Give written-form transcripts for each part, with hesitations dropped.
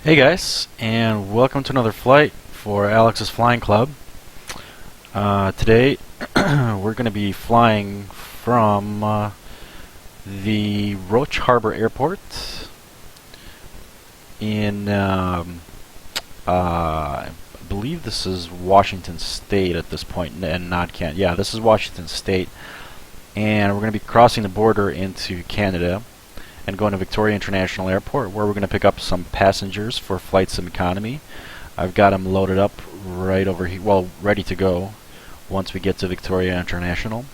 Hey guys, and welcome to another flight for Alex's Flying Club. Today we're going to be flying from the Roach Harbor Airport in, I believe this is Washington State at this point, and not Canada. Yeah, this is Washington State, and we're going to be crossing the border into Canada and going to Victoria International Airport, where we're going to pick up some passengers for Flight Sim Economy. I've got them loaded up right over here, well, ready to go once we get to Victoria International.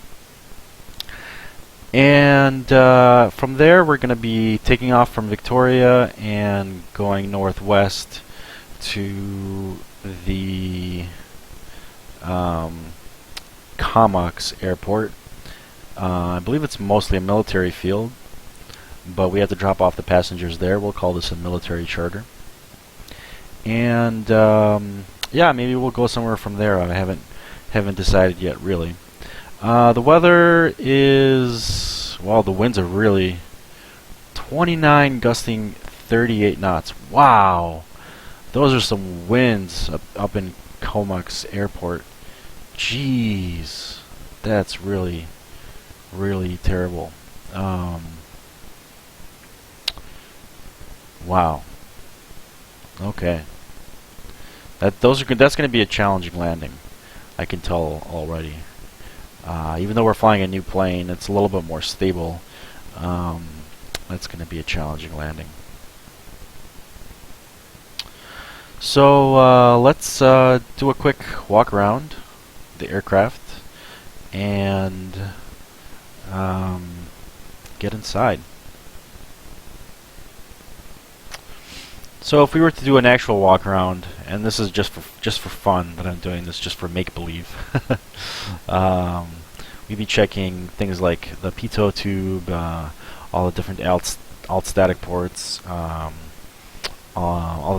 And from there, we're going to be taking off from Victoria and going northwest to the Comox Airport. I believe it's mostly a military field, but we have to drop off the passengers there. We'll call this a military charter. And yeah, maybe we'll go somewhere from there. I haven't decided yet, really. The weather is, well, the winds are really 29 gusting 38 knots. Wow, those are some winds up in Comox Airport. Jeez, that's really terrible. Wow. Okay. That's going to be a challenging landing. I can tell already. Even though we're flying a new plane, it's a little bit more stable. That's going to be a challenging landing. So let's do a quick walk around the aircraft and get inside. So if we were to do an actual walk around, and this is just for fun that I'm doing this, just for make believe, we'd be checking things like the pitot tube, all the different alt static ports, all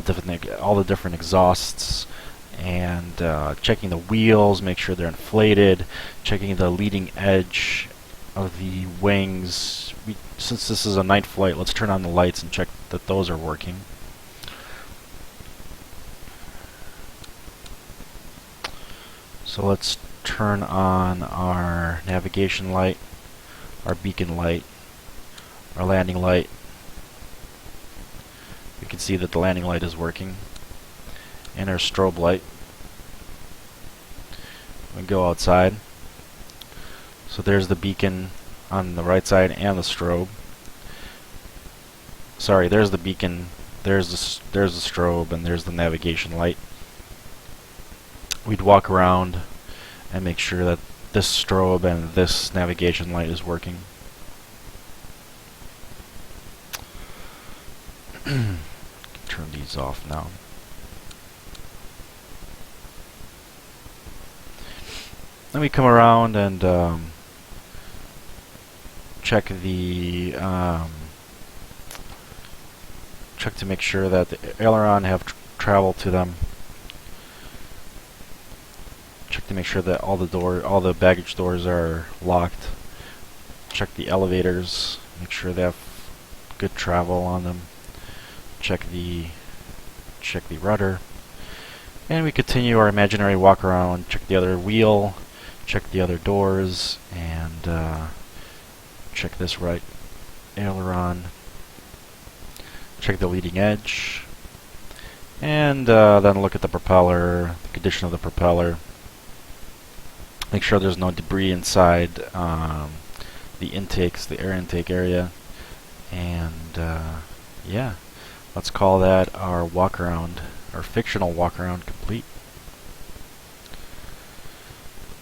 the different exhausts, and checking the wheels, make sure they're inflated, checking the leading edge of the wings. Since this is a night flight, let's turn on the lights and check that those are working. So let's turn on our navigation light, our beacon light, our landing light. You can see that the landing light is working, and our strobe light. We go outside. So there's the beacon on the right side and the strobe. Sorry, there's the beacon, there's the strobe, and there's the navigation light. We'd walk around and make sure that this strobe and this navigation light is working. Turn these off now. Then we come around and check to make sure that the aileron have travel to them. Check to make sure that all the baggage doors are locked. Check the elevators, make sure they have good travel on them. Check the rudder, and we continue our imaginary walk around. Check the other wheel, check the other doors, and check this right aileron. Check the leading edge, and then look at the propeller, the condition of the propeller. Make sure there's no debris inside the intakes, the air intake area, and yeah, let's call that our walk around, our fictional walk around, complete.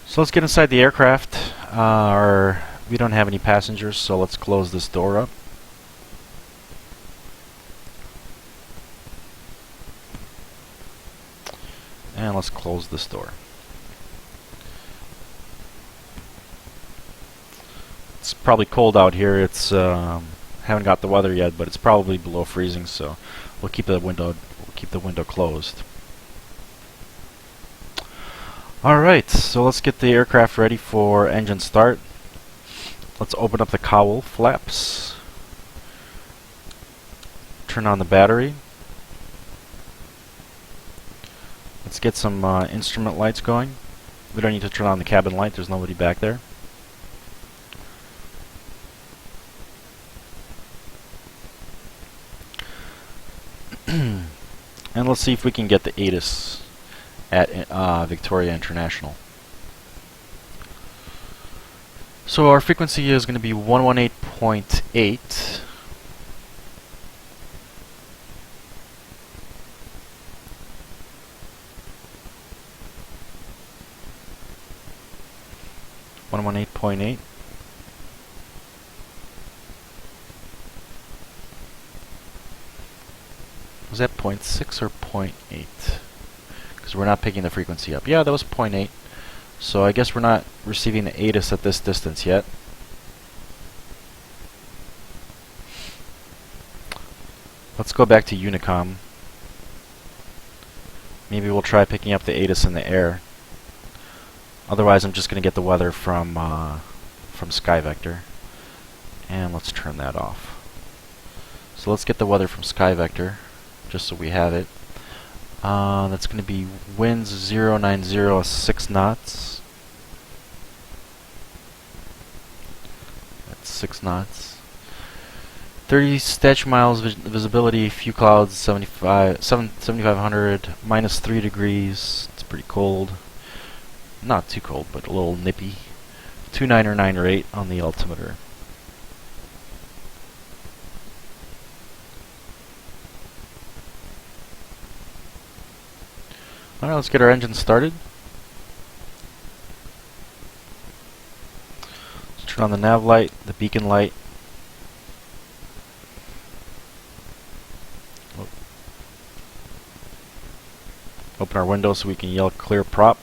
So let's get inside the aircraft. We don't have any passengers, so let's close this door up. And let's close this door. It's probably cold out here. It's haven't got the weather yet, but it's probably below freezing, so we'll keep the window closed. Alright, so let's get the aircraft ready for engine start. Let's open up the cowl flaps. Turn on the battery. Let's get some instrument lights going. We don't need to turn on the cabin light, there's nobody back there. And let's see if we can get the ATIS at Victoria International. So our frequency is going to be 118.8. Was that 0.6 or 0.8? Because we're not picking the frequency up. Yeah, that was 0.8. So I guess we're not receiving the ATIS at this distance yet. Let's go back to Unicom. Maybe we'll try picking up the ATIS in the air. Otherwise, I'm just going to get the weather from SkyVector. And let's turn that off. So let's get the weather from SkyVector, just so we have it. That's going to be winds 090, 6 knots. That's 6 knots. 30 statute miles visibility, few clouds, 7,500, minus 3 degrees. It's pretty cold. Not too cold, but a little nippy. 29 or 9 or 8 on the altimeter. Alright, let's get our engine started. Let's turn on the nav light, the beacon light. Open our window so we can yell clear prop.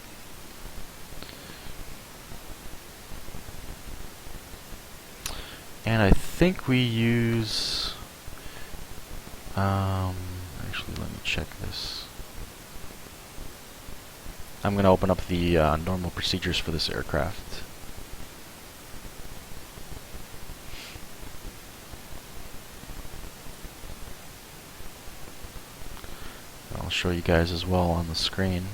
And I think we use... actually, let me check this. I'm going to open up the normal procedures for this aircraft. I'll show you guys as well on the screen.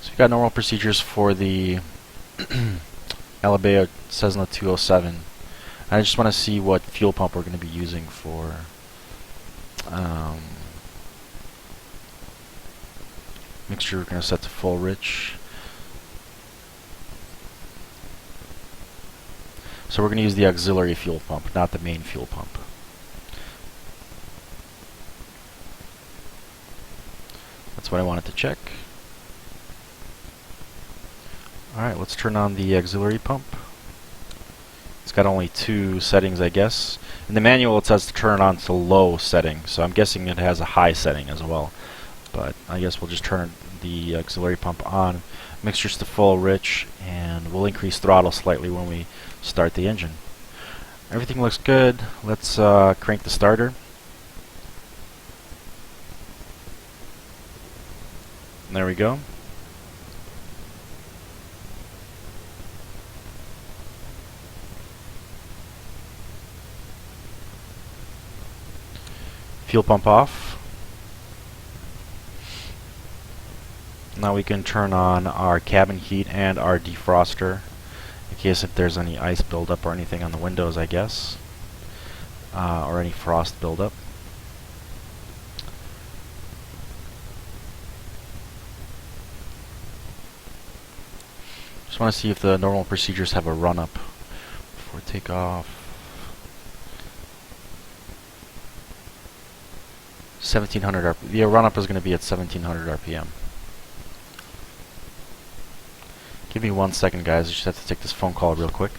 So we got normal procedures for the Alabeo Cessna 207. I just want to see what fuel pump we're going to be using for mixture. We're going to set to full rich. So we're going to use the auxiliary fuel pump, not the main fuel pump. That's what I wanted to check. Alright, let's turn on the auxiliary pump. It's got only 2 settings, I guess. In the manual it says to turn it on to low setting, so I'm guessing it has a high setting as well. But I guess we'll just turn the auxiliary pump on. Mixture's to full rich, and we'll increase throttle slightly when we start the engine. Everything looks good. Let's crank the starter. There we go. Fuel pump off. Now we can turn on our cabin heat and our defroster in case if there's any ice buildup or anything on the windows, I guess, or any frost buildup. Just want to see if the normal procedures have a run-up before takeoff. 1700 RPM. The run-up is going to be at 1700 RPM. Give me 1 second, guys. I just have to take this phone call real quick.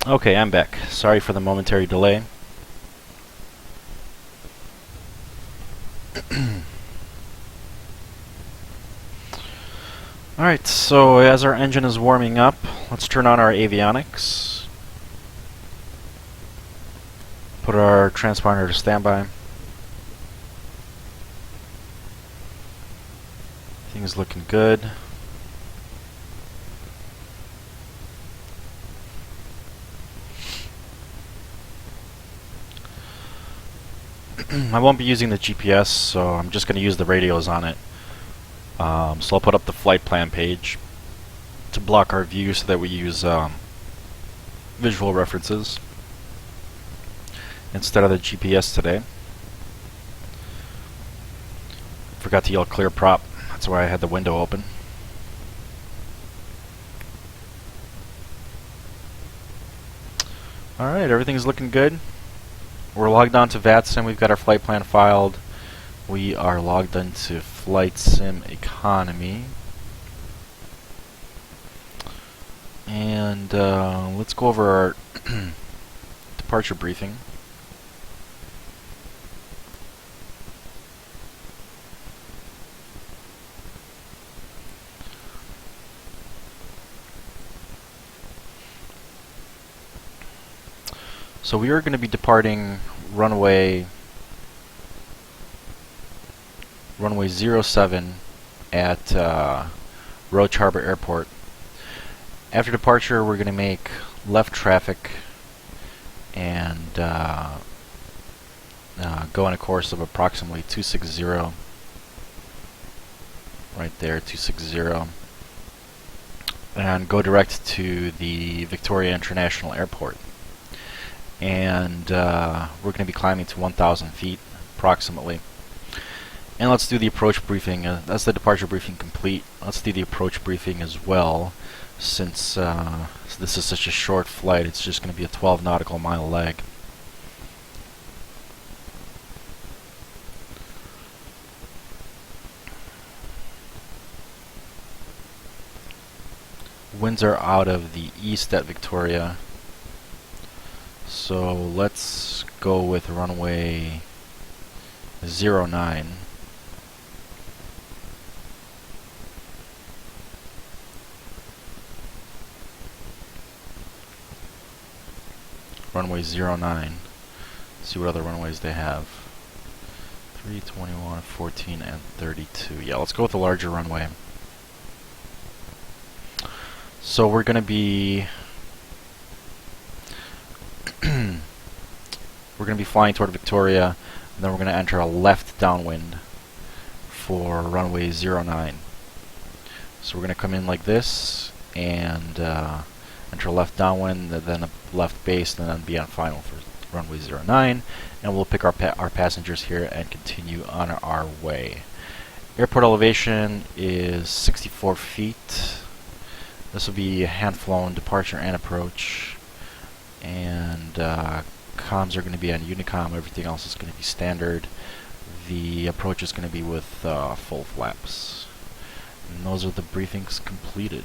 Okay, I'm back. Sorry for the momentary delay. Alright, so as our engine is warming up, let's turn on our avionics. Put our transponder to standby. Things looking good. I won't be using the GPS, so I'm just going to use the radios on it. So I'll put up the flight plan page to block our view so that we use visual references instead of the GPS today. Forgot to yell clear prop. That's why I had the window open. Alright, everything's looking good. We're logged on to VATSIM. We've got our flight plan filed. We are logged into Flight Sim Economy. And let's go over our departure briefing. So we are going to be departing runway 07 at Roach Harbor Airport. After departure, we're going to make left traffic and go on a course of approximately 260. Right there, 260. And go direct to the Victoria International Airport. And we're going to be climbing to 1,000 feet approximately. And let's do the approach briefing. That's the departure briefing complete. Let's do the approach briefing as well, since this is such a short flight. It's just going to be a 12 nautical mile leg. Winds are out of the east at Victoria. So let's go with runway 09. Runway 09. See what other runways they have. 3, 21, 14, and 32. Yeah, let's go with the larger runway. So we're going to be flying toward Victoria, and then we're going to enter a left downwind for runway 09. So we're going to come in like this and enter a left downwind, then a left base, and then be on final for runway 09. And we'll pick our passengers here and continue on our way. Airport elevation is 64 feet. This will be a hand-flown departure and approach. And comms are going to be on Unicom. Everything else is going to be standard. The approach is going to be with full flaps. And those are the briefings completed.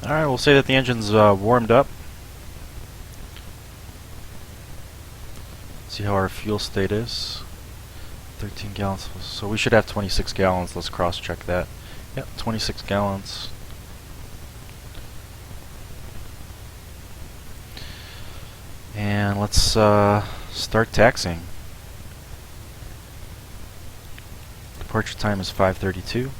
Alright, we'll say that the engine's warmed up. See how our fuel state is. 13 gallons. So we should have 26 gallons. Let's cross-check that. Yep, 26 gallons. And let's start taxiing. Departure time is 5:32.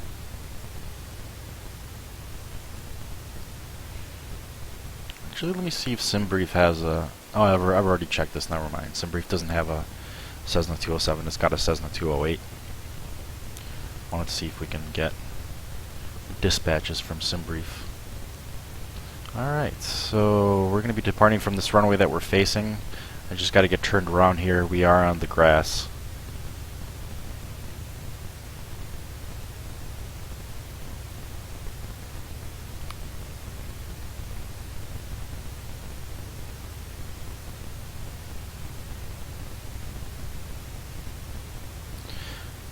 Actually, let me see if SimBrief has a... Oh, I've already checked this, never mind. SimBrief doesn't have a Cessna 207, it's got a Cessna 208. I wanted to see if we can get dispatches from SimBrief. Alright, so we're going to be departing from this runway that we're facing. I just got to get turned around here. We are on the grass.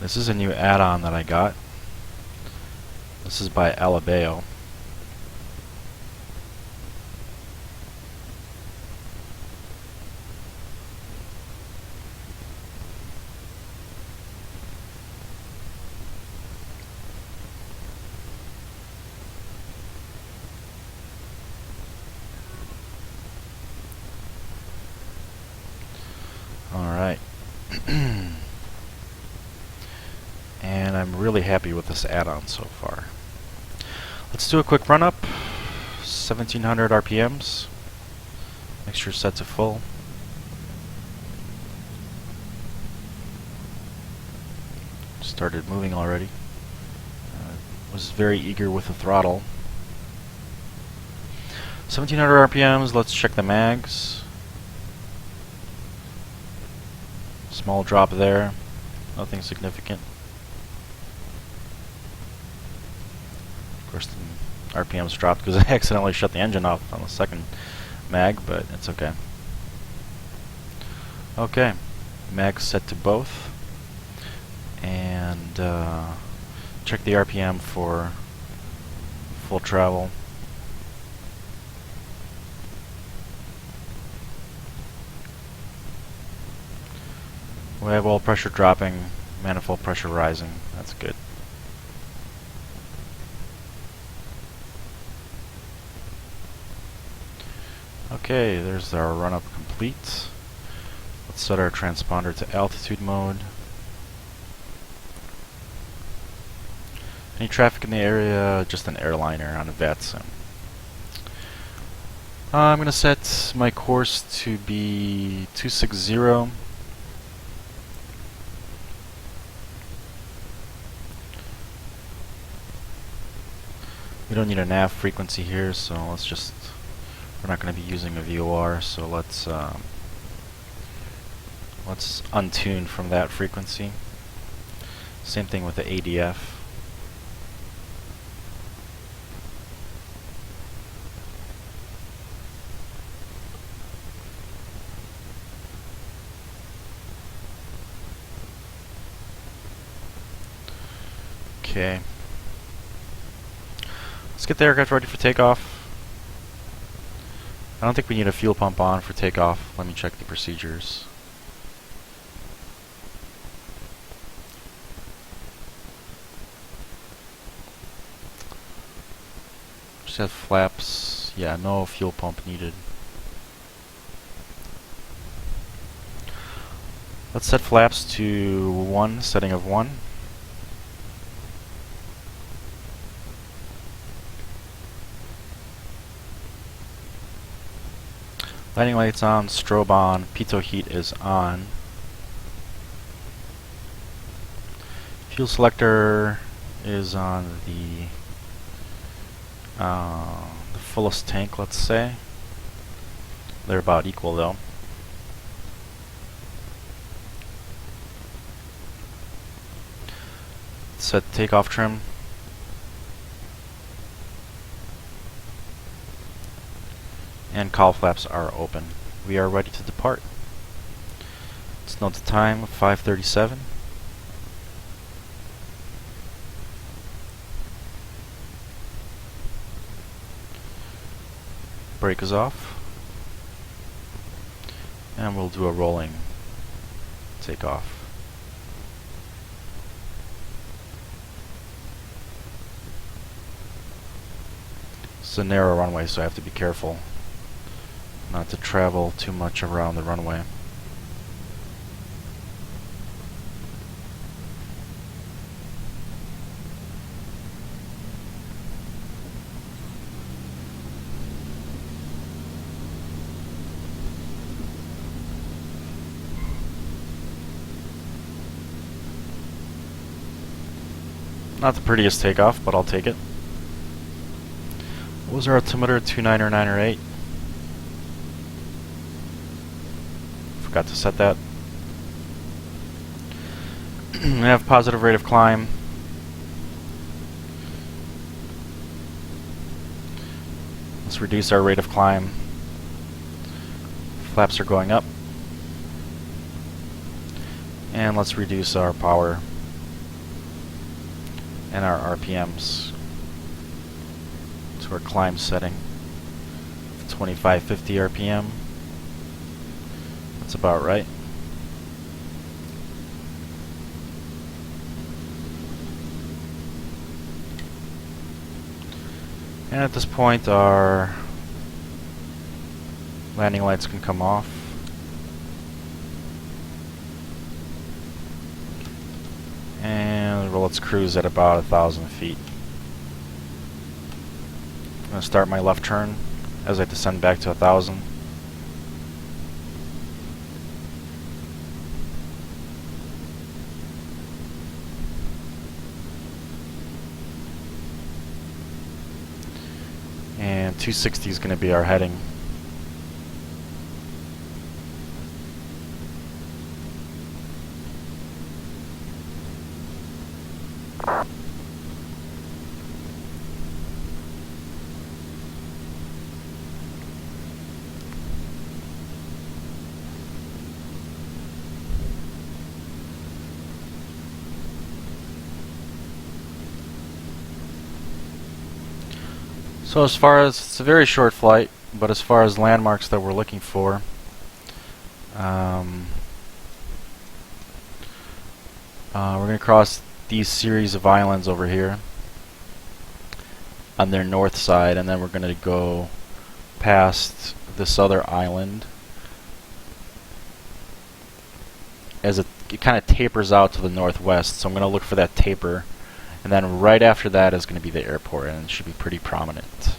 This is a new add-on that I got. This is by Alabeo. Alright. And I'm really happy with this add-on so far. Let's do a quick run-up. 1700 RPMs. Make sure set to full. Started moving already. Was very eager with the throttle. 1700 RPMs, let's check the mags. Small drop there, nothing significant. Of course the RPMs dropped because I accidentally shut the engine off on the second mag, but it's okay. Okay, mag set to both, and check the RPM for full travel. We have oil pressure dropping, manifold pressure rising. That's good. Okay, there's our run-up complete. Let's set our transponder to altitude mode. Any traffic in the area, just an airliner on a VATSIM. I'm going to set my course to be 260. We don't need a nav frequency here, so we're not going to be using a VOR, so let's untune from that frequency. Same thing with the ADF. Okay. Let's get the aircraft ready for takeoff. I don't think we need a fuel pump on for takeoff. Let me check the procedures. Just have flaps. Yeah, no fuel pump needed. Let's set flaps to 1, setting of 1. Lighting lights on, strobe on, pitot heat is on. Fuel selector is on the fullest tank, let's say. They're about equal though. Set takeoff trim. And cowl flaps are open. We are ready to depart. Let's note the time, 5:37. Brake is off. And we'll do a rolling takeoff. It's a narrow runway, so I have to be careful not to travel too much around the runway. Not the prettiest takeoff, but I'll take it. What was our altimeter? 29 or 9 or 8? Forgot to set that. We have positive rate of climb. Let's reduce our rate of climb. Flaps are going up. And let's reduce our power. and our RPMs to our climb setting. 2550 RPM. That's about right. And at this point our landing lights can come off. And let's cruise at about 1,000 feet. I'm going to start my left turn as I descend back to 1,000. And 260 is going to be our heading. So as far as, it's a very short flight, but as far as landmarks that we're looking for, we're going to cross these series of islands over here on their north side, and then we're going to go past this other island as it kind of tapers out to the northwest. So I'm going to look for that taper. And then right after that is going to be the airport, and it should be pretty prominent.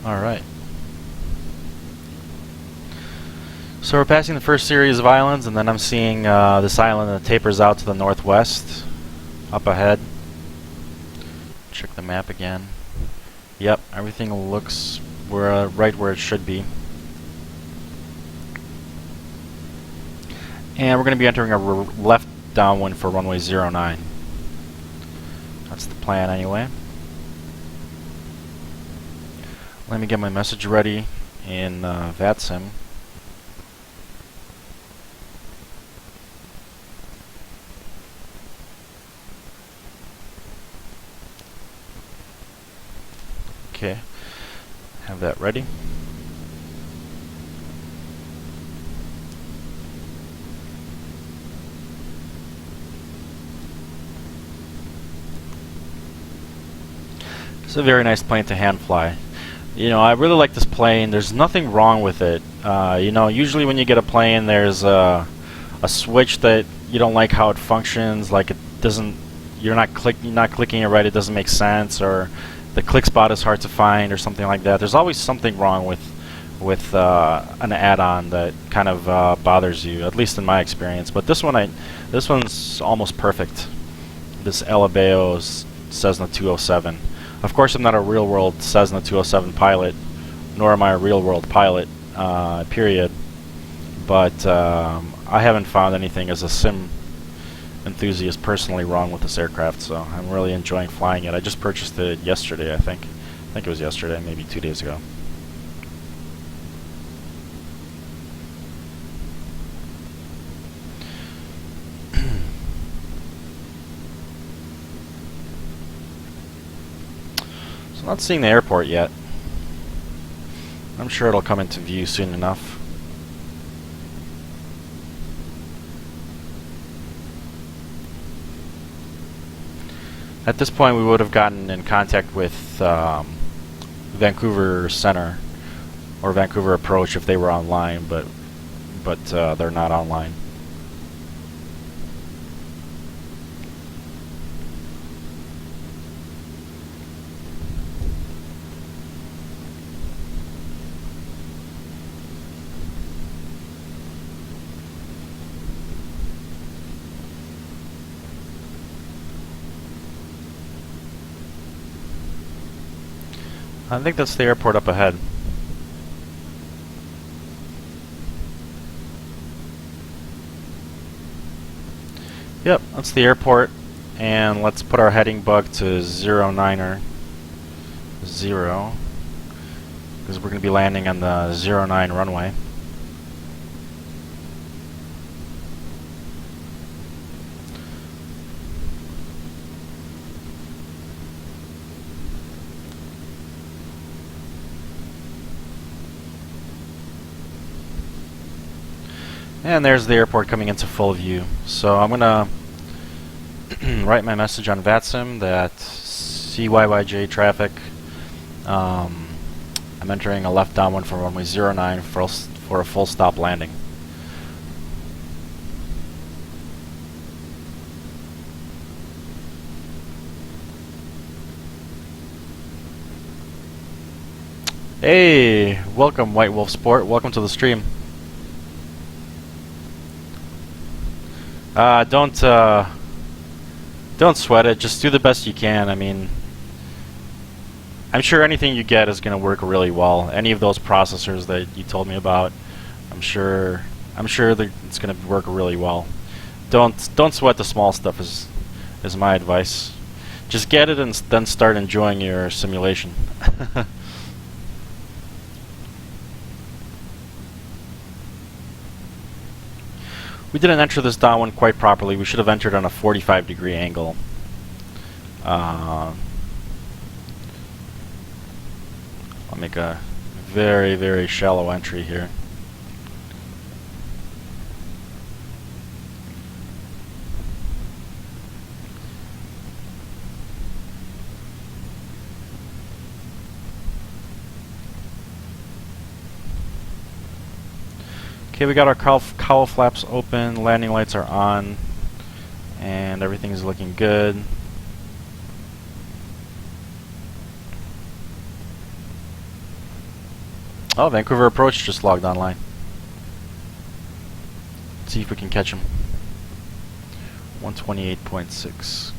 Alright. So we're passing the first series of islands, and then I'm seeing this island that tapers out to the northwest, up ahead. Check the map again. Yep, everything looks right where it should be. And we're going to be entering a left downwind for runway 09. That's the plan anyway. Let me get my message ready in VATSIM. Okay, have that ready. It's a very nice plane to hand fly. You know, I really like this plane. There's nothing wrong with it. You know, usually when you get a plane, there's a switch that you don't like how it functions. Like it doesn't, you're not clicking it right. It doesn't make sense, or the click spot is hard to find, or something like that. There's always something wrong with an add-on that kind of bothers you, at least in my experience. But this one's almost perfect. This Alabeo Cessna 207. Of course, I'm not a real-world Cessna 207 pilot, nor am I a real-world pilot, period. But I haven't found anything as a sim enthusiast personally wrong with this aircraft, so I'm really enjoying flying it. I just purchased it yesterday, I think. I think it was yesterday, maybe 2 days ago. So I'm not seeing the airport yet. I'm sure it'll come into view soon enough. At this point, we would have gotten in contact with Vancouver Center or Vancouver Approach if they were online, but they're not online. I think that's the airport up ahead. Yep, that's the airport, and let's put our heading bug to 09er 0, because we're going to be landing on the 09 runway. And there's the airport coming into full view. So I'm going to write my message on VATSIM that CYYJ traffic, I'm entering a left downwind for runway 09 for a full stop landing. Hey, welcome White Wolf Sport, welcome to the stream. Don't sweat it. Just do the best you can. I mean, I'm sure anything you get is going to work really well. Any of those processors that you told me about, I'm sure that it's going to work really well. Don't sweat the small stuff. Is my advice. Just get it and then start enjoying your simulation. We didn't enter this downwind quite properly. We should have entered on a 45-degree angle. I'll make a very, very shallow entry here. Okay, we got our cowl flaps open, landing lights are on, and everything is looking good. Oh, Vancouver Approach just logged online. Let's see if we can catch him. 128.6.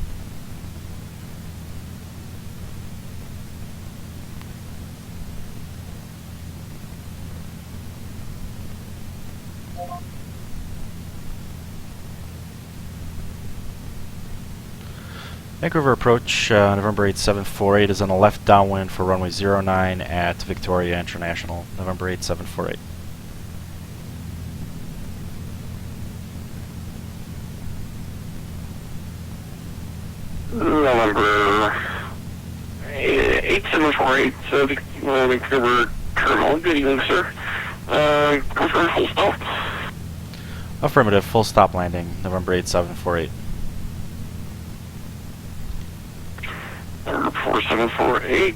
Vancouver Approach, November 8, 748 is on the left downwind for runway 09 at Victoria International, November 8, 748. November 8748, Vancouver Terminal. Good evening, sir. Confirm full stop. Affirmative, full stop landing, November 8, 748. 4748,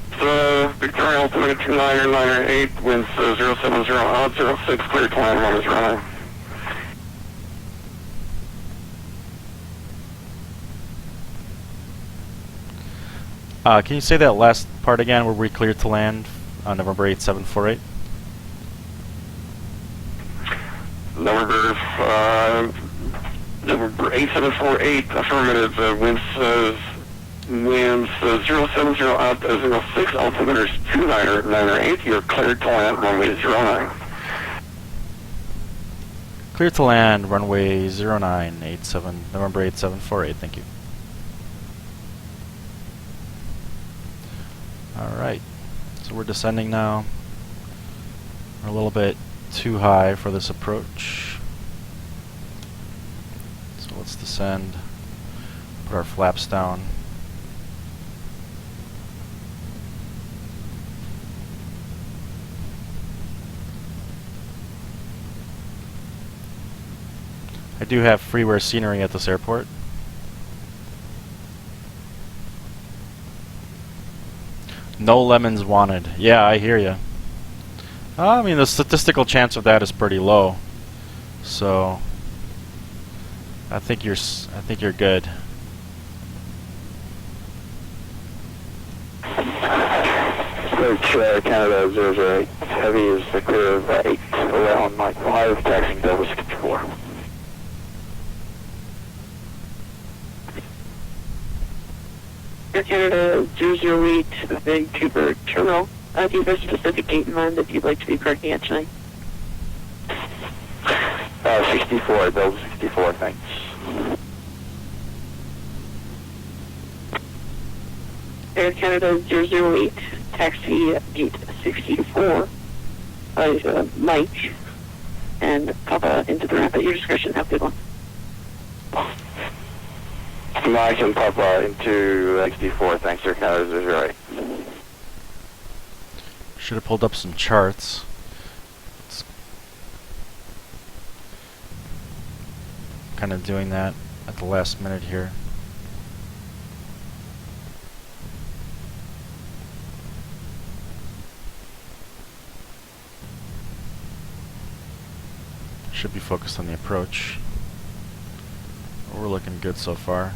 Victoria Altimeter 2998, winds 070 out, 06, clear to land, 1 is running. Can you say that last part again, where we cleared to land on November 8, 748? November 8748, affirmative, winds 070 out, 06, altimeter 2998, you're cleared to land, runway 09. Clear to land, runway 0987, November 8, 748, thank you. Alright, so we're descending now. We're a little bit too high for this approach. So let's descend, put our flaps down. I do have freeware scenery at this airport. No lemons wanted. Yeah, I hear ya. I mean, the statistical chance of that is pretty low. So I think you're good. Canada 008, heavy is the clear of 8, around Mike, Ohio, taxing Delta 64. Air Canada 008, Vancouver Terminal. Do you have a specific gate in mind that you'd like to be parking at tonight? 64, Delta 64, thanks. Air Canada 008, taxi gate 64, Mike, and Papa into the ramp at your discretion. Have a good one. Mike and Papa into 64, thanks, Air Canada 008. Should have pulled up some charts. It's kind of doing that at the last minute here. Should be focused on the approach. We're looking good so far.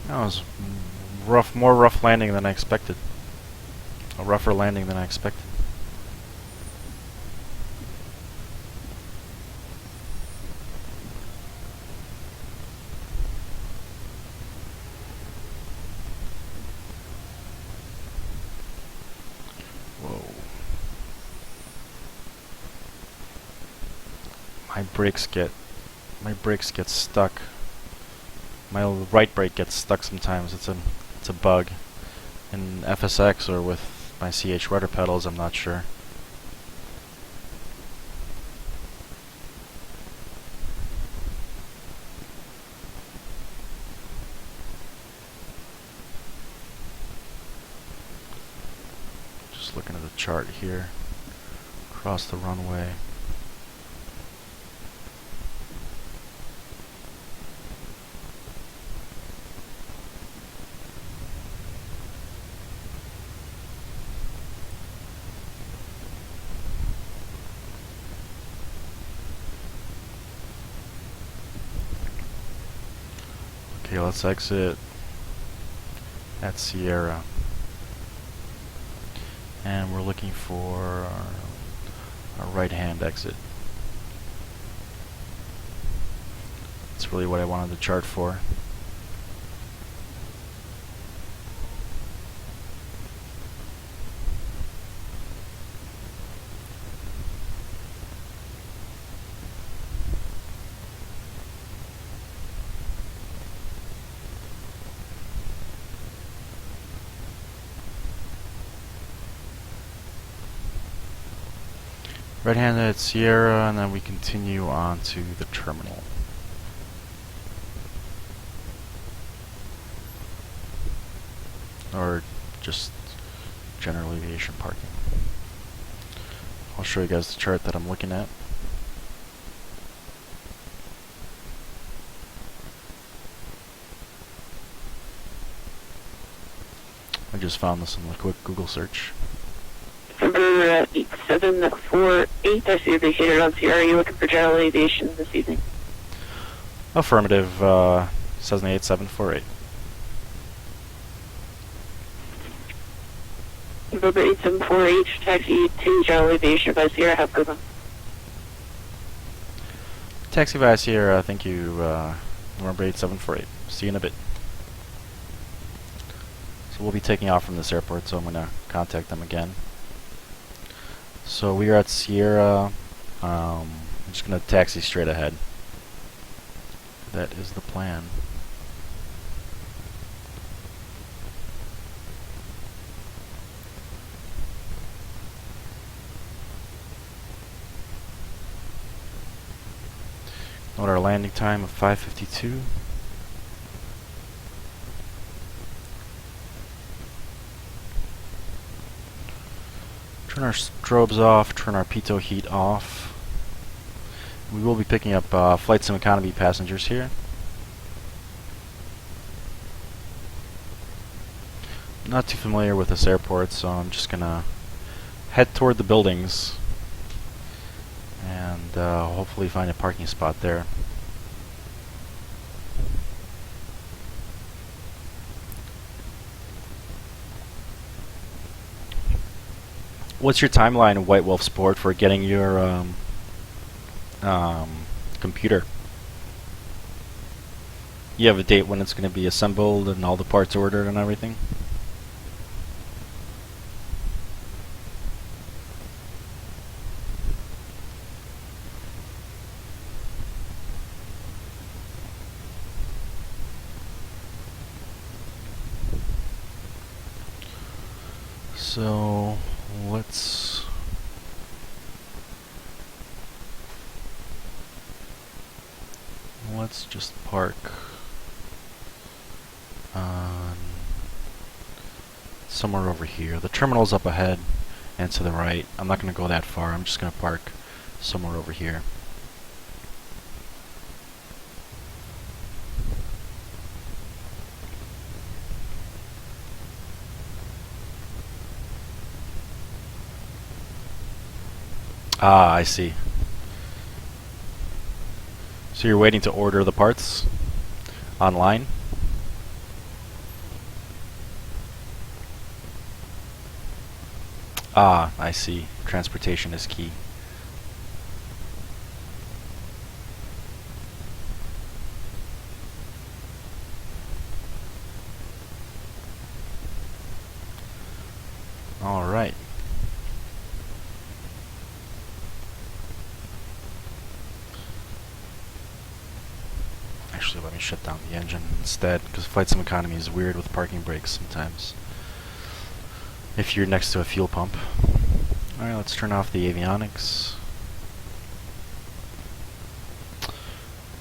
That was rough, more rough landing than I expected. A rougher landing than I expected. Whoa. My brakes get stuck. My right brake gets stuck sometimes. It's a bug. In FSX or with my CH rudder pedals, I'm not sure. Just looking at the chart here. Across the runway. Okay, let's exit at Sierra. And we're looking for our right-hand exit. That's really what I wanted the chart for. Right-handed at Sierra, and then we continue on to the terminal. Or just general aviation parking. I'll show you guys the chart that I'm looking at. I just found this in a quick Google search. Number 8748, I see you're vacated on Sierra. Are you looking for general aviation this evening? Affirmative, Cessna 8748. Number 874H, taxi to general aviation by Sierra. Have a good one. Taxi via Sierra, thank you, number 8748. See you in a bit. So we'll be taking off from this airport, so I'm going to contact them again. So we are at Sierra. I'm just going to taxi straight ahead. That is the plan. Note our landing time of 5:52. Turn our strobes off, turn our pitot heat off. We will be picking up flight sim economy passengers here. I'm not too familiar with this airport, so I'm just gonna head toward the buildings and hopefully find a parking spot there. What's your timeline, White Wolf Sport, for getting your computer? You have a date when it's going to be assembled and all the parts ordered and everything? So let's just park on somewhere over here. The terminal's up ahead and to the right. I'm not going to go that far. I'm just going to park somewhere over here. Ah, I see. So you're waiting to order the parts online? Ah, I see. Transportation is key. All right. Actually, let me shut down the engine instead, because flight sim economy is weird with parking brakes sometimes. If you're next to a fuel pump. Alright, let's turn off the avionics.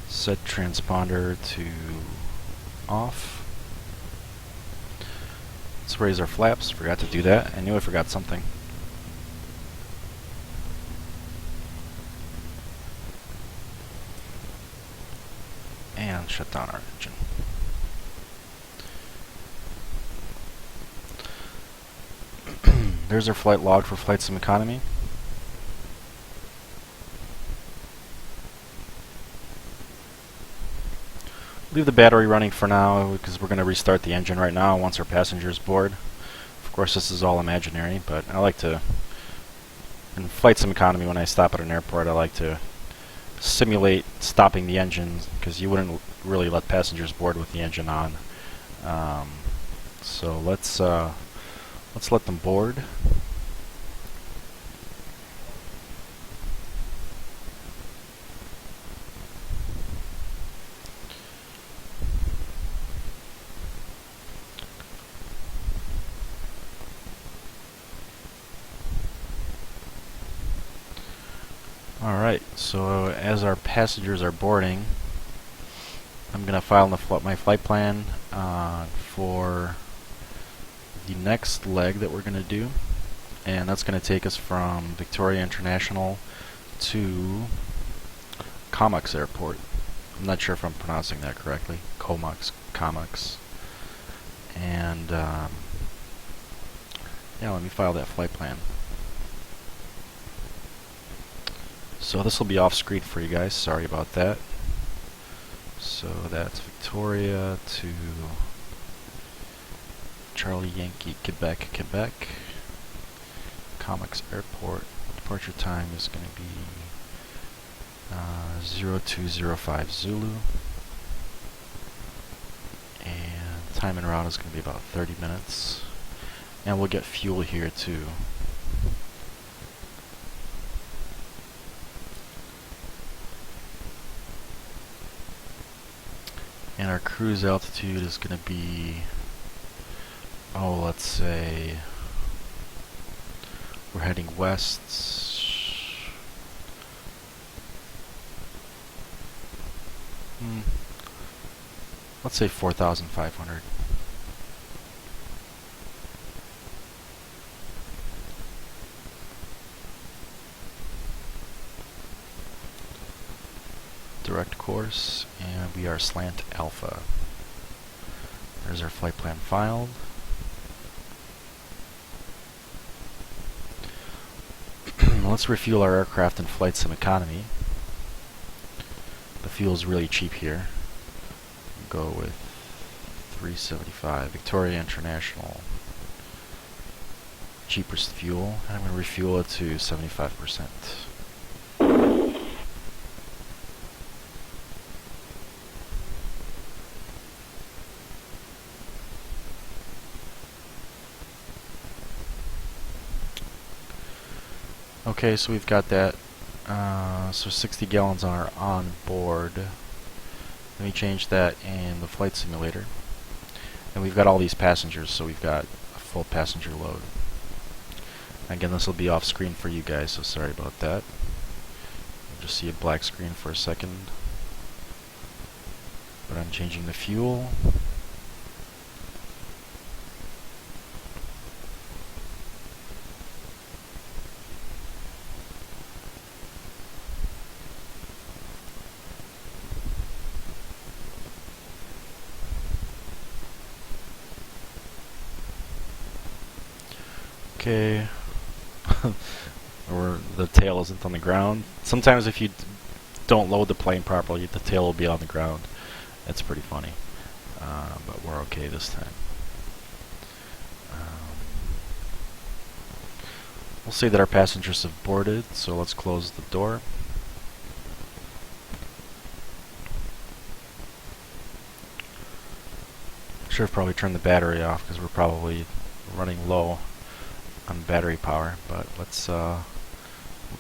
Set transponder to off. Let's raise our flaps. Forgot to do that. I knew I forgot something. And shut down our engine. There's our flight log for flight sim economy. Leave the battery running for now because we're going to restart the engine right now once our passengers board. Of course, this is all imaginary, but I like to, in flight sim economy, when I stop at an airport, I like to simulate stopping the engine because you wouldn't really let passengers board with the engine on. So let's let them board. Alright, so as our passengers are boarding, I'm going to file my flight plan for the next leg that we're going to do, and that's going to take us from Victoria International to Comox Airport. I'm not sure if I'm pronouncing that correctly. Comox. And yeah, let me file that flight plan. So this will be off screen for you guys, sorry about that. So that's Victoria to Charlie Yankee, Quebec. Comox Airport. Departure time is going to be 0205 Zulu. And time en route is going to be about 30 minutes. And we'll get fuel here too. And our cruise altitude is going to be, let's say we're heading west. Let's say 4,500. Direct course, and we are slant alpha. There's our flight plan filed. Let's refuel our aircraft in flight sim economy. The fuel is really cheap here. Go with 375 Victoria International. Cheapest fuel, and I'm going to refuel it to 75%. Okay, so we've got that. So 60 gallons are on board. Let me change that in the flight simulator. And we've got all these passengers, so we've got a full passenger load. Again, this will be off screen for you guys, so sorry about that. You'll just see a black screen for a second. But I'm changing the fuel. Okay. Or the tail isn't on the ground. Sometimes if you don't load the plane properly, the tail will be on the ground. That's pretty funny. But we're okay this time. We'll say that our passengers have boarded, so let's close the door. Should have probably turned the battery off because we're probably running low on battery power, but let's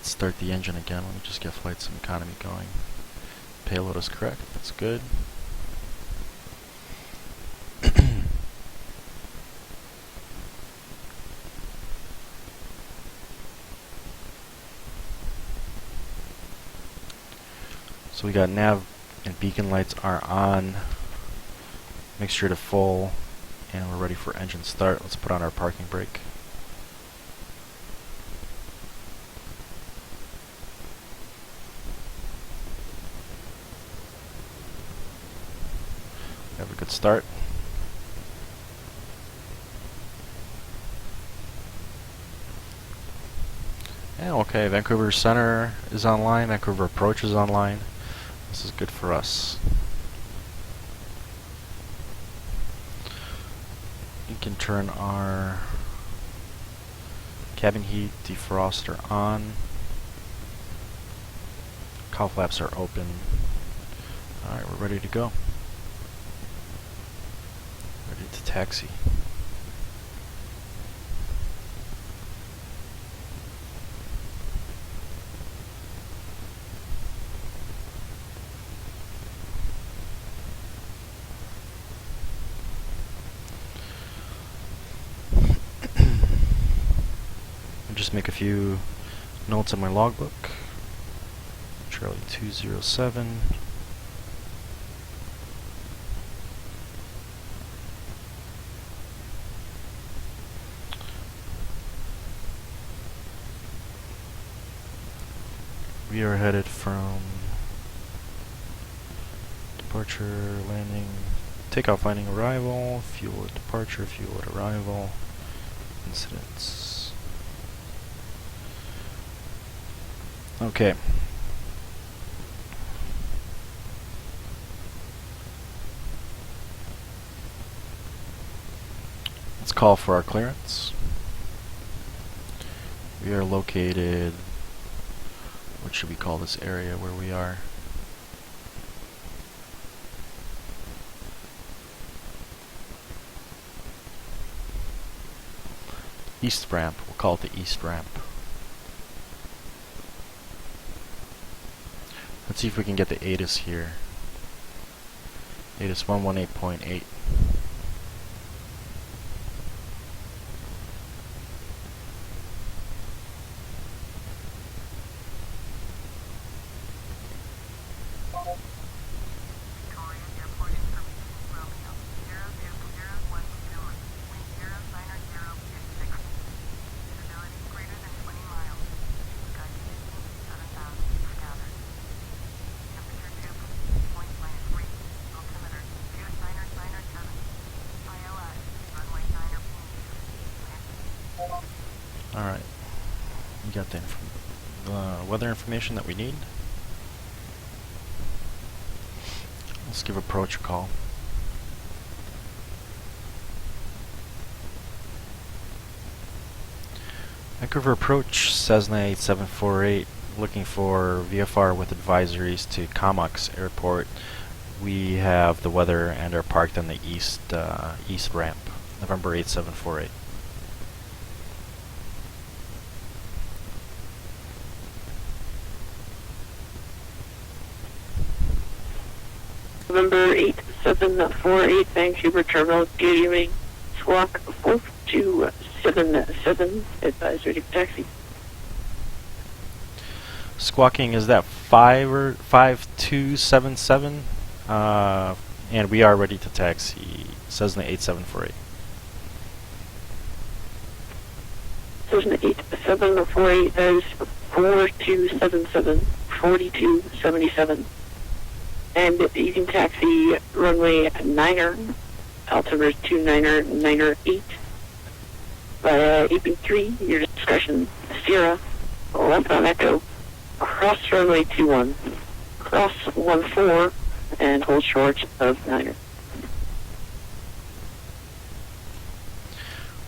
start the engine again. Let me just get flight sim economy going. Payload is correct, that's good. So we got nav and beacon lights are on. Mixture to full, and we're ready for engine start. Let's put on our parking brake. Have a good start. Yeah, okay, Vancouver Center is online, Vancouver Approach is online. This is good for us. We can turn our cabin heat defroster on. Cowl flaps are open. Alright, we're ready to go. Ready to taxi. Just make a few notes on my logbook. Charlie 207. We are headed from departure, landing, takeoff, landing, arrival, fuel at departure, fuel at arrival, incidents. Okay. Let's call for our clearance. We are located, what should we call this area where we are? East ramp. We'll call it the east ramp. Let's see if we can get the ATIS here. ATIS 118.8. Alright, we got the weather information that we need. Let's give approach a call. Vancouver Approach, Cessna 8748, looking for VFR with advisories to Comox Airport. We have the weather and are parked on the east ramp, November 8748. November 8748, Vancouver Terminal, giving squawk 4277, advisory to taxi. Squawking, is that 5277? And we are ready to taxi. Cessna 8748. Cessna 8748, that is 4277, 4277. And you can taxi runway 9er, altimeter 299er8, via AP3, your discretion, Sierra, left on Echo, cross runway 21, cross 14, and hold short of 9er.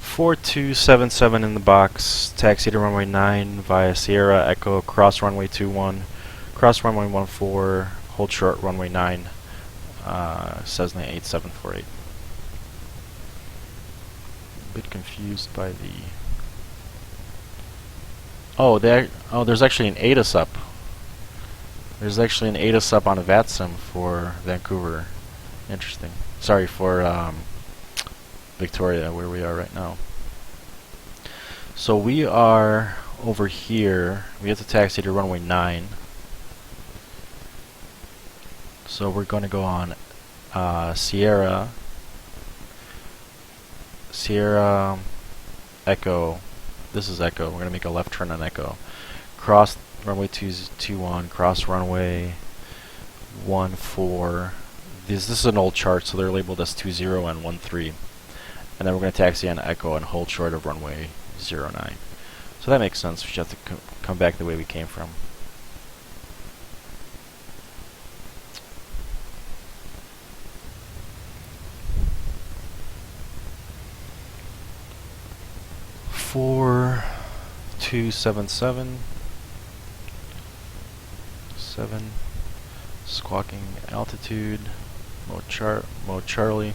4277 in the box, taxi to runway 9 via Sierra Echo, cross runway 21, cross runway 14, hold short runway 9, Cessna 8748. A bit confused by the... there's actually an ATIS up. There's actually an ATIS up on a VATSIM for Vancouver. Interesting. Sorry, for Victoria, where we are right now. So we are over here. We have to taxi to runway 9. So we're going to go on Sierra Echo. This is Echo. We're going to make a left turn on Echo. Cross runway 21, cross runway 14. This is an old chart, so they're labeled as 20 and 13. And then we're going to taxi on Echo and hold short of runway 09. So that makes sense. We should have to come back the way we came from. Four, 277, 7, squawking altitude, mode Charlie.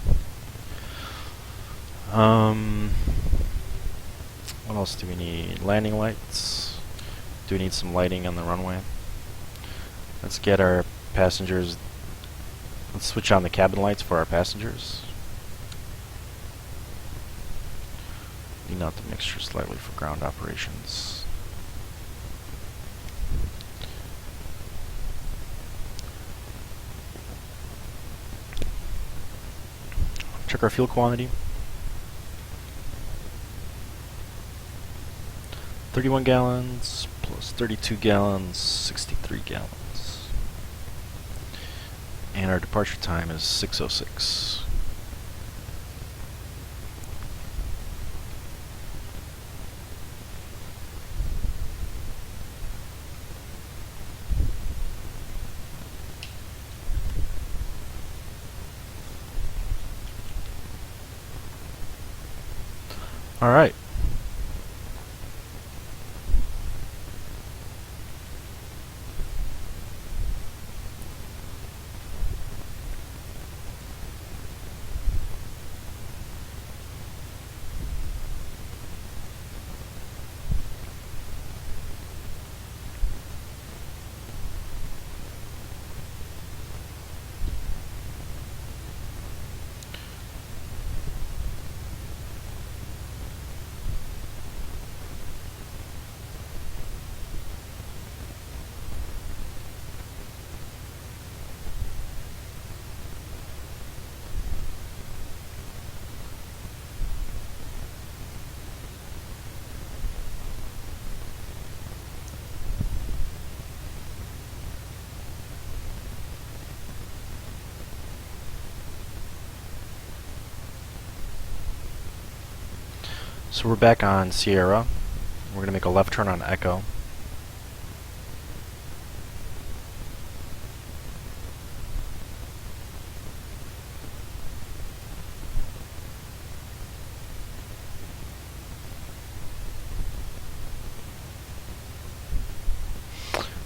What else do we need? Landing lights. Do we need some lighting on the runway? Let's get our passengers. Let's switch on the cabin lights for our passengers. Clean out the mixture slightly for ground operations. Check our fuel quantity. 31 gallons plus 32 gallons, 63 gallons. And our departure time is 6:06. All right. So we're back on Sierra. We're going to make a left turn on Echo.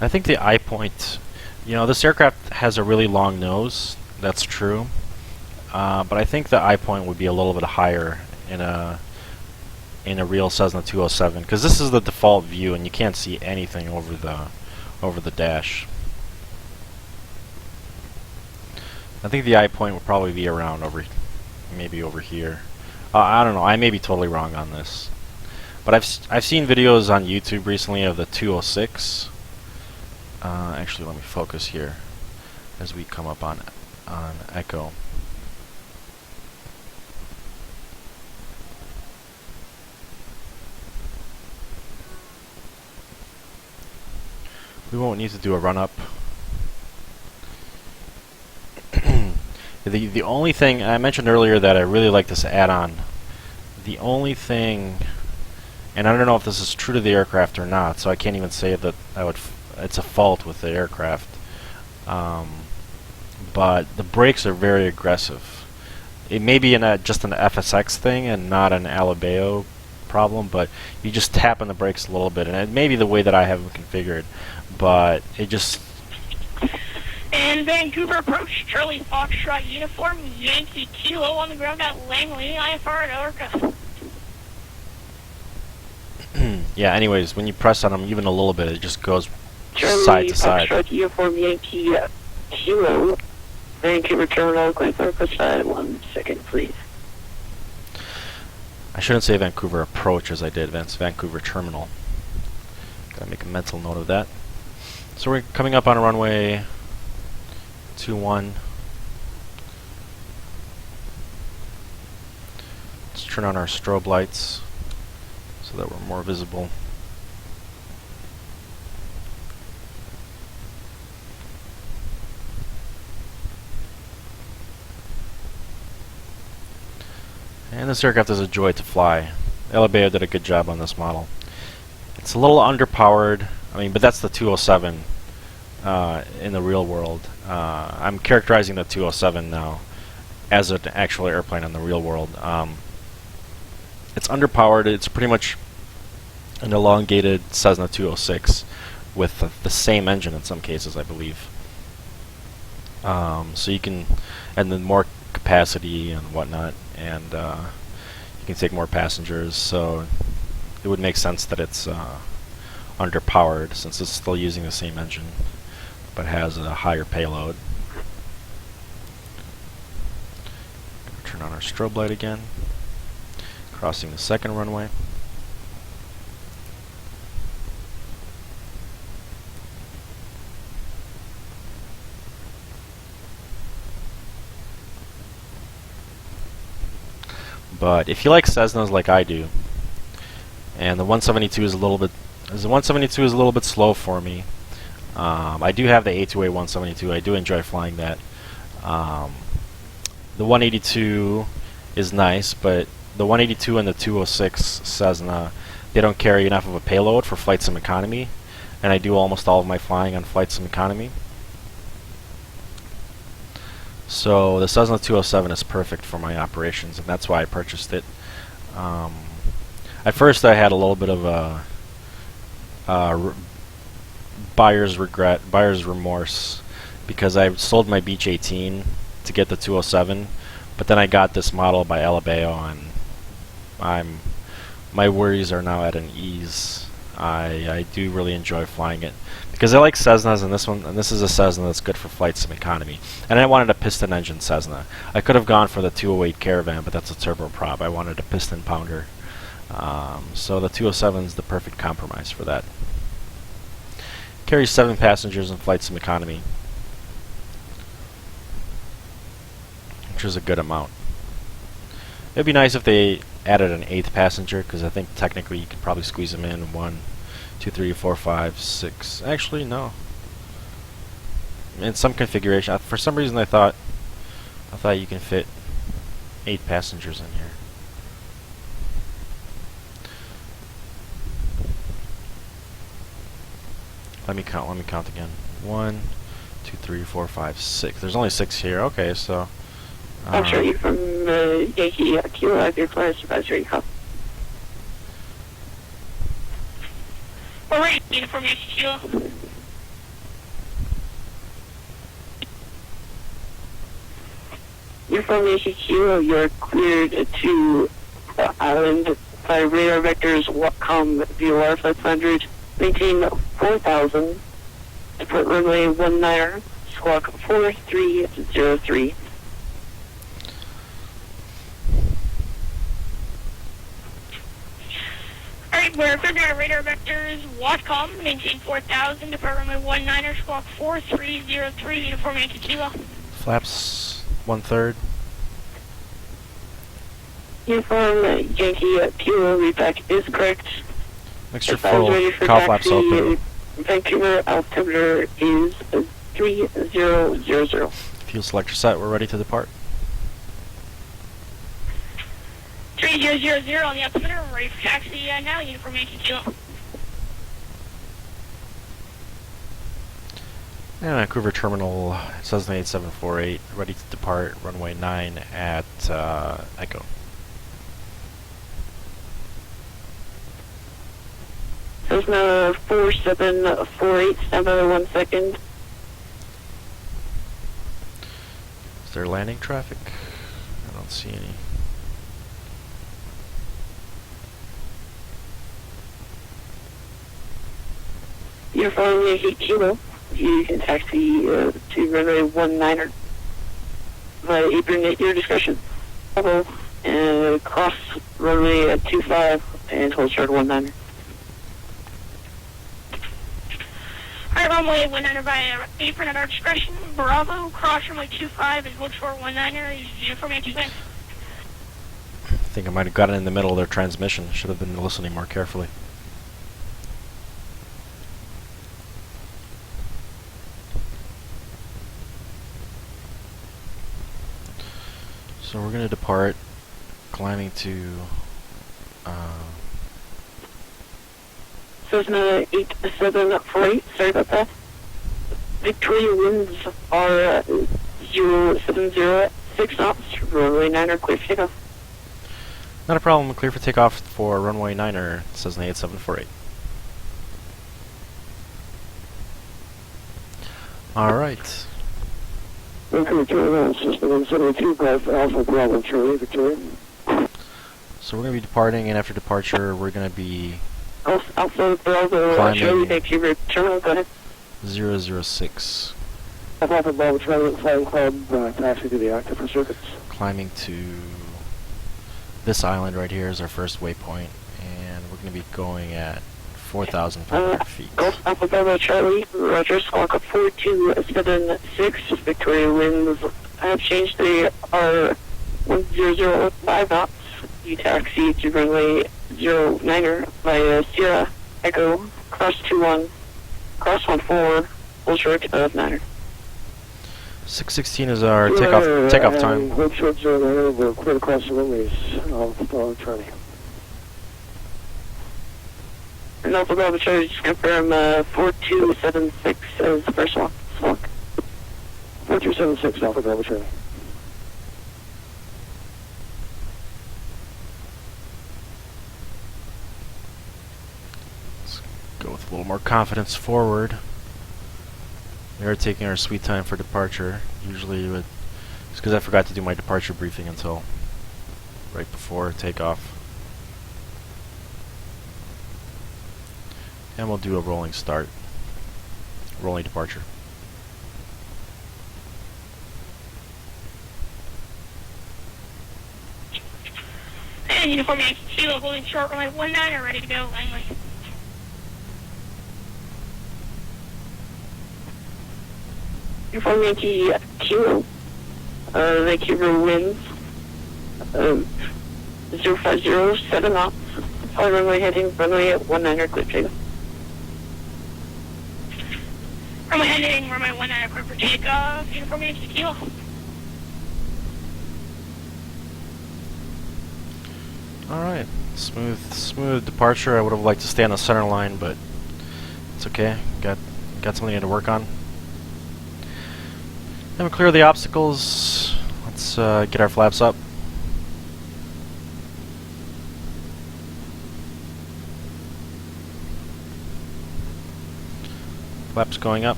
I think the eye point, this aircraft has a really long nose, that's true, but I think the eye point would be a little bit higher in a real Cessna 207, because this is the default view and you can't see anything over the dash. I think the eye point will probably be around maybe over here. I don't know. I may be totally wrong on this, but I've seen videos on YouTube recently of the 206. Actually, let me focus here as we come up on echo. We won't need to do a run up. The only thing I mentioned earlier that I really like this add-on, the only thing, and I don't know if this is true to the aircraft or not, so I can't even say that it's a fault with the aircraft. But the brakes are very aggressive. It may be just an FSX thing and not an Alabeo problem, but you just tap on the brakes a little bit, and it may be the way that I have them configured, but it just... And Vancouver approach, Charlie Foxtrot uniform, Yankee Kilo on the ground at Langley, IFR at Aircaft. Yeah, anyways, when you press on them even a little bit, it just goes Charlie side to side. Foxtrot uniform, Yankee Kilo, Vancouver terminal, Glenfarclas side. 1 second, please. I shouldn't say Vancouver approach as I did Vancouver terminal. Gotta make a mental note of that. So we're coming up on runway 21. Let's turn on our strobe lights so that we're more visible. And this aircraft is a joy to fly. Alabeo did a good job on this model. It's a little underpowered, but that's the 207 in the real world. I'm characterizing the 207 now as an actual airplane in the real world. It's underpowered. It's pretty much an elongated Cessna 206 with the same engine in some cases, I believe. So you can, and then more capacity and whatnot, and you can take more passengers, so it would make sense that it's underpowered since it's still using the same engine but has a higher payload. Turn on our strobe light again, crossing the second runway. But if you like Cessnas like I do, and the 172 is a little bit slow for me. I do have the A2A 172. I do enjoy flying that. The 182 is nice, but the 182 and the 206 Cessna, they don't carry enough of a payload for flight sim economy, and I do almost all of my flying on flight sim economy. So the Cessna 207 is perfect for my operations, and that's why I purchased it. At first I had a little bit of a buyer's remorse, because I sold my Beech 18 to get the 207, but then I got this model by Alabeo, and my worries are now at an ease. I do really enjoy flying it because I like Cessnas, and this is a Cessna that's good for flight sim economy. And I wanted a piston engine Cessna. I could have gone for the 208 Caravan, but that's a turboprop. I wanted a piston pounder. So the 207 is the perfect compromise for that. Carries 7 passengers in flight sim economy, which is a good amount. It'd be nice if they added an 8th passenger, because I think technically you could probably squeeze them in 1, 2, 3, 4, 5, 6. Actually, no. In some configuration, for some reason I thought you can fit 8 passengers in here. Let me count again. 1, 2, 3, 4, 5, 6. There's only 6 here. Okay, so. I'm sure you from Yankee Kilo, I have your flight supervisory call. Alright, uniform Yankee Kilo. Uniform Yankee Kilo, you're cleared to island by radar vectors WATCOM VOR 500. Maintain 4,000 to put runway 19, squawk 4303. Alright, we're clear to radar vectors, Watcom, maintain 4000, depart runway 19er, squawk 4303, uniform Yankee Kilo. Flaps 1/3. Uniform Yankee Kilo, readback is correct. Mixture If I was full. ready for Cow flaps taxi, open. Vancouver altimeter is 3000. Fuel selector set. We're ready to depart. 3000 on the altimeter, ready for taxi now, uniform Yankee Kilo. And Vancouver Terminal, Cessna 8748, ready to depart, runway 9 at Echo. Cessna 4748, stand by 1 second. Is there landing traffic? I don't see any. Uniform Yankee Kilo, you can taxi to runway 19er via apron at your discretion. Hello, and cross runway at 25 and hold short 19er. Alright, runway 19er via apron at our discretion, Bravo, cross runway 25 and hold short 19er, uniform Yankee Kilo. I think I might have gotten in the middle of their transmission. Should have been listening more carefully. So we're going to depart, climbing to Cessna 8748, sorry about that. Victoria winds are 0706 knots, runway 9er, clear for takeoff. not a problem. Clear for takeoff for runway 9er, Cessna 8748. Alright. Vancouver Terminal, System 172, Alpha Bravo Charlie, Victoria. So we're going to be departing, and after departure, we're going to be Alpha Bravo Climbing. Charlie, Vancouver Terminal, go ahead. 006, Alpha Bravo Charlie, Flying Club, taxi to the active for circuits. climbing to this island right here is our first waypoint, and we're going to be going at 4,500 feet. Golf Alpha Bravo Charlie, Roger, squawk up 4276, Victoria winds have changed, they are 1005 knots. You taxi to runway 09er via Sierra Echo, cross 21, cross 14, full short of 9er. 6:16 is our takeoff time. Hold short 09er, we're clear across the runways, Alpha Bravo Charlie. And Alpha Bravo Charlie, just confirm 4276 as the first one. 4276, Alpha Bravo Charlie. Go with a little more confidence forward. We are taking our sweet time for departure. Usually, it's because I forgot to do my departure briefing until right before takeoff. And we'll do a rolling start. Rolling departure. And uniform Yankee Kilo, holding short runway 19er, ready to go, Langley. Uniform Yankee Kilo, Vancouver winds 0507 knots. Follow runway heading, runway at 19er, clear takeoff. Runway heading, runway 19er, clear for takeoff, uniform Yankee Kilo. Alright, smooth departure. I would have liked to stay on the center line, but it's okay. Got something to work on. Then we clear the obstacles. Let's get our flaps up. Flaps going up.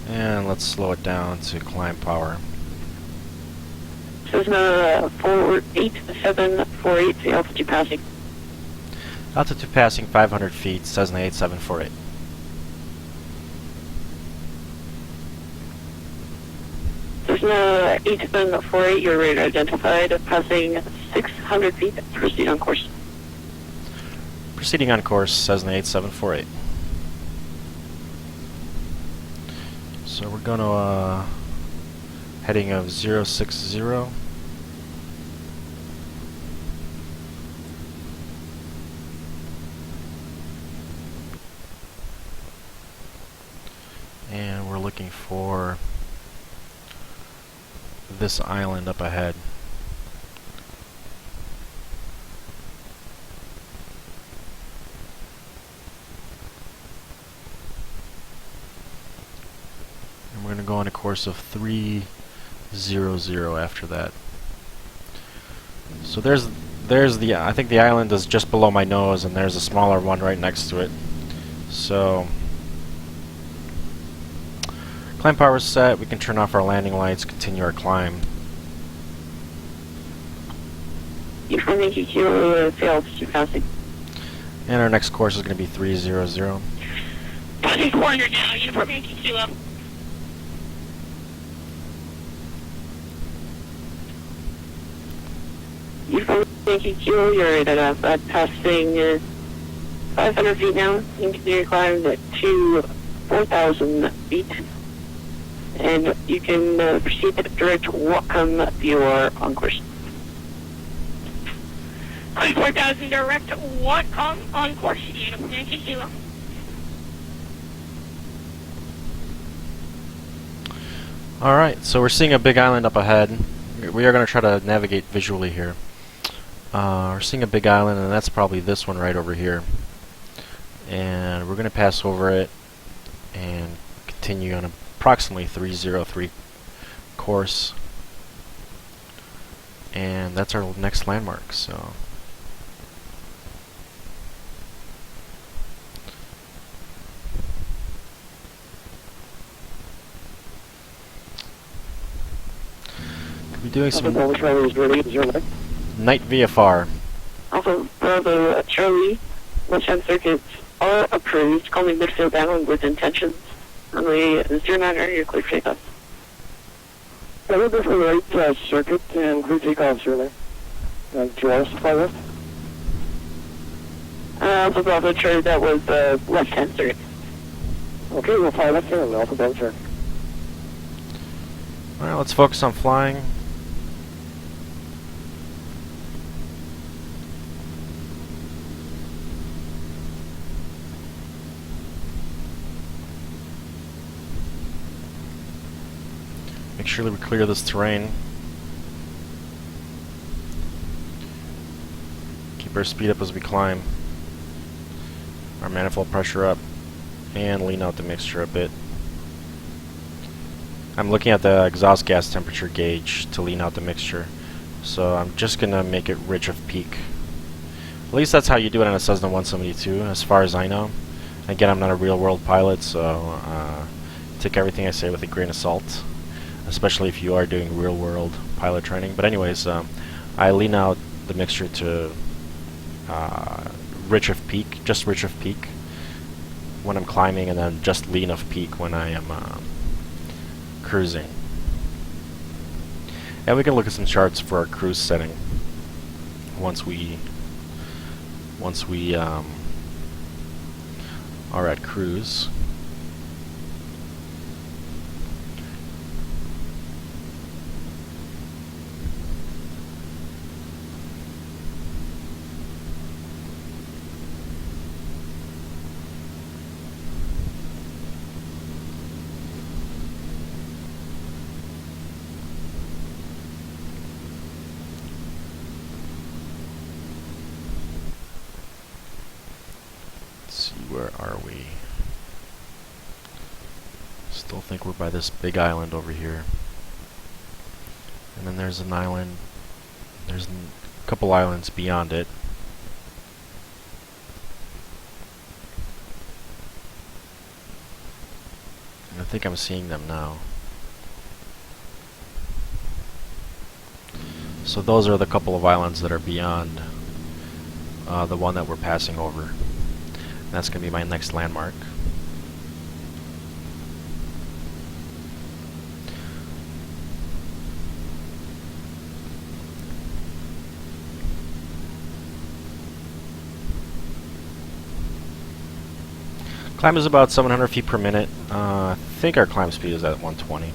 And let's slow it down to climb power. Cessna 48748, the altitude passing. Altitude passing 500 feet, Cessna 8748. Cessna 8748, your radar identified, passing 600 feet, proceed on course. Proceeding on course, Cessna 8748. So we're going to heading of 060. And we're looking for this island up ahead. And we're going to go on a course of 300 after that. So there's the, I think the island is just below my nose, and there's a smaller one right next to it. So climb power set, we can turn off our landing lights, continue our climb. Uniform Yankee Kilo failed to passing. And our next course is going to be 300. Passing 400 now, Uniform Yankee Kilo. Uniform Yankee Kilo, your radar passing 500 feet now. You can continue to climb to 4,000 feet. And you can proceed to direct welcome viewer on course. 4,000 direct, what on course, Uniform Yankee Kilo. Alright, so we're seeing a big island up ahead. We are going to try to navigate visually here. We're seeing a big island, and that's probably this one right over here. And we're going to pass over it and continue on approximately 303 course. And that's our next landmark, so we'll be doing some night VFR. Also, Bravo Charlie, left-hand circuits are approved. Call me midfield down with intentions. Runway 09, you're clear for takeoff. Hello, this is the right circuit and clear takeoff, Shirley. Do you want us to fly with? Also, Bravo Charlie, that was left-hand circuit. Okay, we'll fly left hand, Alpha Bravo Charlie. Alright, let's focus on flying. Make sure that we clear this terrain. Keep our speed up as we climb. Our manifold pressure up. And lean out the mixture a bit. I'm looking at the exhaust gas temperature gauge to lean out the mixture. So I'm just going to make it rich of peak. At least that's how you do it on a Cessna 172, as far as I know. Again, I'm not a real-world pilot, so take everything I say with a grain of salt. Especially if you are doing real-world pilot training. But anyways, I lean out the mixture to rich of peak, just rich of peak when I'm climbing, and then just lean of peak when I am cruising. And we can look at some charts for our cruise setting once we are at cruise. Where are we? Still think we're by this big island over here. And then there's an island. There's a couple islands beyond it. And I think I'm seeing them now. So those are the couple of islands that are beyond the one that we're passing over. That's going to be my next landmark. Climb is about 700 feet per minute. I think our climb speed is at 120.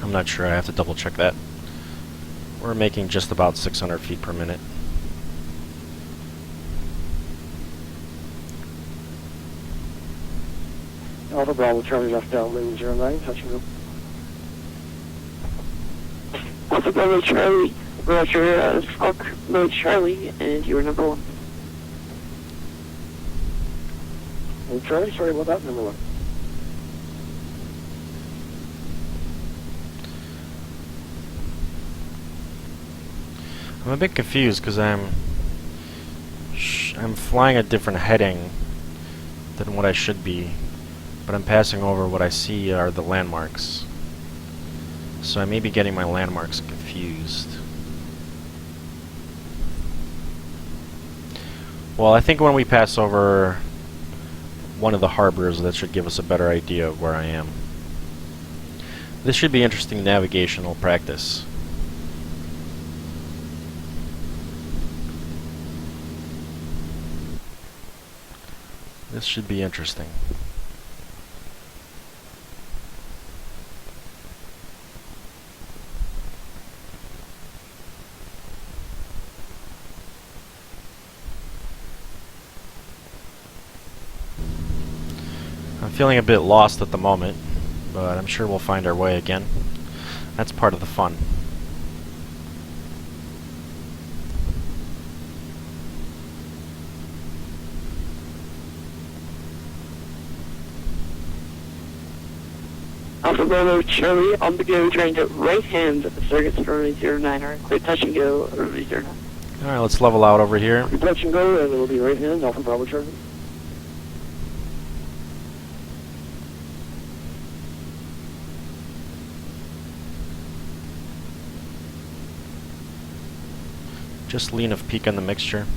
I'm not sure, I have to double check that. We're making just about 600 feet per minute. Alpha Bravo Charlie left down lane 09, touch and go. Alpha Bravo Charlie, Roger, Squawk Mode Charlie, and you were number 1. Hey Charlie, sorry about that, number 1. I'm a bit confused because I'm flying a different heading than what I should be, but I'm passing over what I see are the landmarks. So I may be getting my landmarks confused. Well, I think when we pass over one of the harbors, that should give us a better idea of where I am. This should be interesting navigational practice. This should be interesting. I'm feeling a bit lost at the moment, but I'm sure we'll find our way again. That's part of the fun. Alpha Bravo Charlie, on the go, trying to right hand circuits for runway 09, or clear touch and go, runway 09. Alright, let's level out over here. Touch and go, and it'll be right hand, Alpha Bravo Charlie. Just lean of peak on the mixture.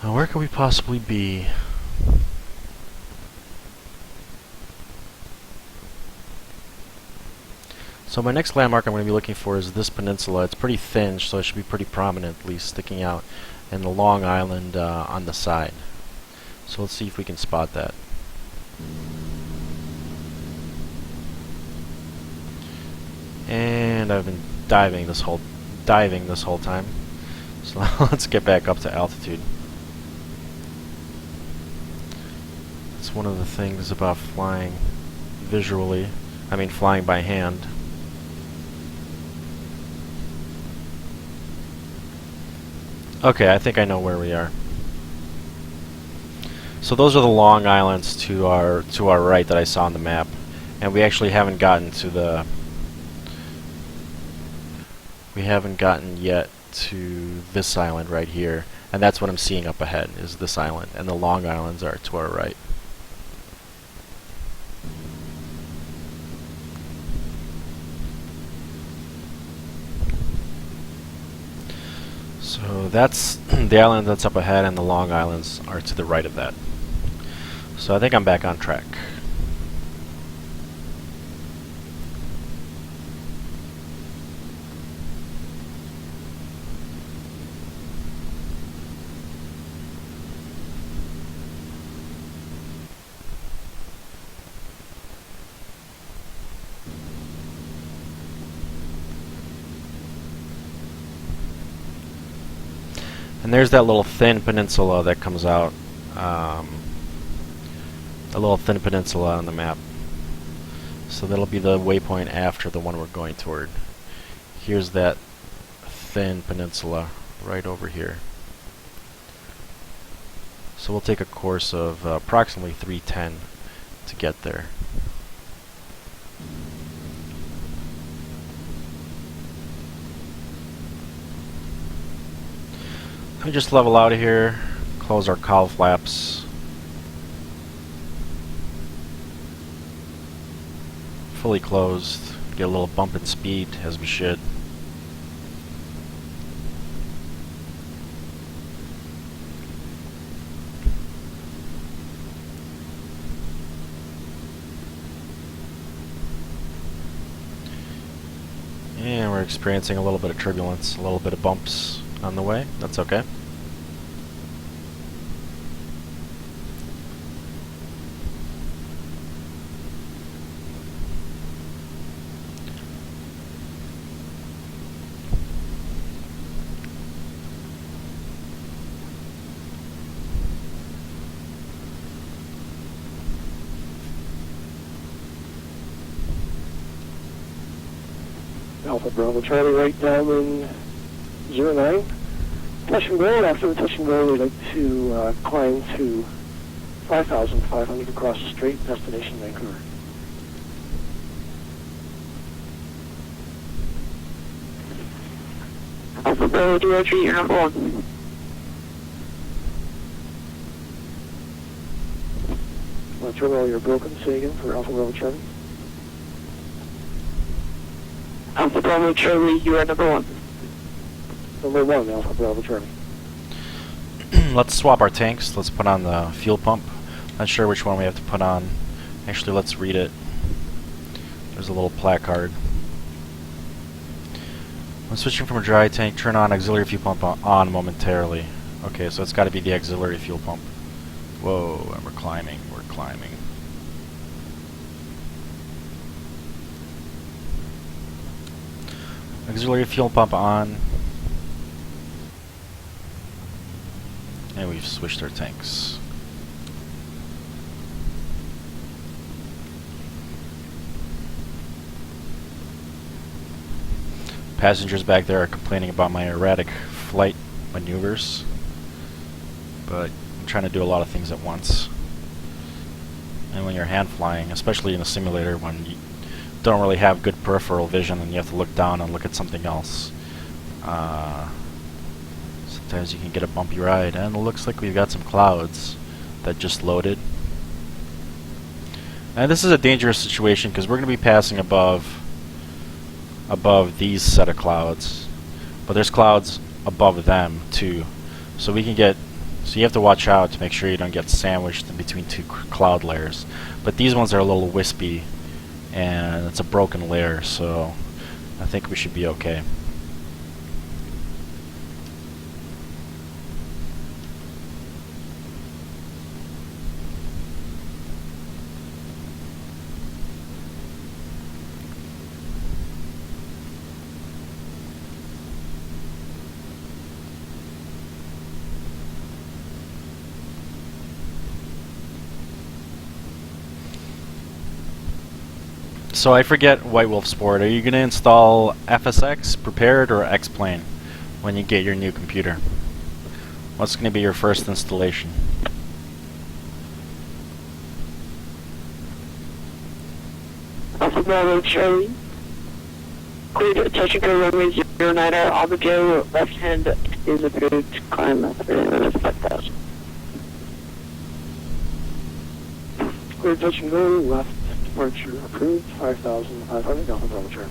Now, where could we possibly be? So my next landmark I'm going to be looking for is this peninsula. It's pretty thin, so it should be pretty prominently sticking out, and the Long Island on the side. So let's see if we can spot that. And I've been diving this whole time. So let's get back up to altitude. It's one of the things about flying visually. I mean, flying by hand. Okay, I think I know where we are. So those are the Long Islands to our right that I saw on the map, and we actually haven't gotten to the. We haven't gotten yet to this island right here, and that's what I'm seeing up ahead is this island, and the Long Islands are to our right. So that's the island that's up ahead, and the Long Islands are to the right of that. So I think I'm back on track. And there's that little thin peninsula that comes out, a little thin peninsula on the map. So that'll be the waypoint after the one we're going toward. Here's that thin peninsula right over here. So we'll take a course of approximately 310 to get there. We just level out of here, close our cowl flaps. fully closed. Get a little bump in speed, as we should. And we're experiencing a little bit of turbulence, a little bit of bumps on the way. That's okay. Alpha Bravo Charlie right down in 09. Touch and go. After the touch and go, we'd like to climb to 5,500 across the strait, destination Vancouver. Alpha Bravo to Roger, you're number 1. Terminal, you're broken. Say again for Alpha Bravo Charlie. Alpha Bravo Charlie, you are number 1. Number 1, Alpha Bravo Charlie. Let's swap our tanks. Let's put on the fuel pump. Not sure which one we have to put on. Actually, let's read it. There's a little placard. When switching from a dry tank, turn on auxiliary fuel pump on momentarily. Okay, so it's got to be the auxiliary fuel pump. Whoa, and we're climbing. We're climbing. Auxiliary fuel pump on. And we've switched our tanks. Passengers back there are complaining about my erratic flight maneuvers, but I'm trying to do a lot of things at once. And when you're hand flying, especially in a simulator, when you don't really have good peripheral vision and you have to look down and look at something else, sometimes you can get a bumpy ride. And it looks like we've got some clouds that just loaded. And this is a dangerous situation because we're going to be passing above these set of clouds, but there's clouds above them too, so we can get, so you have to watch out to make sure you don't get sandwiched in between two cloud layers. But these ones are a little wispy and it's a broken layer, so I think we should be okay. So I forget, White Wolf Sport, are you going to install FSX, Prepared, or X-Plane when you get your new computer? What's going to be your first installation? Alpha Bravo Charlie. Clear to touch and go runway 09 Alabeo. Left hand is approved to climb at 30 minutes 5,000. Clear touch and go, left departure approved, 5,500, Alpha Bravo Charlie.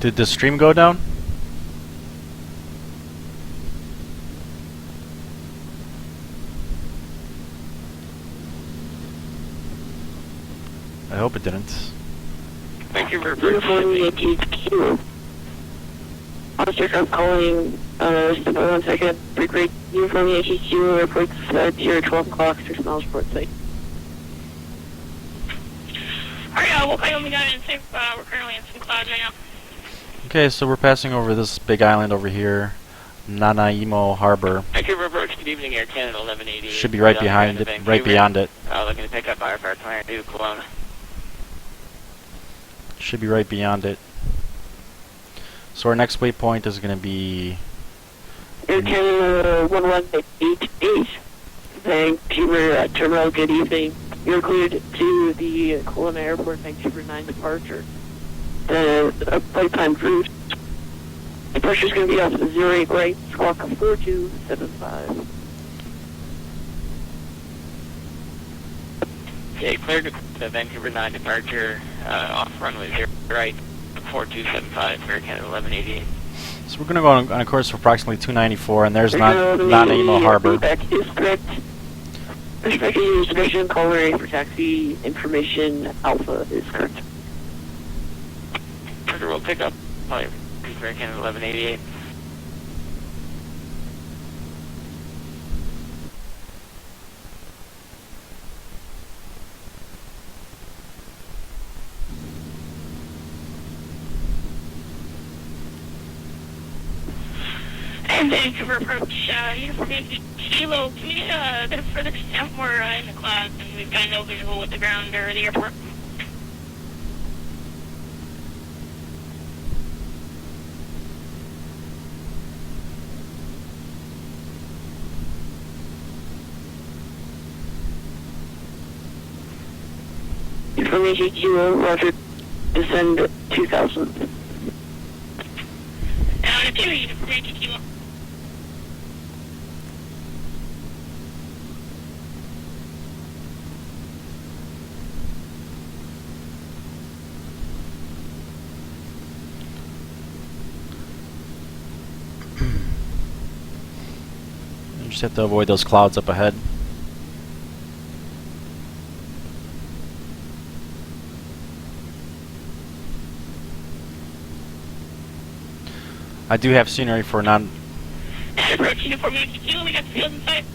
Did the stream go down? I hope it didn't. Thank you very Uniform Yankee Kilo. Officer, I'm calling, just 1 second. Pre-grade Uniform Yankee Kilo reports Sierra 12 o'clock, 6 miles port site. Alright, we'll claim we got in safe. We're currently in some clouds right now. Okay, so we're passing over this big island over here, Nanaimo Harbor. Vancouver approach, good evening, Air Canada 1180. Should be right behind it, right beyond it. Looking to pick up VFR 22 Kelowna. Should be right beyond it. So our next waypoint is going to be Air Canada 1188, Vancouver Terminal, good evening. You're cleared to the Kelowna Airport, Vancouver 9 departure. The flight time route. The pressure is going to be off 08 right, squawk 4275. Okay, cleared to the Vancouver 9 departure, off runway 0 right, 4275, Air Canada 1188. So we're going to go on a course for approximately 294, and there's Nanaimo Harbor. Feedback is correct. Respecting your submission, caller A for taxi information alpha is correct. Roger, we'll pick up Air Canada 1188. And Vancouver approach, Uniform Yankee Kilo. Can we a bit further south? We're in the clouds and we've got no visual with the ground or the airport. Uniform Yankee Kilo, Roger, descend 2000. Down to Uniform Yankee Kilo. You just have to avoid those clouds up ahead. I do have scenery for non. Approach Uniform Yankee Kilo, we got the field in sight.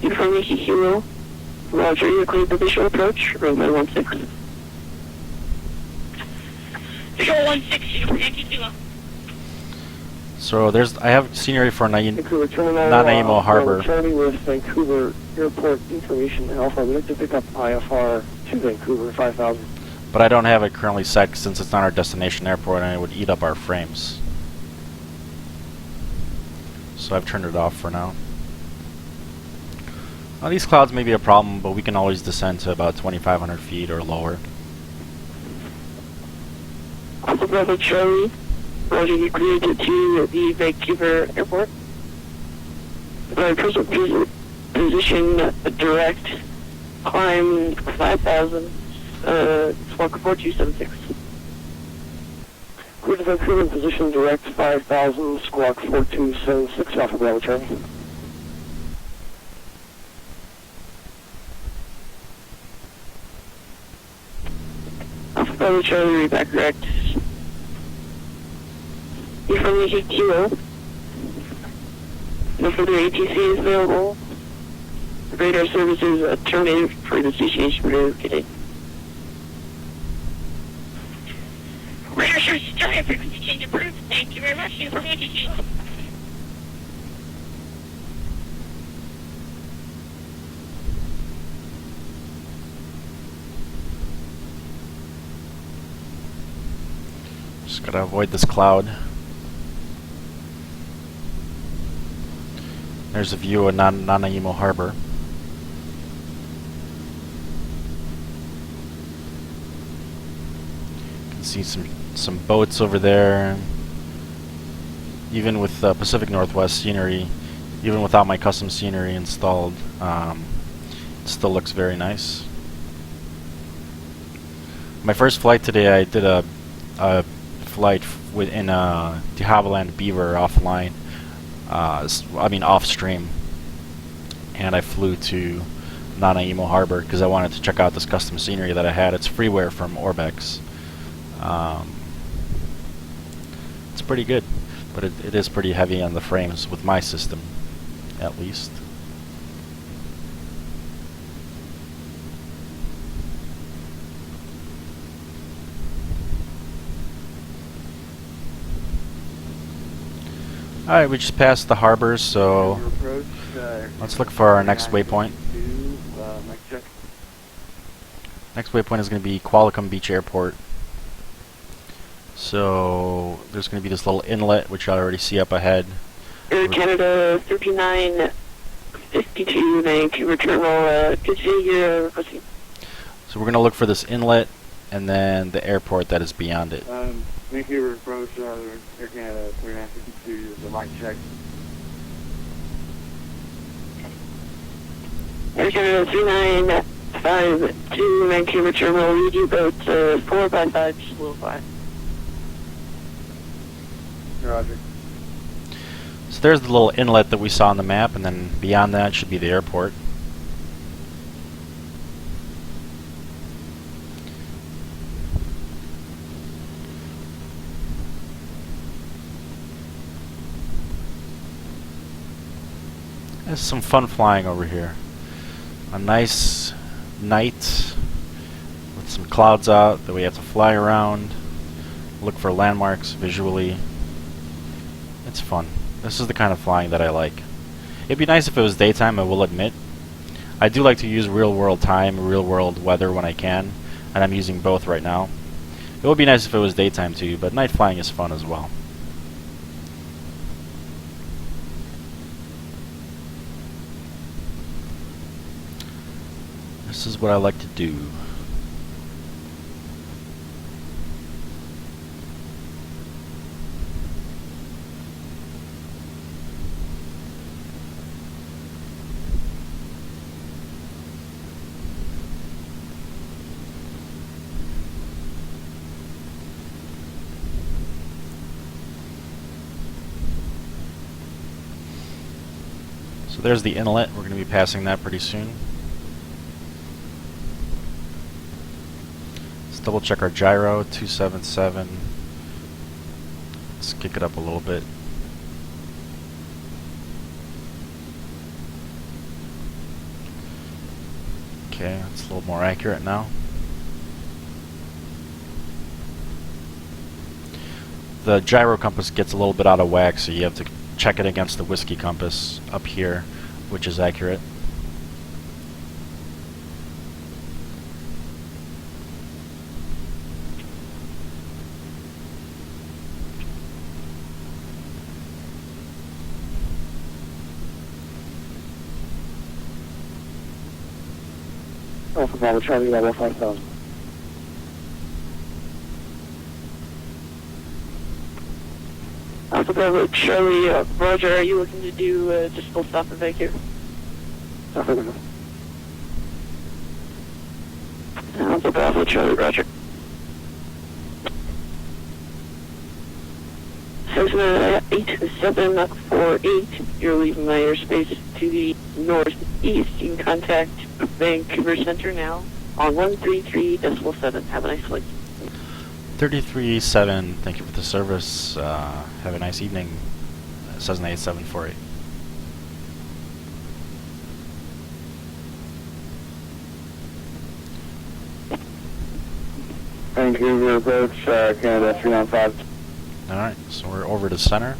Uniform Yankee Kilo, Roger, you're cleared for visual approach, runway 16. Visual 16, Uniform Yankee Kilo. So I have scenery for Vancouver Terminal, Nanaimo Harbor. Charlie with Vancouver Airport Information Alpha. We'd like to pick up IFR to Vancouver 5000. But I don't have it currently set since it's not our destination airport and it would eat up our frames. So I've turned it off for now. Now these clouds may be a problem, but we can always descend to about 2,500 feet or lower. Alpha Bravo Charlie, Roger, you cleared to the Vancouver Airport. Present position direct, climb 5000, squawk 4276. Clear to Vancouver in position direct 5000, squawk 4276, Alpha Bravo Charlie. Alpha Bravo Charlie, read back correct. Information Kilo. No further ATC is available. Radar services terminated for the CCH today. Radar services terminated, frequency change approved. Thank you very much, Uniform Yankee Kilo. Just gotta avoid this cloud. There's a view of Nanaimo Harbor. You can see some boats over there. Even with Pacific Northwest scenery, even without my custom scenery installed, it still looks very nice. My first flight today, I did a flight in de Havilland Beaver offline. I mean off stream, and I flew to Nanaimo Harbor because I wanted to check out this custom scenery that I had. It's freeware from Orbex. It's pretty good, but it is pretty heavy on the frames with my system, at least. Alright, we just passed the harbors, so let's look for our next waypoint. Next waypoint is going to be Qualicum Beach Airport. So there's going to be this little inlet, which I already see up ahead. Air Canada 3952, Vancouver Terminal, good to see you, requesting. So we're going to look for this inlet and then the airport that is beyond it. Vancouver approach, Air Canada 3952, the mic check. Air Canada 3952, Vancouver Terminal, lead you boat 455, just a little 5. Roger. So there's the little inlet that we saw on the map, and then beyond that should be the airport. There's some fun flying over here. A nice night with some clouds out that we have to fly around, look for landmarks visually. It's fun. This is the kind of flying that I like. It'd be nice if it was daytime, I will admit. I do like to use real world time, real world weather when I can, and I'm using both right now. It would be nice if it was daytime too, but night flying is fun as well. This is what I like to do. So there's the inlet. We're going to be passing that pretty soon. Let's double check our gyro, 277. Let's kick it up a little bit. Okay, it's a little more accurate now. The gyro compass gets a little bit out of whack, so you have to check it against the whiskey compass up here, which is accurate. Alpha Bravo Charlie, level 5000. Alpha Bravo Charlie, Roger, are you looking to do just full stop in Vancouver? Affirmative. Alpha Bravo Charlie, Roger. Cessna 8748, you're leaving my airspace to the northeast. You can contact Vancouver Center now on 133.7. Have a nice flight. 33.7, thank you for the service. Have a nice evening. Cessna 8748. Vancouver approach, Canada 395. Alright, so we're over to center.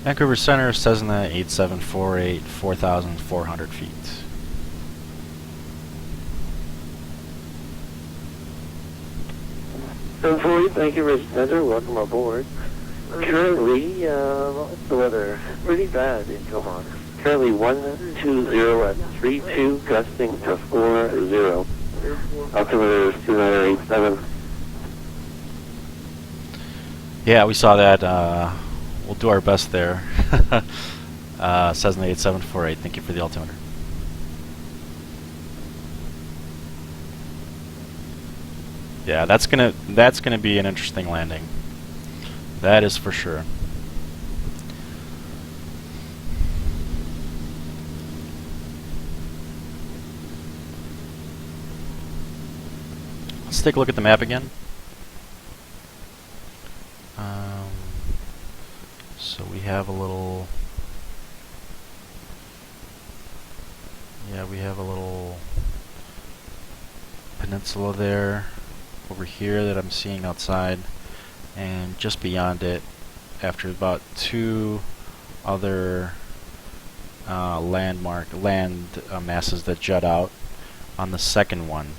Vancouver Center, Cessna 8748, 4,400 feet. Vancouver Center, welcome aboard. Currently, what's the weather? Pretty bad in Cohon. Currently 120 at 32, gusting to 40. Altimeter is 2987. Yeah, we saw that. We'll do our best there. Cessna 8748, thank you for the altimeter. Yeah, that's gonna be an interesting landing. That is for sure. Let's take a look at the map again. So we have a little... Yeah, we have a little peninsula there over here that I'm seeing outside, and just beyond it, after about 2 other land masses that jut out, on the second one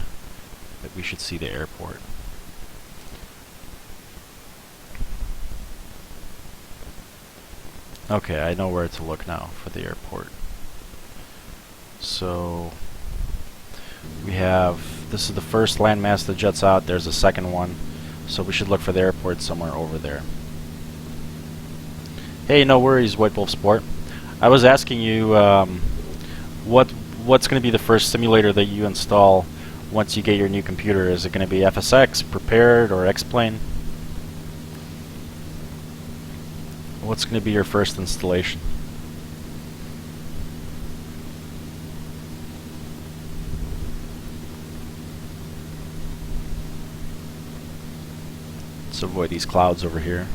that we should see the airport. Okay, I know where to look now for the airport. So we have, this is the first landmass that juts out, there's a second one, so we should look for the airport somewhere over there. Hey, no worries, White Wolf Sport. I was asking you what's going to be the first simulator that you install once you get your new computer. Is it going to be FSX, Prepared, or X-Plane? What's going to be your first installation? Let's avoid these clouds over here.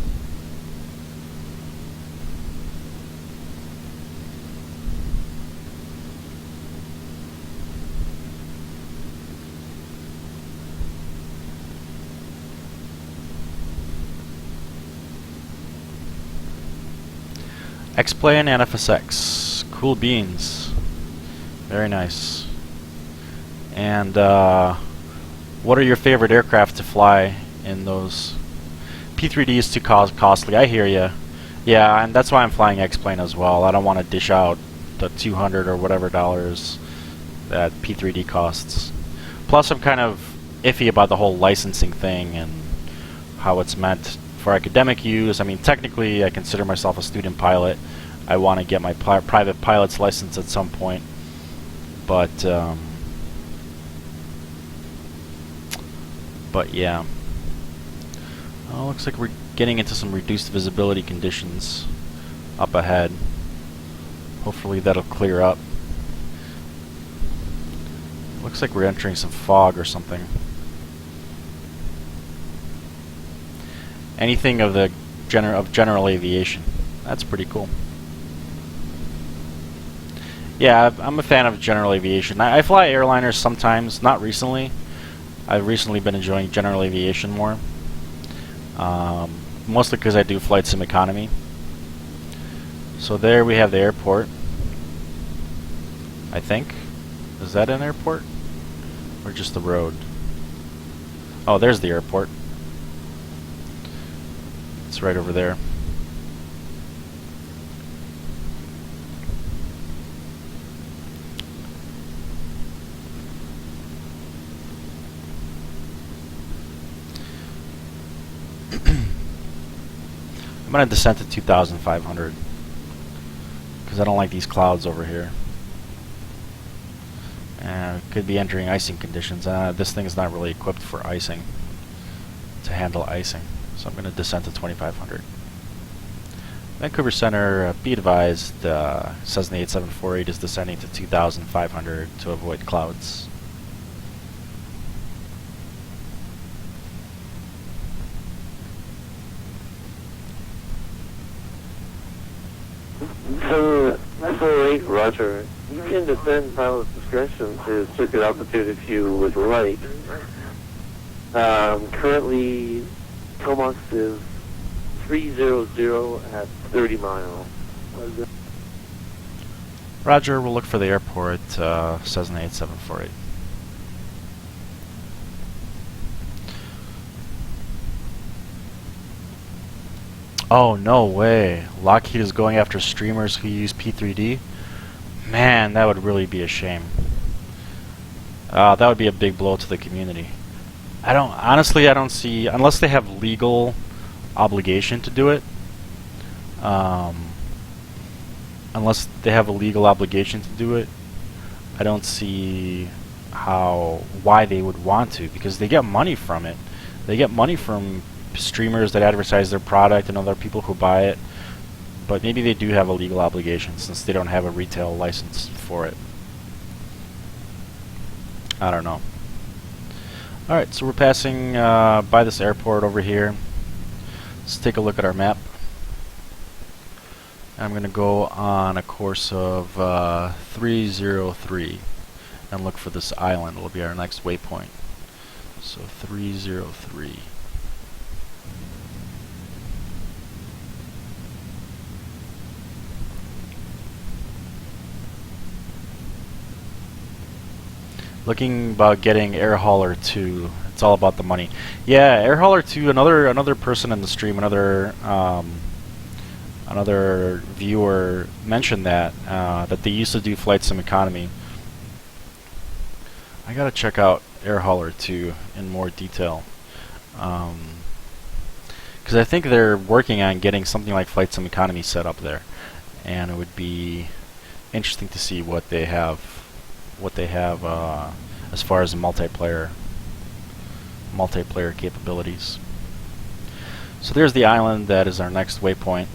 X-Plane and FSX. Cool beans. Very nice. And what are your favorite aircraft to fly in those? P3D is too costly. I hear ya. Yeah, and that's why I'm flying X-Plane as well. I don't want to dish out the $200 or whatever dollars that P3D costs. Plus, I'm kind of iffy about the whole licensing thing and how it's meant for academic use. I mean, technically, I consider myself a student pilot. I want to get my private pilot's license at some point, but yeah. Oh, looks like we're getting into some reduced visibility conditions up ahead. Hopefully that'll clear up. Looks like we're entering some fog or something. Anything of the general aviation. That's pretty cool. Yeah, I'm a fan of general aviation. I fly airliners sometimes, not recently. I've recently been enjoying general aviation more. Mostly because I do flight sim economy. So there we have the airport. I think. Is that an airport? Or just the road? Oh, there's the airport. It's right over there. I'm going to descend to 2,500 because I don't like these clouds over here. And could be entering icing conditions. This thing is not really equipped for icing, to handle icing. So I'm going to descend to 2,500. Vancouver Center, be advised, Cessna 8748 is descending to 2,500 to avoid clouds. So, FO8, Roger. You can descend pilot's discretion to circuit altitude if you would like. Currently, Tomax is 300 at 30 miles. Roger, we'll look for the airport, Cessna 8748. Oh, no way. Lockheed is going after streamers who use P3D? Man, that would really be a shame. That would be a big blow to the community. Honestly, I don't see, unless they have legal obligation to do it, unless they have a legal obligation to do it, I don't see why they would want to, because they get money from it. They get money from streamers that advertise their product and other people who buy it, but maybe they do have a legal obligation since they don't have a retail license for it. I don't know. Alright, so we're passing by this airport over here. Let's take a look at our map. I'm going to go on a course of 303 and look for this island. It'll be our next waypoint. So 303. Looking about getting Air Hauler 2. It's all about the money. Yeah, Air Hauler 2. Another person in the stream, another viewer mentioned that that they used to do Flight Sim Economy. I gotta check out Air Hauler 2 in more detail, because I think they're working on getting something like Flight Sim Economy set up there, and it would be interesting to see what they have as far as multiplayer capabilities. So there's the island that is our next waypoint,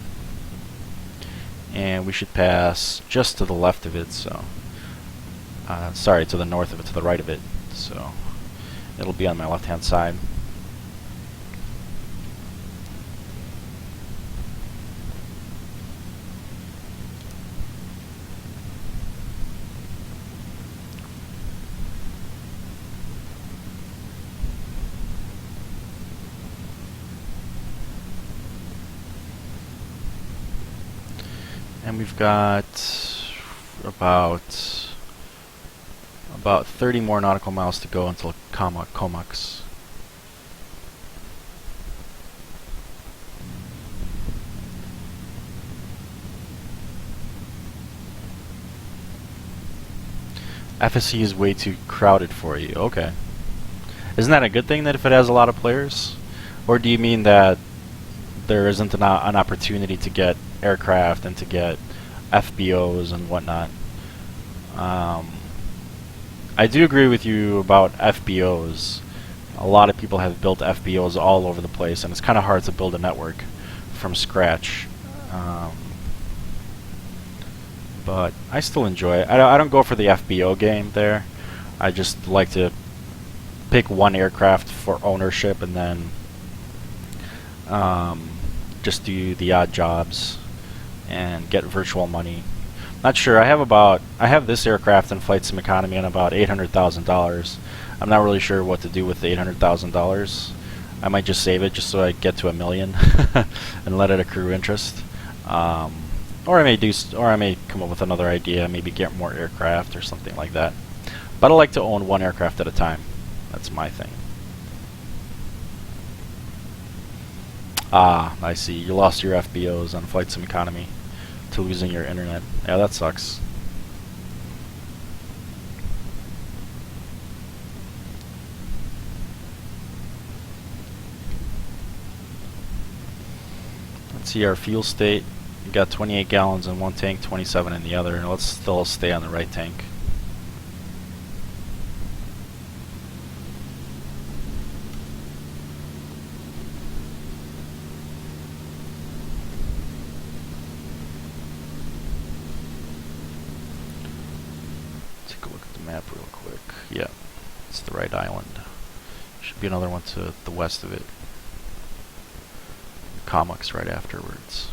and we should pass just to the left of it. So sorry, to the north of it, to the right of it. So it'll be on my left hand side. And we've got about 30 more nautical miles to go until Comox. FSE is way too crowded for you. Okay. Isn't that a good thing that if it has a lot of players? Or do you mean that there isn't an opportunity to get aircraft and to get FBOs and whatnot? I do agree with you about FBOs. A lot of people have built FBOs all over the place, and it's kind of hard to build a network from scratch. But I still enjoy it. I don't go for the FBO game there. I just like to pick one aircraft for ownership and then just do the odd jobs and get virtual money. Not sure. I have this aircraft in Flight Sim Economy and about $800,000. I'm not really sure what to do with the $800,000. I might just save it just so I get to $1 million and let it accrue interest. Or I may come up with another idea, maybe get more aircraft or something like that. But I like to own one aircraft at a time. That's my thing. Ah, I see. You lost your FBOs on Flight Sim Economy to losing your internet. Yeah, that sucks. Let's see our fuel state. We got 28 gallons in one tank, 27 in the other. And let's still stay on the right tank. Map real quick. Yeah, it's the right island. Should be another one to the west of it. Comox right afterwards.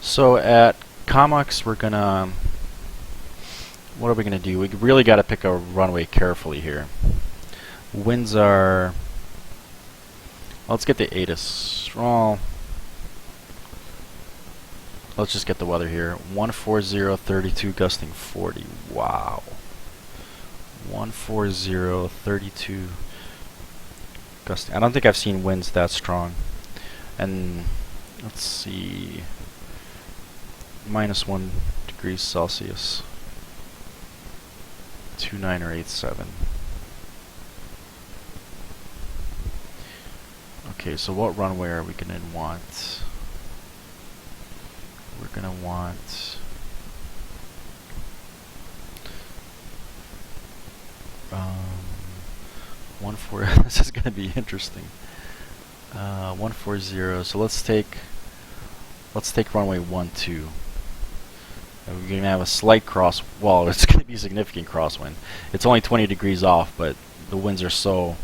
So at Comox, we're gonna. What are we gonna do? We really got to pick a runway carefully here. Winds are. Let's get the ATIS. Well, let's just get the weather here. 140.32 gusting 40. Wow. 140.32 gusting. I don't think I've seen winds that strong. And let's see. -1 degrees Celsius. 29 or 87. Okay, so what runway are we gonna want? We're gonna want This is gonna be interesting. 140. So let's take runway 12. And we're gonna have a slight cross. Well, it's gonna be significant crosswind. It's only 20 degrees off, but the winds are so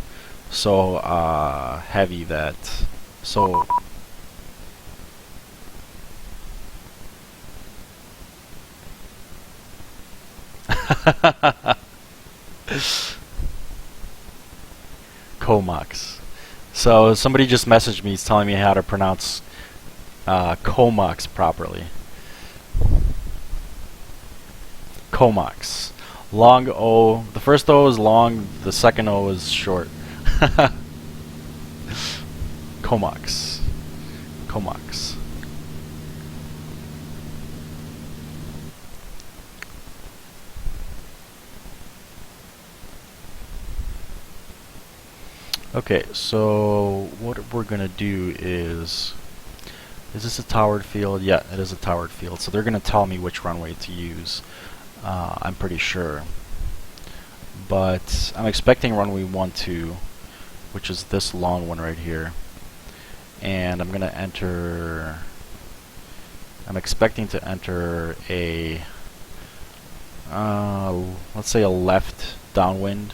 heavy that so. Comox. So somebody just messaged me, telling me how to pronounce Comox properly. Comox. Long O. The first O is long. The second O is short. Comox. Comox. Okay, so what we're gonna do is this a towered field? Yeah, it is a towered field. So they're gonna tell me which runway to use. I'm pretty sure, but I'm expecting runway 12, which is this long one right here, and I'm gonna enter. I'm expecting to enter a let's say a left downwind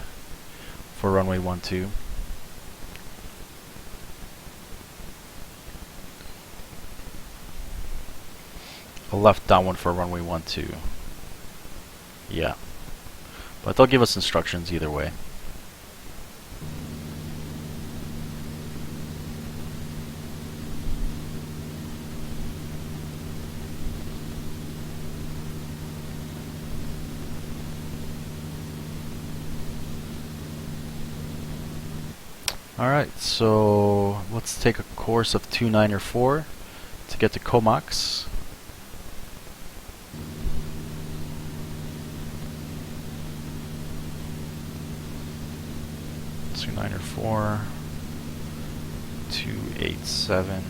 for runway 12. A left downwind for runway 12. Yeah. But they'll give us instructions either way. Alright, so let's take a course of 294 to get to Comox. So 294, 287.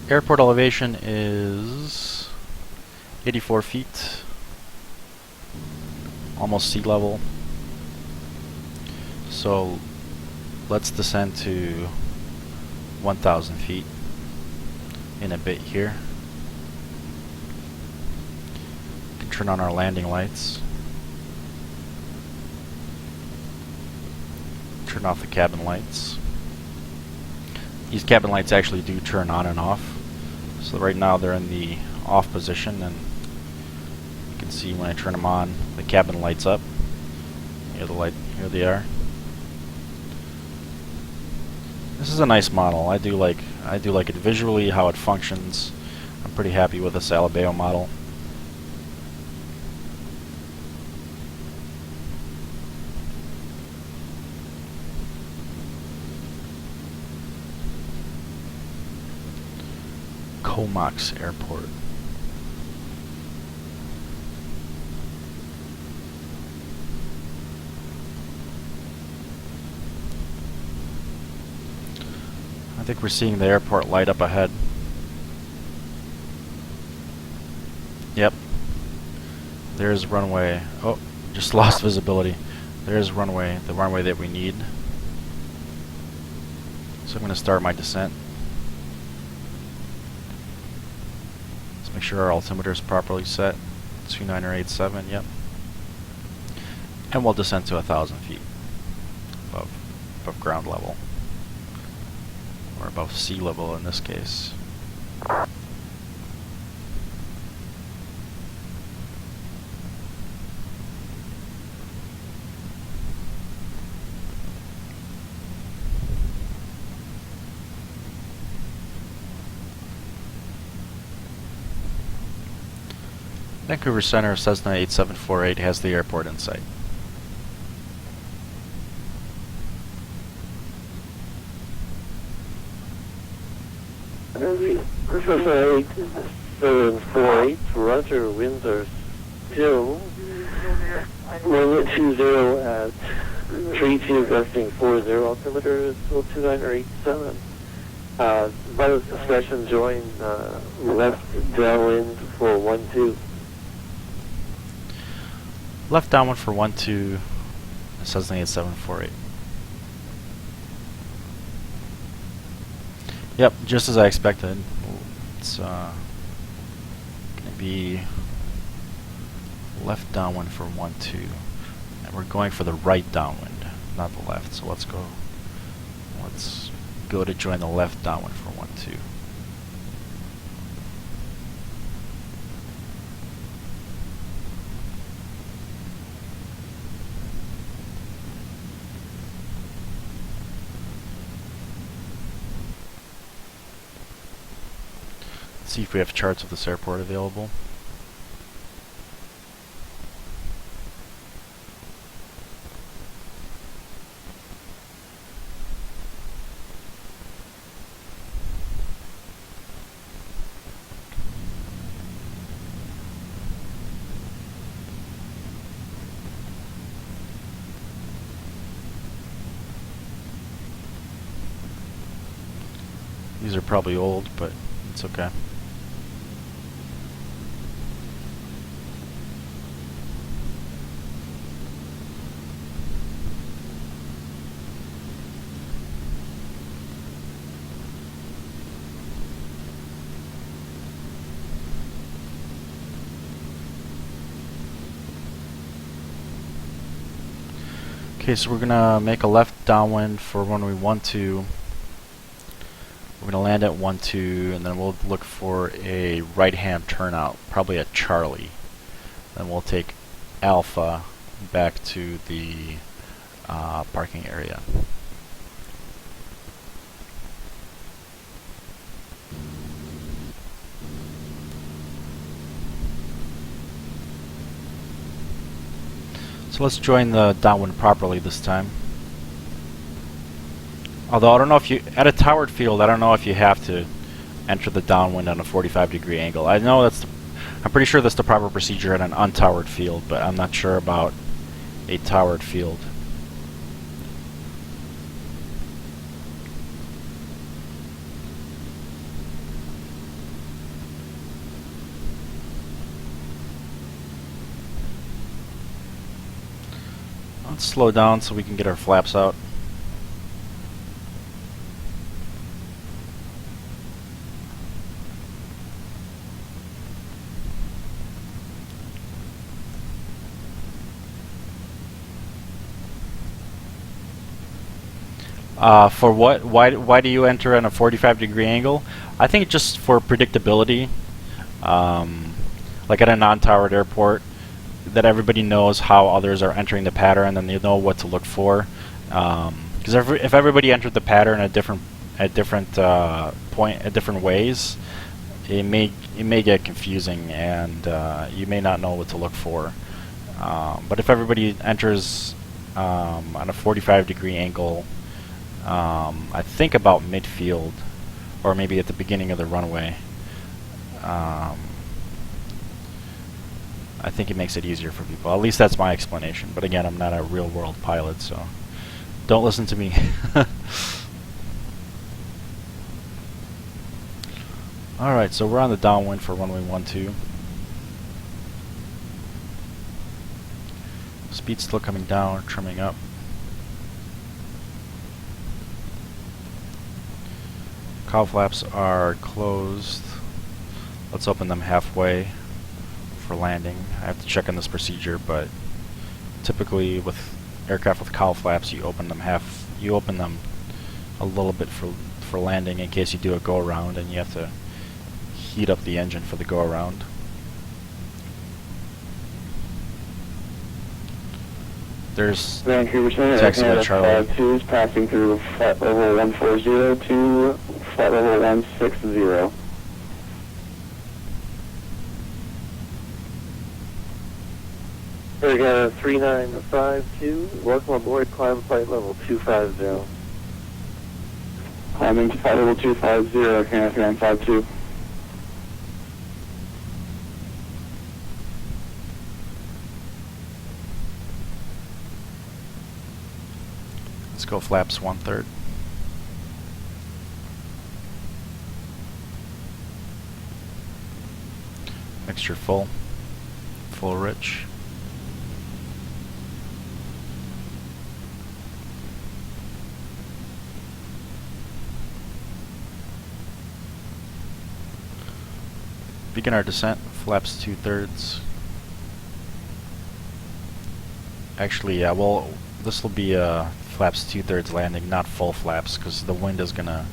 Airport elevation is 84 feet, almost sea level. So let's descend to 1,000 feet in a bit here. We can turn on our landing lights. Turn off the cabin lights. These cabin lights actually do turn on and off. So right now they're in the off position, and you can see when I turn them on, the cabin lights up. Here the light, here they are. This is a nice model. I do like it visually, how it functions. I'm pretty happy with this Alabeo model. Comox Airport. I think we're seeing the airport light up ahead. Yep. There's runway. Oh, just lost visibility. There's runway, the runway that we need. So I'm going to start my descent. Let's make sure our altimeter is properly set. 2987, yep. And we'll descend to 1,000 feet above ground level. Or above sea level in this case. Vancouver Center, Cessna 8748 has the airport in sight. Cessna 8748, Roger, winds are still runway 20 at 32 2 requesting 40 altimeter is 02987. Vital discretion join left downwind for 12. Left downwind for 12, Cessna 8748. Yep, just as I expected. It's gonna be left downwind for 12, and we're going for the right downwind, not the left. So let's go to join the left downwind for 12. See if we have charts of this airport available. These are probably old, but it's okay. Okay, so we're gonna make a left downwind for when we want to. We're gonna land at 12, and then we'll look for a right-hand turnout, probably at Charlie. Then we'll take Alpha back to the parking area. So let's join the downwind properly this time. Although I don't know if you, at a towered field, I don't know if you have to enter the downwind on a 45-degree angle. I know I'm pretty sure that's the proper procedure at an untowered field, but I'm not sure about a towered field. Let's slow down so we can get our flaps out. For what? Why do you enter on a 45-degree angle? I think just for predictability. Like at a non-towered airport, that everybody knows how others are entering the pattern, and they know what to look for. Because if everybody entered the pattern at different ways, it may get confusing, and you may not know what to look for. But if everybody enters on a 45-degree angle, I think about midfield, or maybe at the beginning of the runway. I think it makes it easier for people. At least that's my explanation. But again, I'm not a real-world pilot, so don't listen to me. Alright, so we're on the downwind for runway 12. Speed's still coming down, trimming up. Cowl flaps are closed. Let's open them halfway for landing. I have to check on this procedure, but typically with aircraft with cowl flaps, you open them a little bit for landing in case you do a go around and you have to heat up the engine for the go around. There's taxi by Charlie. 2 is passing through flight level 140 to flight level 160. Aircraft 3952, welcome aboard, climb flight level 250. Climbing to flight level 250, Aircraft 3952. Let's go flaps 1/3. Mixture full. Full rich. Begin our descent, flaps 2/3. Actually, yeah, well, this will be a flaps 2/3 landing, not full flaps, because the wind is gonna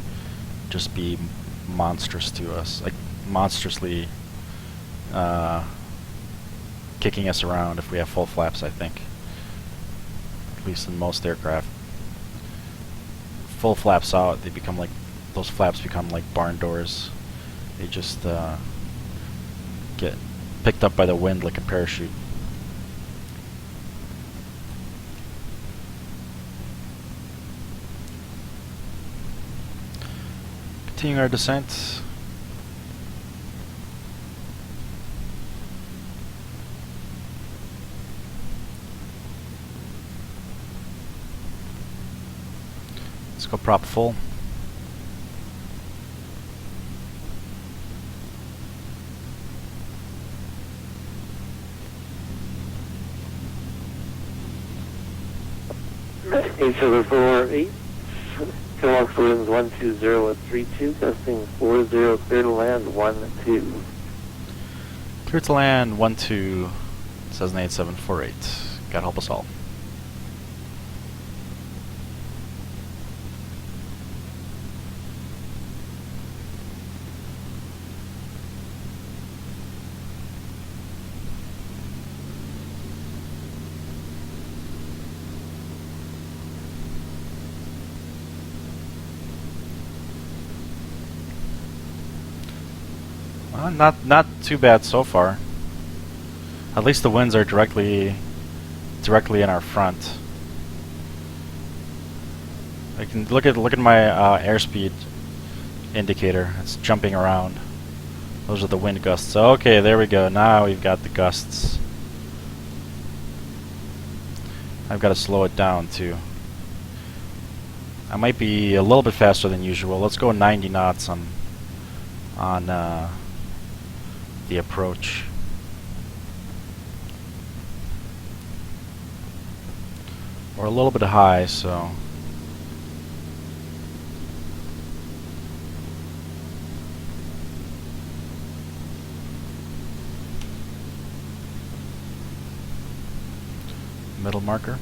just be monstrous to us, like monstrously kicking us around if we have full flaps, I think. At least in most aircraft. Full flaps out, they become like, those flaps become like barn doors. They just get picked up by the wind like a parachute. Continuing our descent. Let's go prop full. Eight seven four eight. Kilowatt winds 120 at 32. Testing 40. Clear to land 12. Clear to land 12. Cessna 8748. God help us all. Not too bad so far. At least the winds are directly in our front. I can look at my airspeed indicator. It's jumping around. Those are the wind gusts. Okay, there we go. Now we've got the gusts. I've got to slow it down too. I might be a little bit faster than usual. Let's go 90 knots on the approach. We're a little bit high, so middle marker.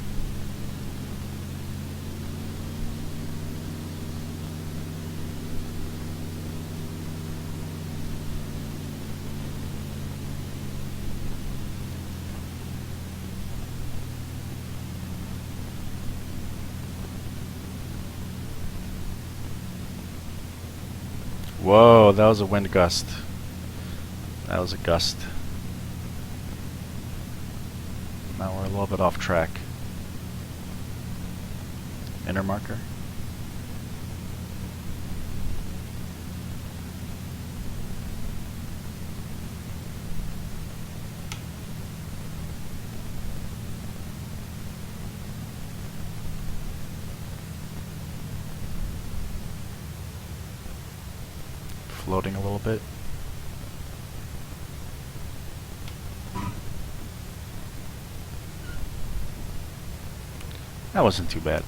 Whoa, that was a wind gust. That was a gust. Now we're a little bit off track. Inner marker. Floating a little bit. That wasn't too bad.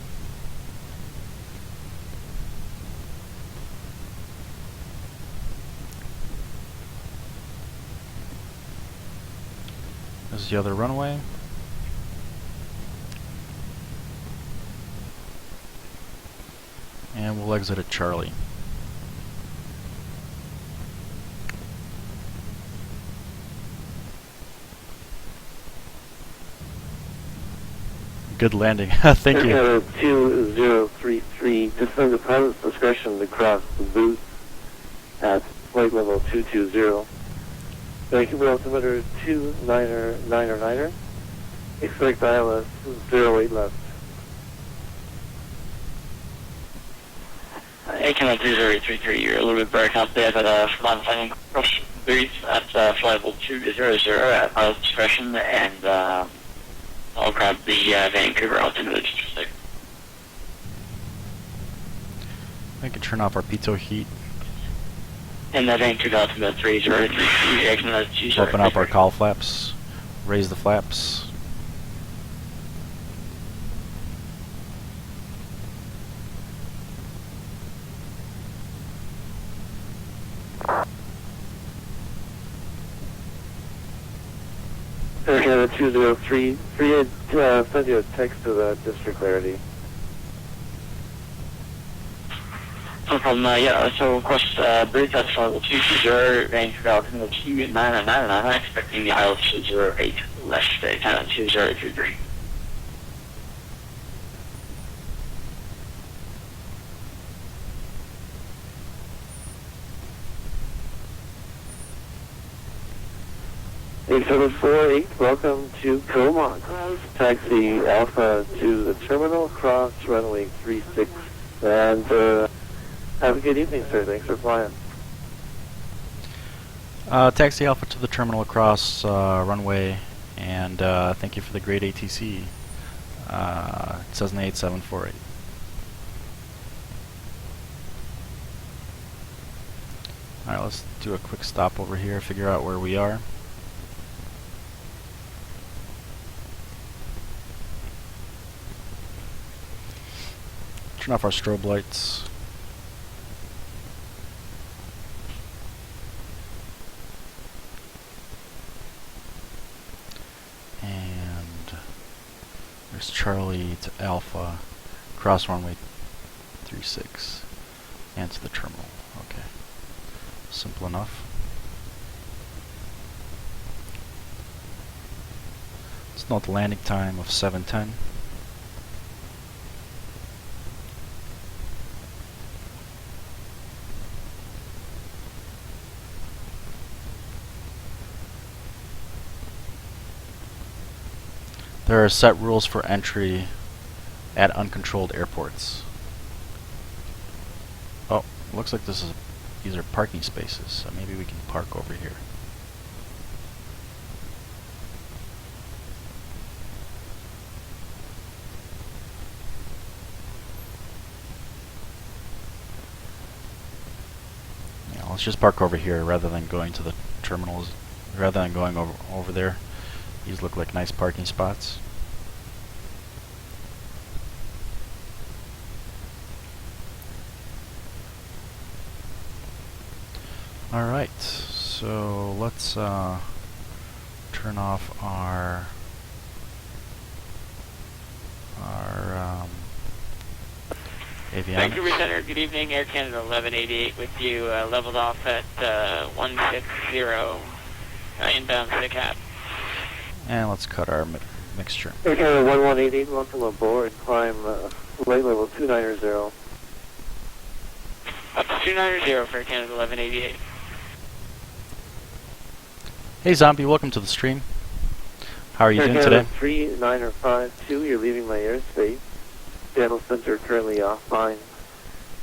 There's the other runway. And we'll exit at Charlie. Good landing. Thank you. Air 2033. Descend at pilot's discretion to cross the booth at flight level 220. Vancouver altimeter 299er. Expect ILS 08 left. Aircaft 2033, you're a little bit broken up there, but flight landing cross booth at flight level 200 at pilot's discretion, and I'll grab the Vancouver altimeter just a second. We can turn off our pitot heat. And that ain't 2003 Open up our call flaps. Raise the flaps. Air Canada 203, send you a text to that just for clarity. No problem, yeah, so of course, bridge that's level 220, range for Alabeo 2999, expecting the altitude 08, left 102023. Eight 748, welcome to Coma. Taxi Alpha to the terminal, cross runway 36, and have a good evening, sir. Thanks for flying. Taxi Alpha to the terminal across runway, and thank you for the great ATC. Cessna 8748. Alright, let's do a quick stop over here, figure out where we are. Turn off our strobe lights. And there's Charlie to Alpha, cross runway 36, and to the terminal. Okay, simple enough. Let's note the landing time of 7:10. There are set rules for entry at uncontrolled airports. Oh, looks like these are parking spaces, so maybe we can park over here. Yeah, let's just park over here rather than going to the terminals, rather than going over there. These look like nice parking spots. Alright, so let's turn off our avionics. Vancouver Center, good evening. Air Canada 1188 with you, leveled off at 160, inbound to the cap. And let's cut our mixture. Air Canada 1188, welcome aboard. Climb flight level 290. Up to 290 for Air Canada 1188. Hey Zombie, welcome to the stream. How are you doing today? 3952, you're leaving my airspace. Channel center currently offline.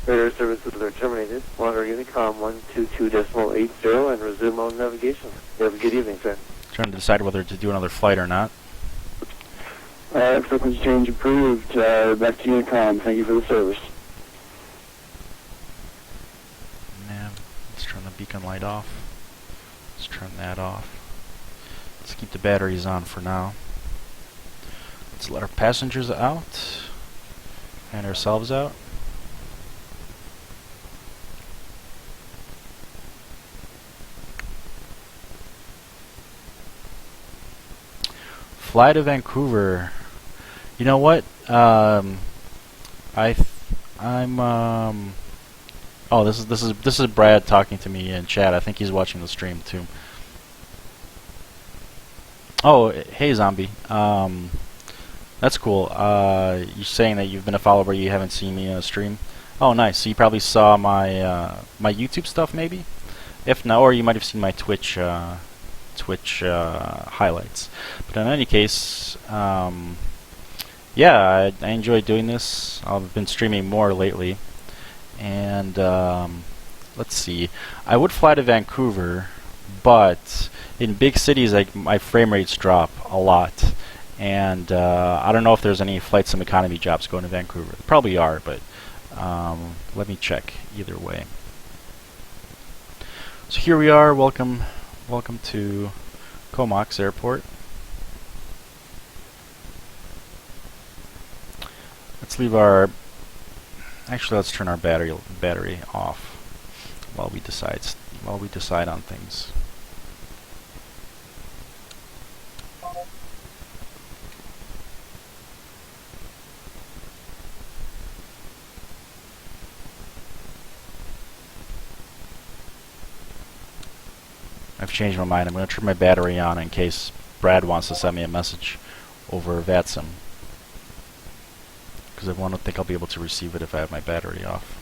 Radar services are terminated. Monitor Unicom 122.80 and resume on navigation. You have a good evening, sir. Trying to decide whether to do another flight or not. Frequency change approved. Back to Unicom. Thank you for the service. Man, let's turn the beacon light off. Let's turn that off. Let's keep the batteries on for now. Let's let our passengers out and ourselves out. Fly to Vancouver. You know what? I'm. Oh, this is Brad talking to me in chat. I think he's watching the stream too. Oh, hey Zombie. That's cool. You're saying that you've been a follower, you haven't seen me stream. Oh, nice. So you probably saw my my YouTube stuff, maybe. If not, or you might have seen my Twitch highlights. But in any case, yeah, I enjoy doing this. I've been streaming more lately, and let's see. I would fly to Vancouver, but in big cities, my frame rates drop a lot, and I don't know if there's any flight sim economy jobs going to Vancouver. There probably are, but Let me check either way. So here we are. Welcome to Comox Airport. Let's leave our. Actually, let's turn our battery off while we decide on things. I've changed my mind. I'm going to turn my battery on in case Brad wants to send me a message over VATSIM, because I don't think I'll be able to receive it if I have my battery off.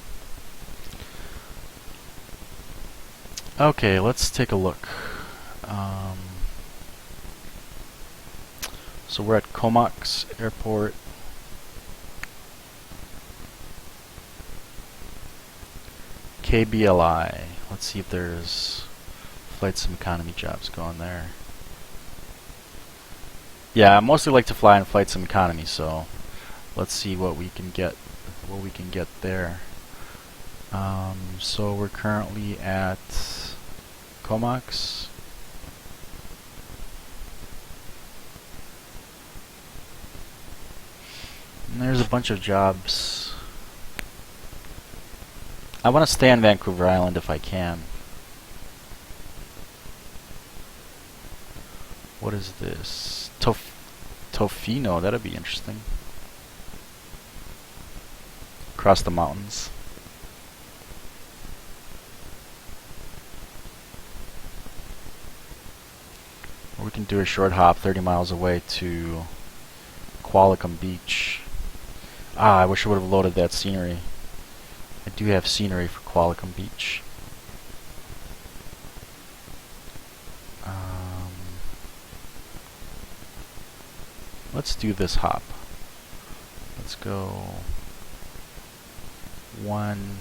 Okay, let's take a look. So we're at Comox Airport. KBLI. Let's see if there's flight sim economy jobs going there. Yeah, I mostly like to fly in flight sim economy, so let's see what we can get. There. So we're currently at Comox. And there's a bunch of jobs. I want to stay on Vancouver Island if I can. What is this? Tofino, that'd be interesting. Across the mountains. Or we can do a short hop 30 miles away to Qualicum Beach. Ah, I wish I would have loaded that scenery. I do have scenery for Qualicum Beach. Let's do this hop. Let's go 1,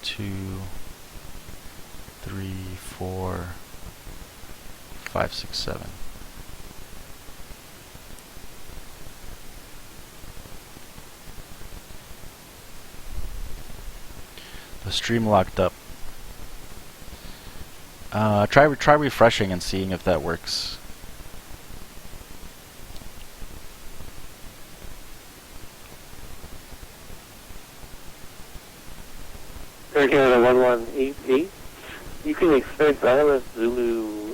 2, 3, 4, 5, 6, 7. The stream locked up. Try refreshing and seeing if that works. Air Canada 1188. You can expect ILS Zulu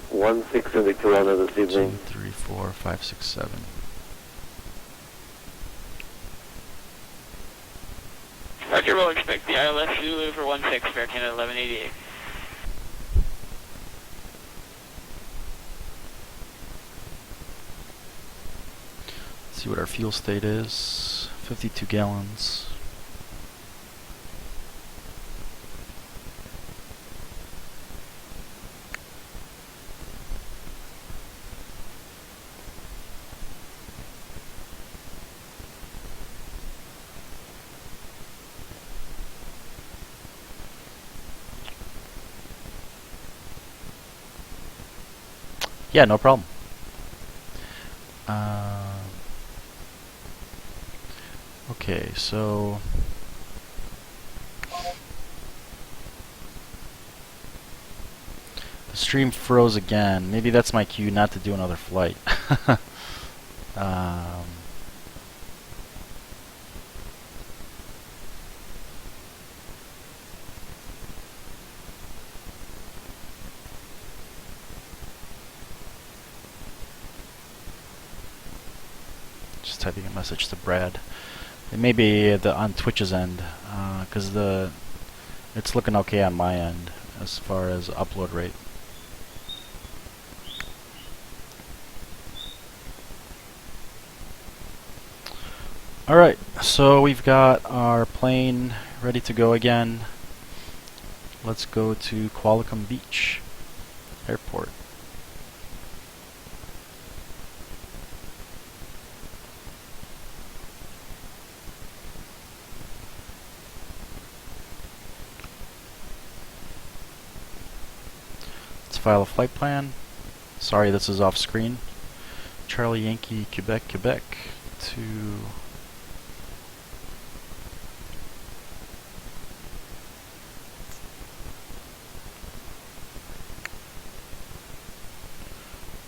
16 into Toronto this 2, evening. 3, 4, 5, 6, 7. Roger, we'll expect the ILS Zulu for 16 for Air Canada 1188. Let's see what our fuel state is. 52 gallons. Yeah, no problem. Okay, so the stream froze again. Maybe that's my cue not to do another flight. Just typing a message to Brad. It may be on Twitch's end, because it's looking okay on my end as far as upload rate. Alright, so we've got our plane ready to go again. Let's go to Qualicum Beach Airport. File a flight plan. Sorry, this is off screen. Charlie Yankee Quebec Quebec to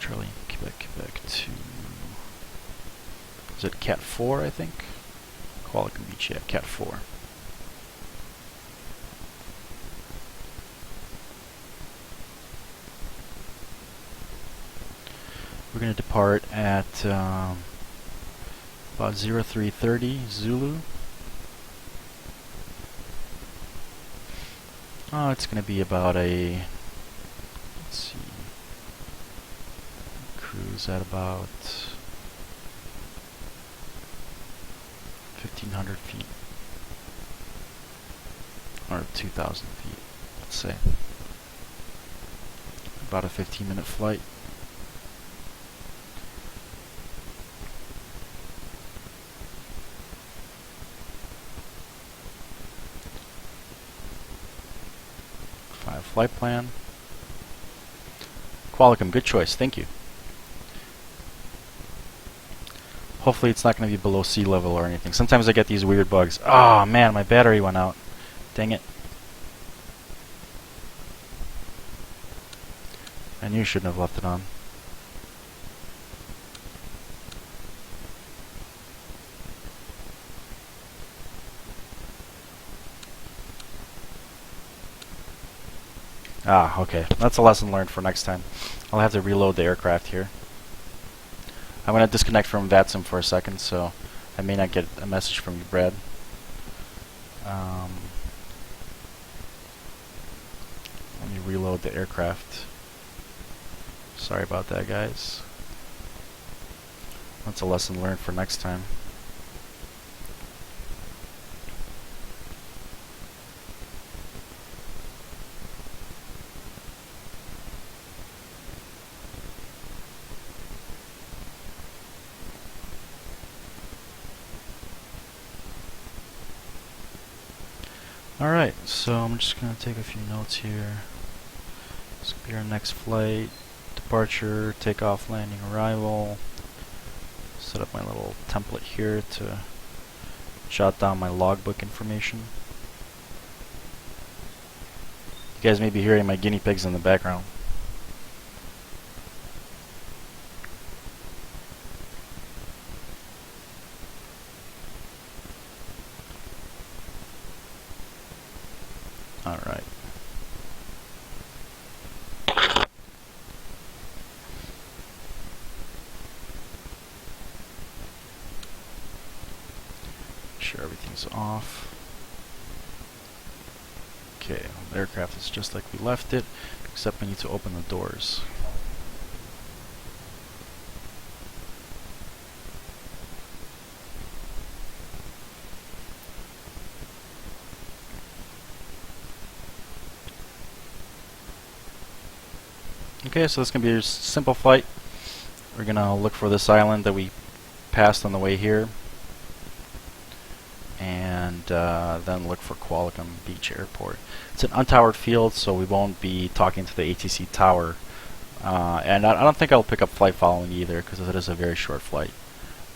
Charlie, Quebec 2. Is it Cat 4, I think? Qualicum Beach, yeah, Cat 4. We're going to depart at about 0330 Zulu. Oh, it's going to be about a, let's see, cruise at about 1,500 feet, or 2,000 feet, let's say. About a 15-minute flight. Flight plan. Qualicum, good choice, thank you. Hopefully it's not going to be below sea level or anything. Sometimes I get these weird bugs. Oh man, my battery went out. Dang it. I knew you shouldn't have left it on. Ah, okay. That's a lesson learned for next time. I'll have to reload the aircraft here. I'm going to disconnect from VATSIM for a second, so I may not get a message from you, Brad. Let me reload the aircraft. Sorry about that, guys. That's a lesson learned for next time. Alright, so I'm just going to take a few notes here. This will be our next flight. Departure, takeoff, landing, arrival. Set up my little template here to jot down my logbook information. You guys may be hearing my guinea pigs in the background. Alright. Sure everything's off. Okay, the aircraft is just like we left it, except we need to open the doors. Okay, so this is going to be a simple flight. We're going to look for this island that we passed on the way here, and then look for Qualicum Beach Airport. It's an untowered field, so we won't be talking to the ATC tower, and I don't think I'll pick up flight following either, because it is a very short flight.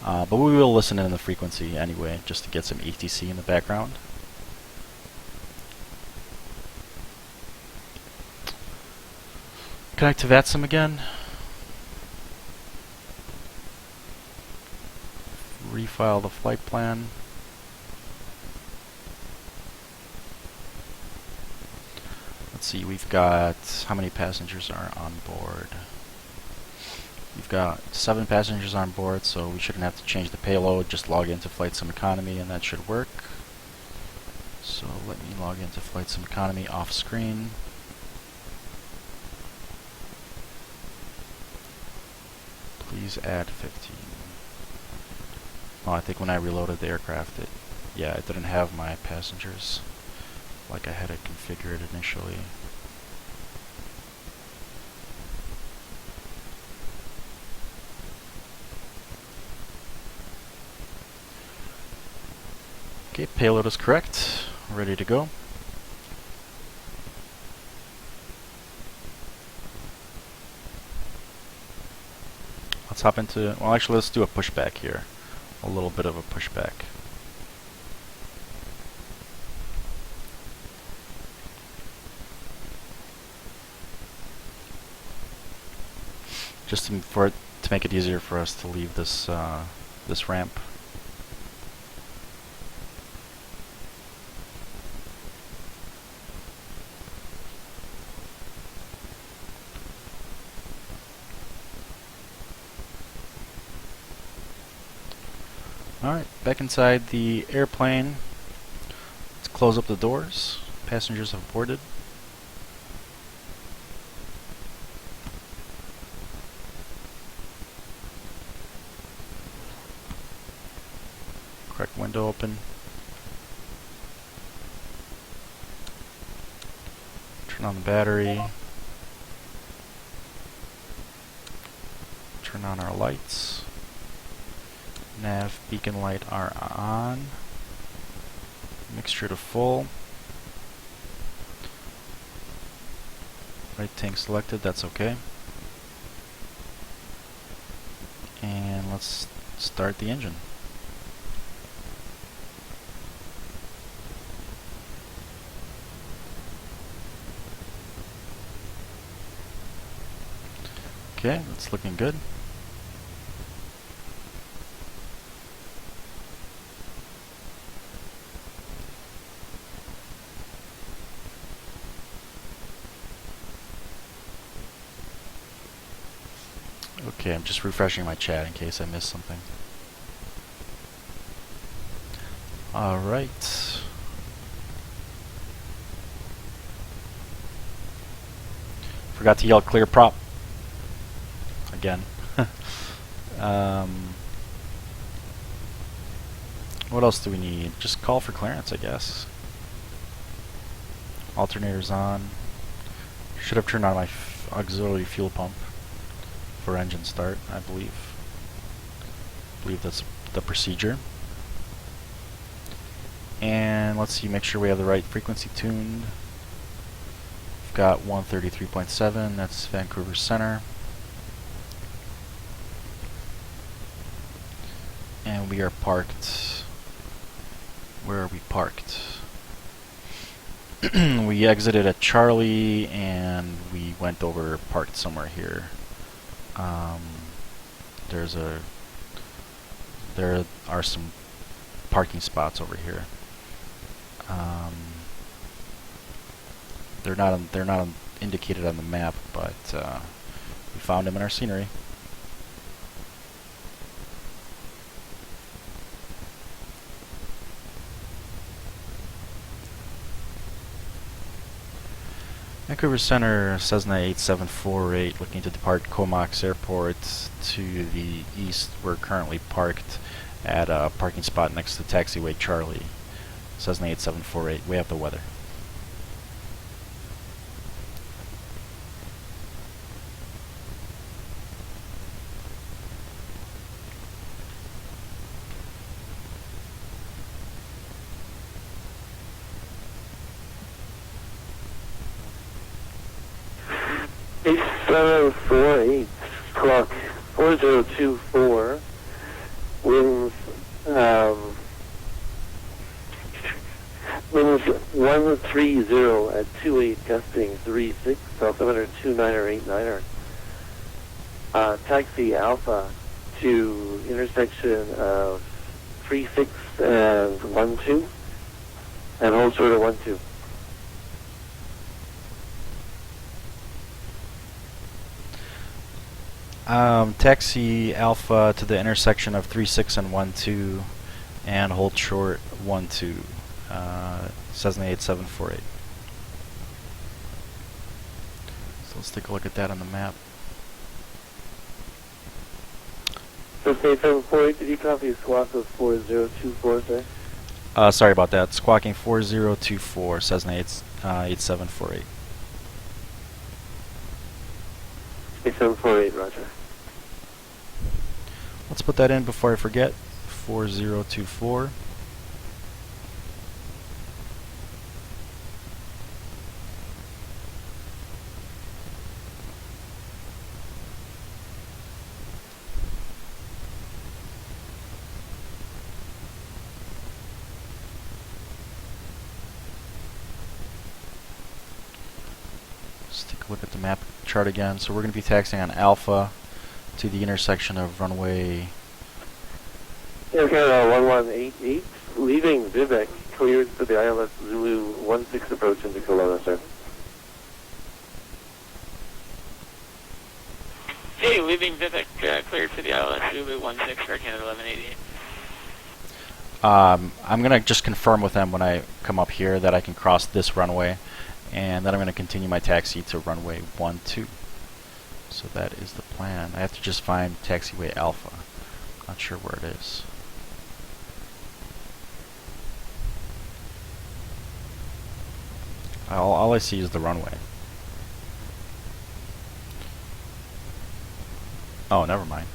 But we will listen in the frequency anyway, just to get some ATC in the background. Connect to VATSIM again. Refile the flight plan. Let's see, we've got, how many passengers are on board? We've got 7 passengers on board, so we shouldn't have to change the payload, just log into Flight Sim Economy and that should work. So let me log into Flight Sim Economy off screen. Please add 15. Oh, I think when I reloaded the aircraft, it didn't have my passengers like I had it configured initially. Okay, payload is correct. Ready to go. Let's hop into, well actually let's do a pushback here. A little bit of a pushback. just for it to make it easier for us to leave this this ramp. Alright, back inside the airplane. Let's close up the doors. Passengers have boarded. Correct window open. Turn on the battery. Turn on our lights. Nav beacon light are on. Mixture to full. Right tank selected, that's okay. And let's start the engine. Okay, that's looking good. Okay, I'm just refreshing my chat in case I missed something. Alright. Forgot to yell clear prop. Again. What else do we need? Just call for clearance, I guess. Alternator's on. Should have turned on my auxiliary fuel pump for engine start, I believe. I believe that's the procedure. And let's see, make sure we have the right frequency tuned. We've got 133.7, that's Vancouver Center. And we are parked. Where are we parked? We exited at Charlie and we went over, parked somewhere here. There are some parking spots over here. They're not indicated on the map, but we found them in our scenery. Vancouver Center, Cessna 8748, looking to depart Comox Airport to the east. We're currently parked at a parking spot next to taxiway Charlie. Cessna 8748, we have the weather. A748, clock 4024, winds 130 at 28, gusting 36, altimeter 29 or 89er. Taxi Alpha to intersection of 36 and 12, and hold short of 12. Taxi Alpha to the intersection of 36 and 12 and hold short 12. Cessna 8748. So let's take a look at that on the map. Cessna 8748, did you copy a squawk of 4024, sir? Sorry about that. Squawking 4024, Cessna 8748. 8748, roger. Let's put that in before I forget. 4024. Let's take a look at the map chart again. So we're going to be taxiing on Alpha. to the intersection of runway. Aircaft 1188, leaving Vivek, cleared for the ILS Zulu 16 approach into Kelowna, sir. Hey, leaving Vivek, cleared for the ILS Zulu 16 for Canada 1188. I'm going to just confirm with them when I come up here that I can cross this runway, and then I'm going to continue my taxi to runway 12. So that is the plan. I have to just find taxiway Alpha. Not sure where it is. All I see is the runway. Oh, never mind.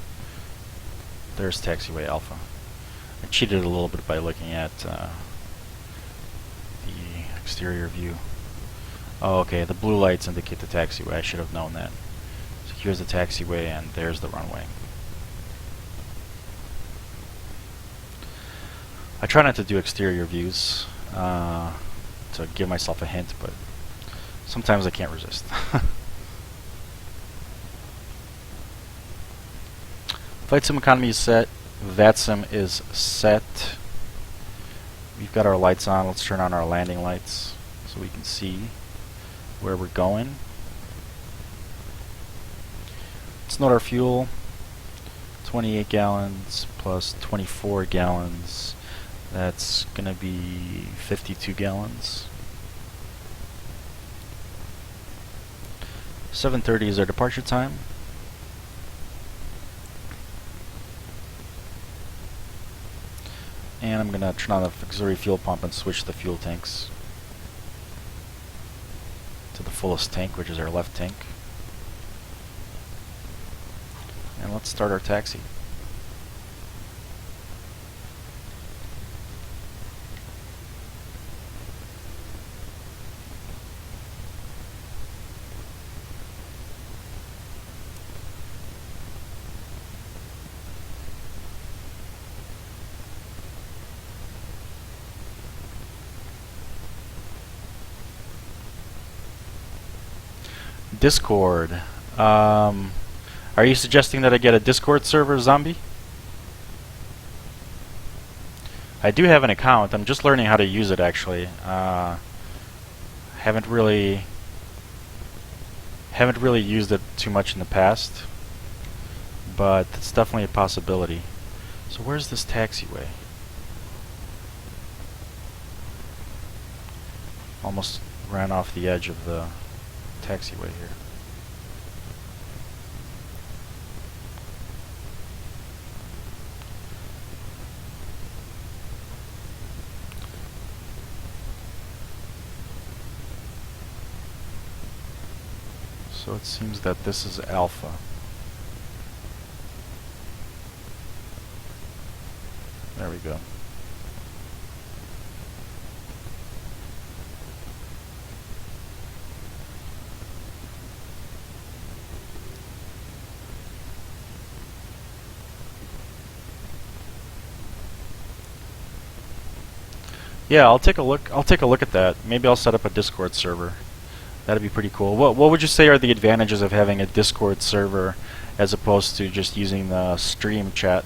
There's taxiway Alpha. I cheated a little bit by looking at the exterior view. Oh, okay, the blue lights indicate the taxiway. I should have known that. So here's the taxiway, and there's the runway. I try not to do exterior views to give myself a hint, but sometimes I can't resist. Flight sim economy is set. VATSIM is set. We've got our lights on. Let's turn on our landing lights so we can see where we're going. Let's note our fuel. 28 gallons plus 24 gallons. That's going to be 52 gallons. 7:30 is our departure time. And I'm going to turn on the auxiliary fuel pump and switch the fuel tanks to the fullest tank, which is our left tank. And let's start our taxi. Discord. Are you suggesting that I get a Discord server, Zombie? I do have an account. I'm just learning how to use it, actually. Haven't really used it too much in the past, but it's definitely a possibility. So where's this taxiway? Almost ran off the edge of the taxiway here. So it seems that this is Alpha. There we go. Yeah, I'll take a look. I'll take a look at that. Maybe I'll set up a Discord server. That'd be pretty cool. What would you say are the advantages of having a Discord server as opposed to just using the stream chat?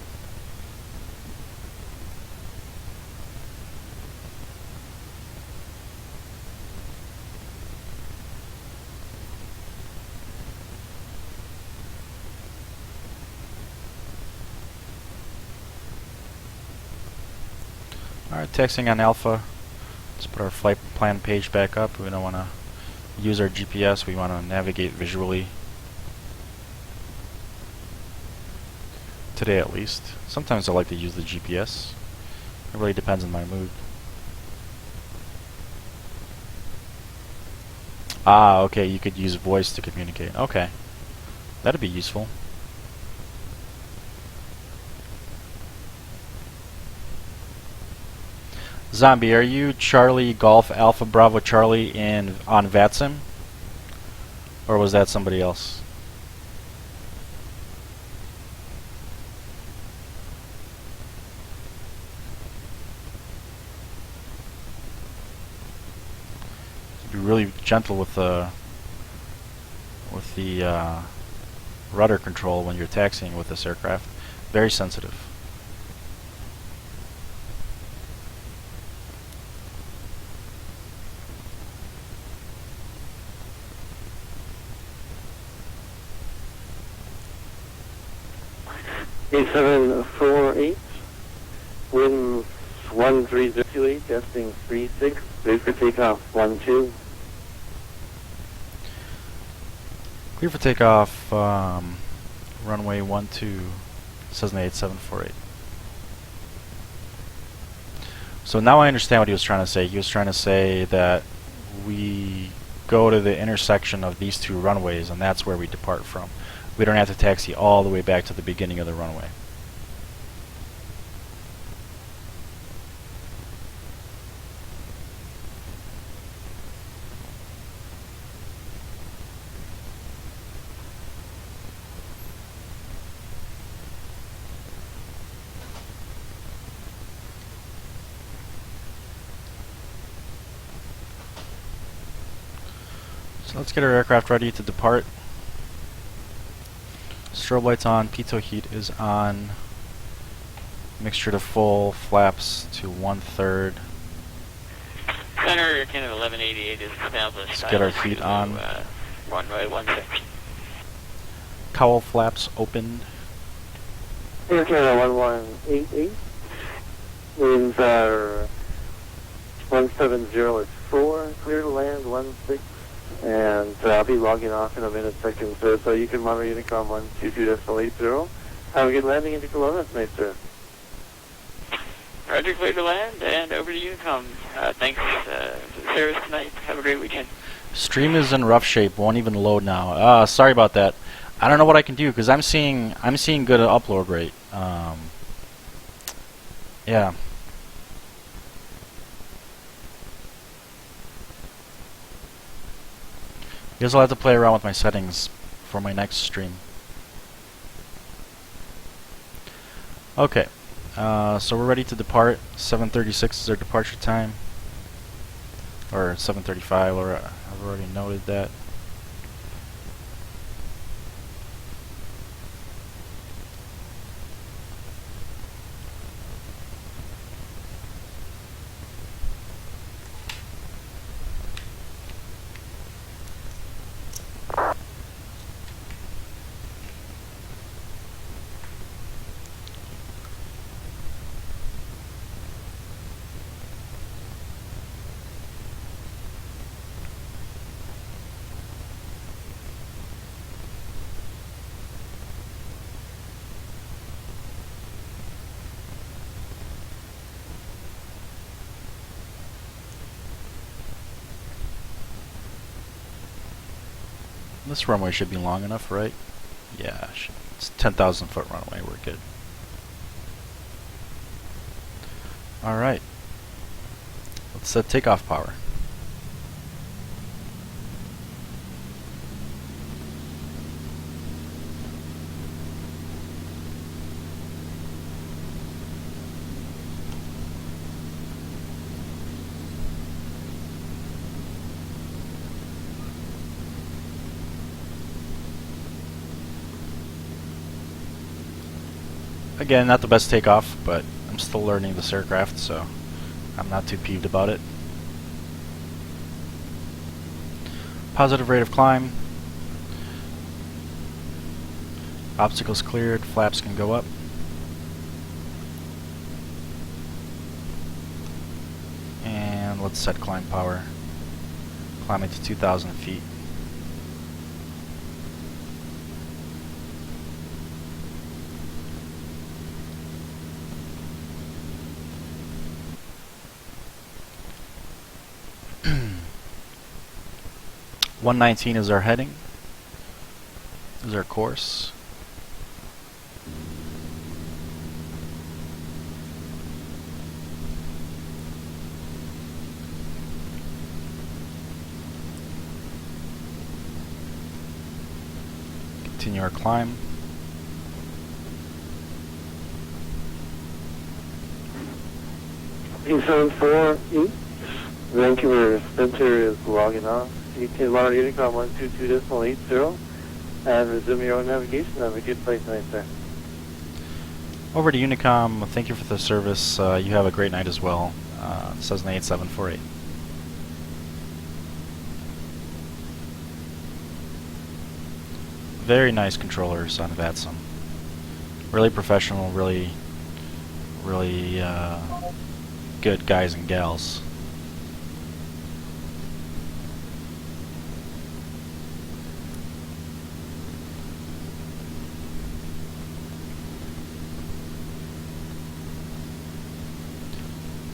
Alright, taxiing on Alpha. Let's put our flight plan page back up. We don't want to use our GPS, we want to navigate visually. Today at least. Sometimes I like to use the GPS. It really depends on my mood. Ah, okay, you could use voice to communicate. Okay. That'd be useful. Zombie, are you Charlie Golf Alpha Bravo Charlie on VATSIM? Or was that somebody else? Be really gentle with the rudder control when you're taxiing with this aircraft. Very sensitive. A748, winds 13028, testing 36, ready for takeoff 12. Clear for takeoff, runway 12, Cessna 8748. So now I understand what he was trying to say. He was trying to say that we go to the intersection of these two runways and that's where we depart from. We don't have to taxi all the way back to the beginning of the runway. So let's get our aircraft ready to depart. Strobe lights on, pitot heat is on, mixture to full, flaps to 1/3. Center Canada 1188 is established. Let's get our feet on. Runway 16. Cowl flaps open. Air Canada 1188, winds are 170 at 4, clear to land 16, and I'll be logging off in a minute, second, sir, so you can monitor Unicom 122.80. Have a good landing into Kelowna tonight, sir. Roger, clear to land, and over to Unicom. Thanks for the service tonight. Have a great weekend. Stream is in rough shape, won't even load now. Sorry about that. I don't know what I can do because I'm seeing good upload rate. Yeah. Guess I'll have to play around with my settings for my next stream. Okay, so we're ready to depart. 7:36 is our departure time, or 7:35. Or I've already noted that. This runway should be long enough, right? Yeah, it's 10,000 foot runway, we're good. Alright. Let's set takeoff power. Again, not the best takeoff, but I'm still learning this aircraft, so I'm not too peeved about it. Positive rate of climb. Obstacles cleared, flaps can go up. And let's set climb power. Climbing to 2,000 feet. .119 is our heading, is our course. Continue our climb. A748, Vancouver Center is logging off. You can monitor Unicom 122.80. And resume your own navigation. Have a good flight tonight, sir. Over to Unicom. Thank you for the service. You have a great night as well. Cessna 8748. Very nice controllers on VATSIM. Really professional, really good guys and gals.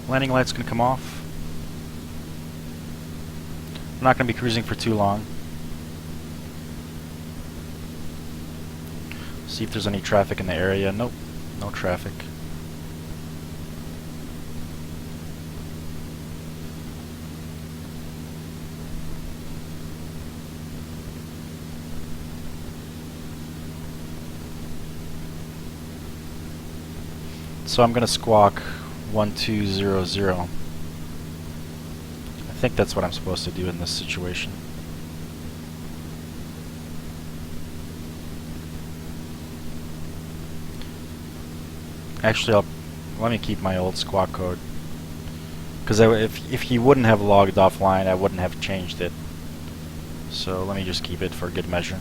Landing light's gonna come off. We're not gonna be cruising for too long. See if there's any traffic in the area. Nope, no traffic. So I'm gonna squawk 1200. I think that's what I'm supposed to do in this situation. Actually, let me keep my old squawk code, because if he wouldn't have logged offline, I wouldn't have changed it. So let me just keep it for good measure.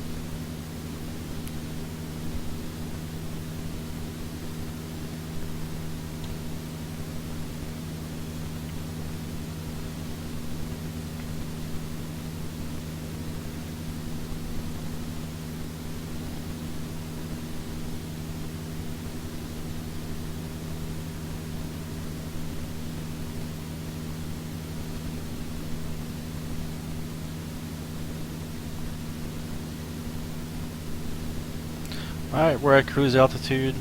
Alright, we're at cruise altitude.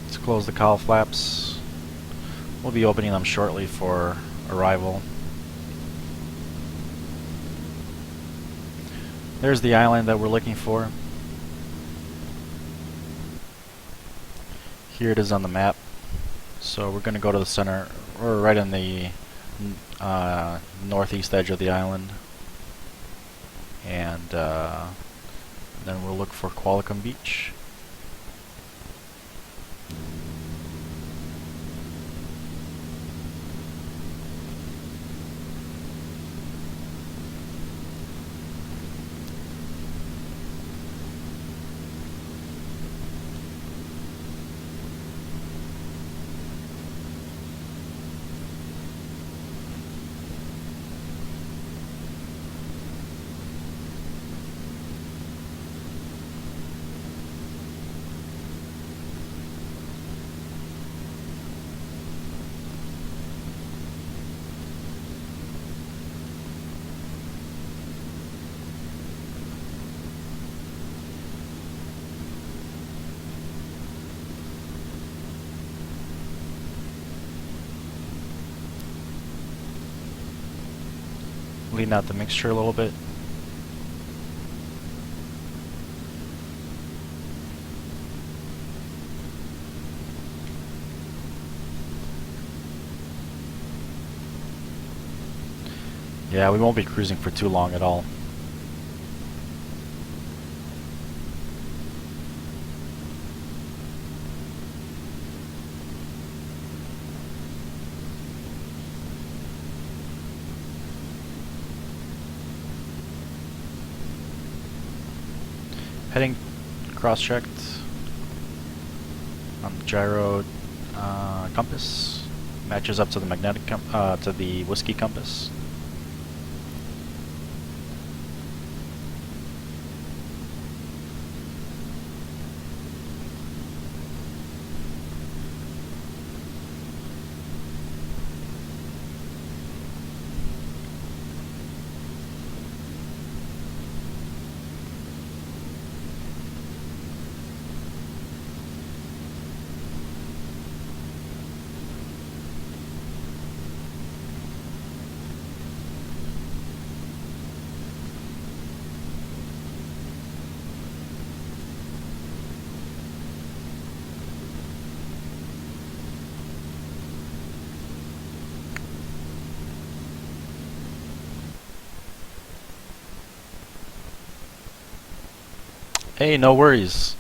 Let's close the cowl flaps. We'll be opening them shortly for arrival. There's the island that we're looking for. Here it is on the map. So we're going to go to the center. We're right on the northeast edge of the island. And then we'll look for Qualicum Beach. Leading out the mixture a little bit. Yeah, we won't be cruising for too long at all. Heading cross-checked on the gyro compass. Matches up to the magnetic to the whiskey compass. Hey, no worries.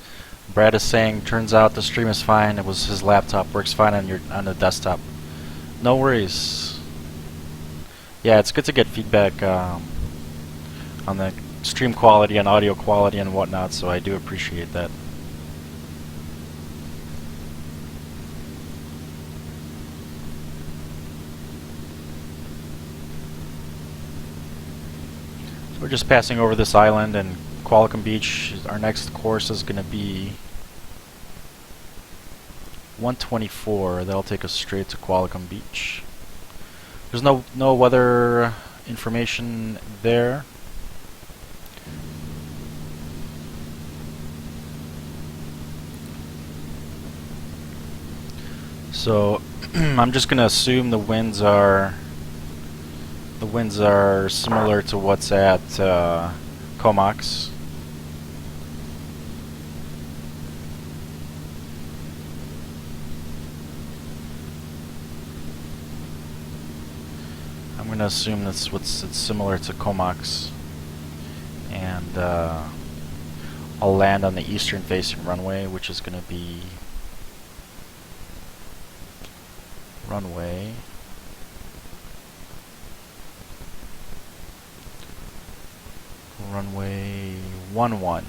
Brad is saying, turns out the stream is fine. It was his laptop, works fine on the desktop. No worries. Yeah, it's good to get feedback on the stream quality and audio quality and whatnot, so I do appreciate that. So we're just passing over this island and Qualicum Beach. Our next course is going to be 124. That'll take us straight to Qualicum Beach. There's no weather information there. So I'm just gonna assume the winds are similar to what's at Comox. I'm gonna assume it's similar to Comox, and I'll land on the eastern facing runway, which is gonna be runway 11.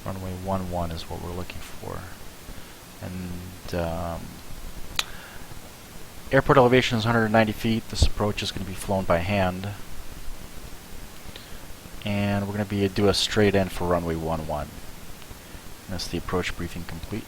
Runway 11 is what we're looking for. And airport elevation is 190 feet. This approach is going to be flown by hand. And we're going to do a straight in for runway 11. That's the approach briefing complete.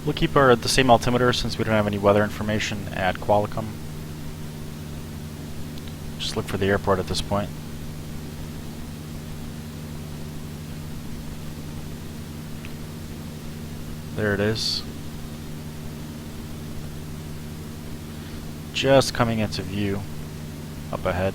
We'll keep the same altimeter since we don't have any weather information at Qualicum. Just look for the airport at this point. There it is. Just coming into view up ahead.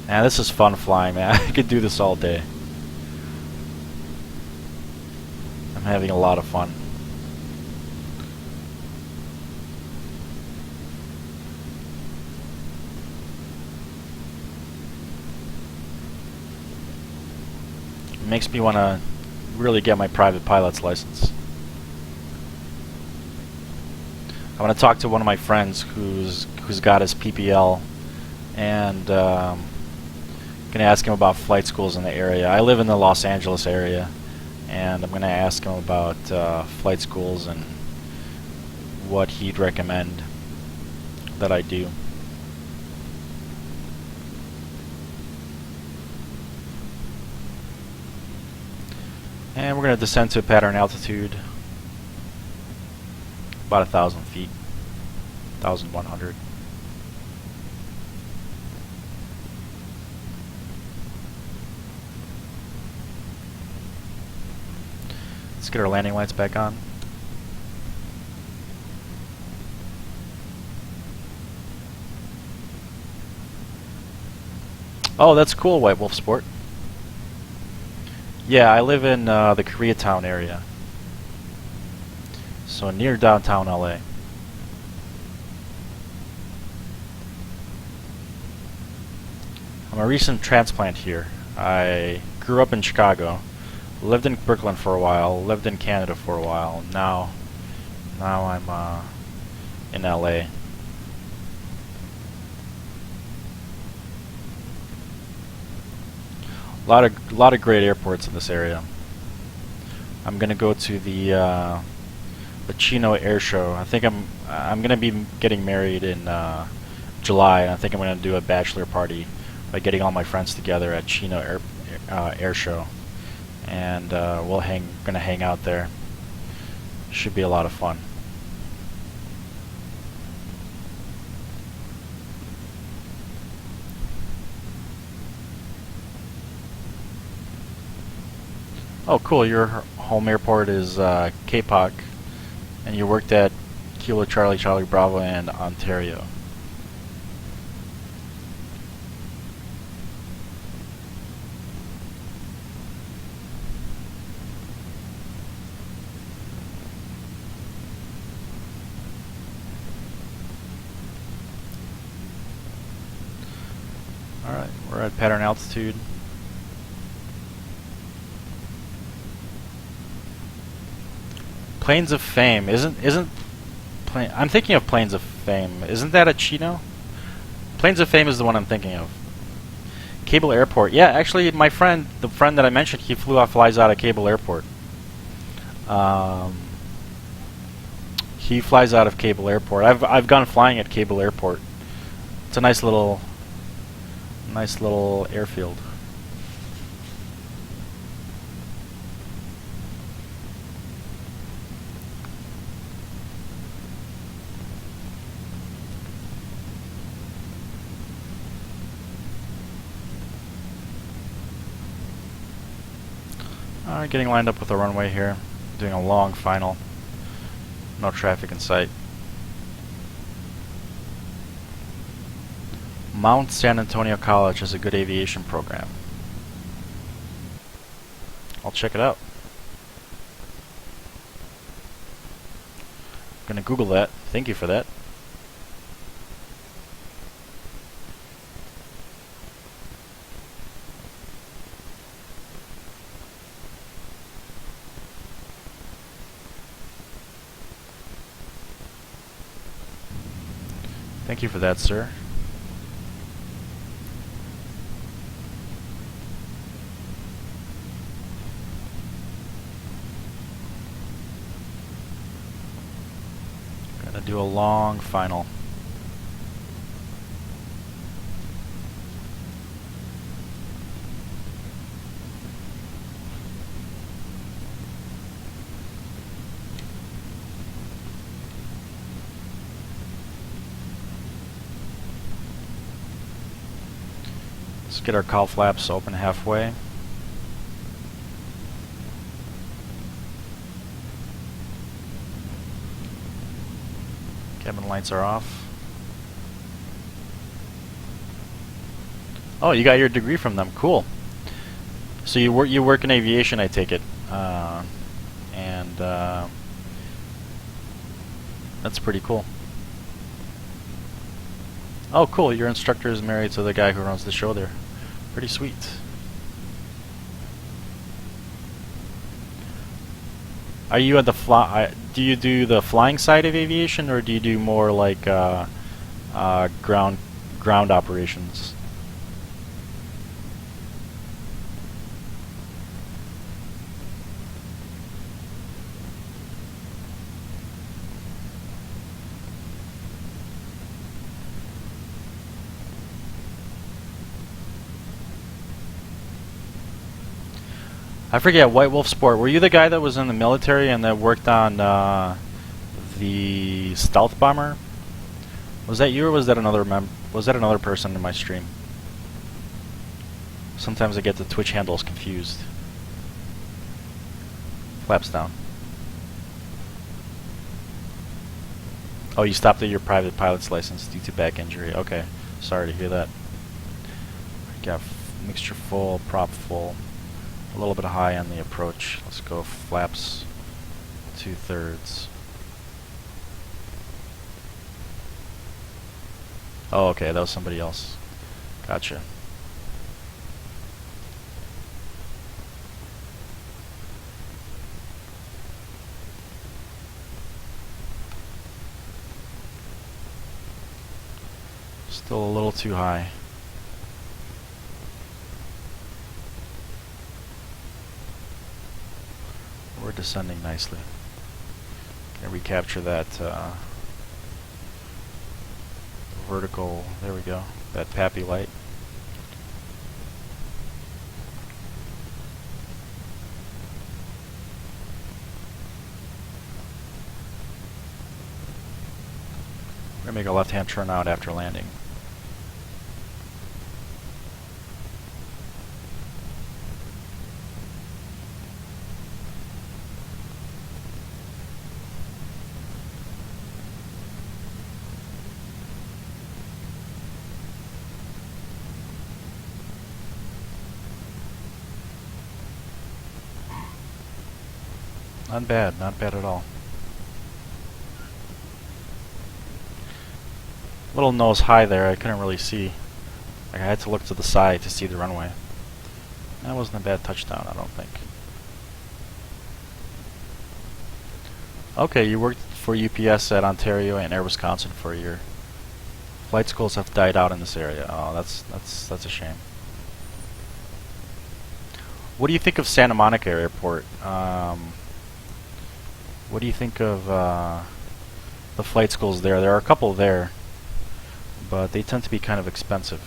Man, this is fun flying, man. I could do this all day. I'm having a lot of fun. It makes me want to really get my private pilot's license. I want to talk to one of my friends who's got his PPL, and gonna ask him about flight schools in the area. I live in the Los Angeles area, and I'm gonna ask him about flight schools and what he'd recommend that I do. And we're gonna descend to a pattern altitude, about 1,000 feet, 1,100. Let's get our landing lights back on. Oh, that's cool, White Wolf Sport. Yeah, I live in the Koreatown area. So near downtown LA. I'm a recent transplant here. I grew up in Chicago. Lived in Brooklyn for a while, lived in Canada for a while. Now I'm in LA. A lot of great airports in this area. I'm gonna go to the Chino Air Show. I think I'm gonna be getting married in July, and I think I'm gonna do a bachelor party by getting all my friends together at Chino Air Show, and gonna hang out there. Should be a lot of fun. Oh, cool! Your home airport is Kapok, and you worked at Kilo Charlie Charlie Bravo and Ontario. Alright, we're at pattern altitude. Plains of Fame I'm thinking of Plains of Fame. Isn't that a Chino? Plains of Fame is the one I'm thinking of. Cable Airport. Yeah, actually, the friend that I mentioned, he flies out of Cable Airport. He flies out of Cable Airport. I've gone flying at Cable Airport. It's a nice little airfield. Alright, getting lined up with the runway here. Doing a long final. No traffic in sight. Mount San Antonio College has a good aviation program. I'll check it out. I'm gonna Google that. Thank you for that. Thank you for that, sir. Gonna do a long final. Let's get our cowl flaps open halfway. Cabin lights are off. Oh, you got your degree from them. Cool. So you work in aviation, I take it, and that's pretty cool. Oh, cool. Your instructor is married to the guy who runs the show there. Pretty sweet. Are you at the do you do the flying side of aviation, or do you do more like ground operations? I forget, White Wolf Sport. Were you the guy that was in the military and that worked on the stealth bomber? Was that you, or was that another person in my stream? Sometimes I get the Twitch handles confused. Flaps down. Oh, you stopped at your private pilot's license due to back injury. Okay, sorry to hear that. Got mixture full, prop full. A little bit high on the approach. Let's go flaps 2/3. Oh, okay, that was somebody else. Gotcha. Still a little too high. We're descending nicely. Gonna recapture that vertical, there we go, that pappy light. We're gonna make a left-hand turn out after landing. Not bad at all. Little nose high there, I couldn't really see. Like, I had to look to the side to see the runway. That wasn't a bad touchdown, I don't think. Okay, you worked for UPS at Ontario and Air Wisconsin for a year. Flight schools have died out in this area. Oh, that's a shame. What do you think of Santa Monica Airport? What do you think of the flight schools there? There are a couple there, but they tend to be kind of expensive.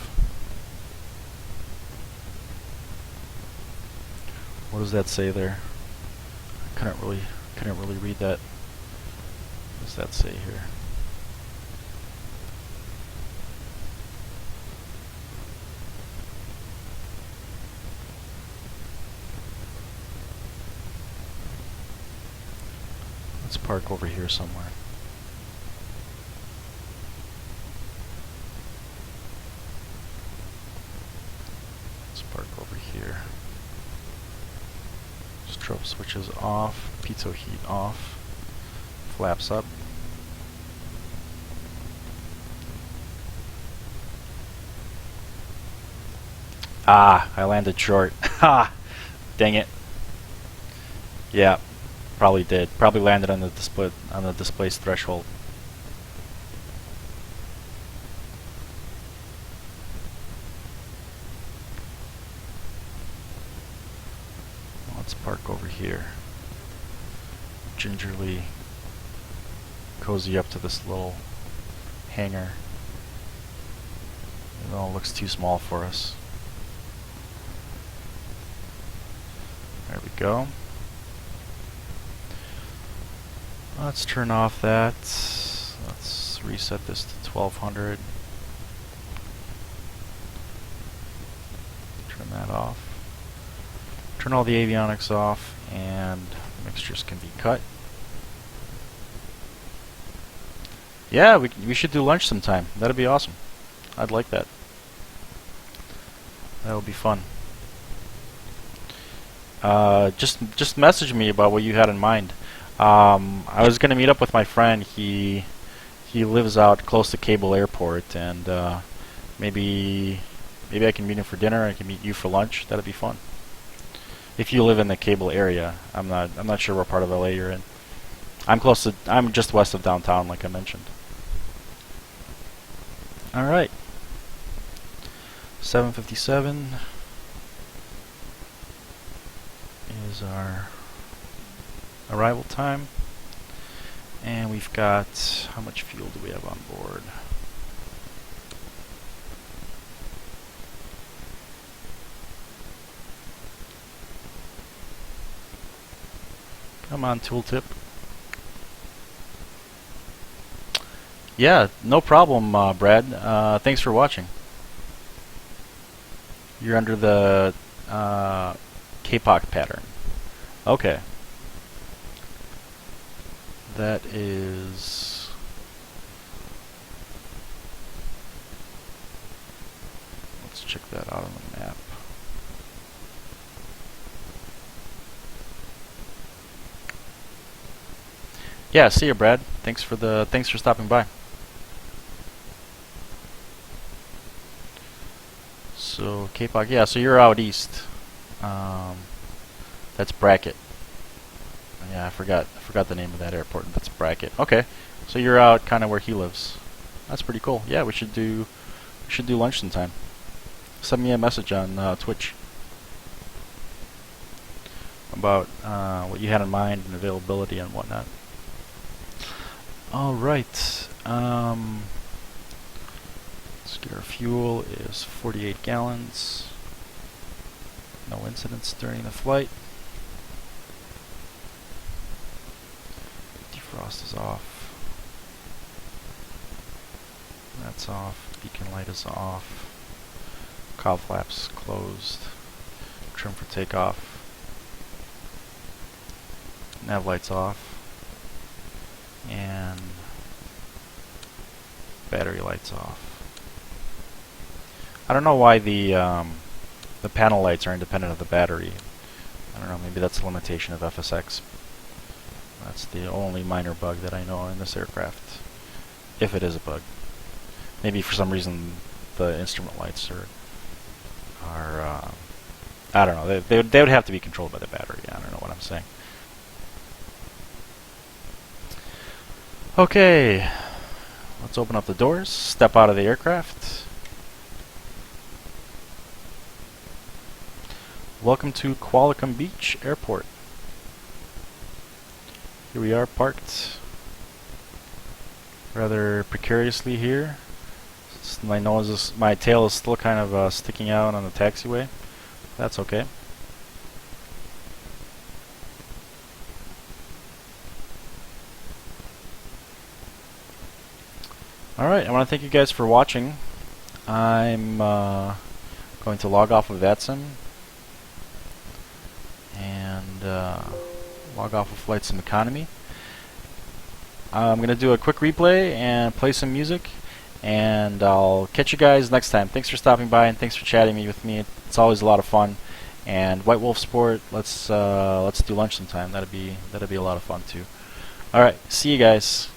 What does that say there? I couldn't really read that. What does that say here? Let's park over here somewhere. Let's park over here. Strobe switches off, piezo heat off, flaps up. Ah, I landed short. Ha! Dang it. Yeah. Probably did. Probably landed on the displaced threshold. Let's park over here. Gingerly cozy up to this little hangar. It all looks too small for us. There we go. Let's turn off that. Let's reset this to 1200. Turn that off. Turn all the avionics off, and mixtures can be cut. Yeah, we should do lunch sometime. That'd be awesome. I'd like that. That would be fun. Just message me about what you had in mind. I was gonna meet up with my friend. He lives out close to Cable Airport, and maybe I can meet him for dinner. I can meet you for lunch. That'd be fun. If you live in the Cable area, I'm not sure what part of LA you're in. I'm just west of downtown, like I mentioned. All right. 7:57 is our arrival time, and we've got, how much fuel do we have on board? Come on, tooltip. Yeah, no problem, Brad. Thanks for watching. You're under the K-POC pattern. Okay. That is... Let's check that out on the map. Yeah, see you, Brad. Thanks for stopping by. So K-POC, yeah. So you're out east. That's Brackett. Yeah, I forgot the name of that airport. That's Brackett. Okay, so you're out kind of where he lives. That's pretty cool. Yeah, we should do lunch sometime. Send me a message on Twitch. about what you had in mind and availability and whatnot. Alright, Our fuel is 48 gallons. No incidents during the flight. Defrost is off. That's off. Beacon light is off. Cowl flaps closed. Trim for takeoff. Nav lights off. And battery lights off. I don't know why the panel lights are independent of the battery. I don't know, maybe that's a limitation of FSX. That's the only minor bug that I know in this aircraft. If it is a bug. Maybe for some reason the instrument lights are I don't know, they would have to be controlled by the battery. I don't know what I'm saying. Okay, let's open up the doors, step out of the aircraft. Welcome to Qualicum Beach Airport. Here we are parked rather precariously here. My tail is still kind of sticking out on the taxiway. That's okay. Alright, I want to thank you guys for watching. I'm going to log off of VATSIM and log off of FlightSim Economy. I'm going to do a quick replay and play some music, and I'll catch you guys next time. Thanks for stopping by and thanks for chatting with me. It's always a lot of fun. And White Wolf Sport, let's do lunch sometime. That'd be a lot of fun too. All right, see you guys.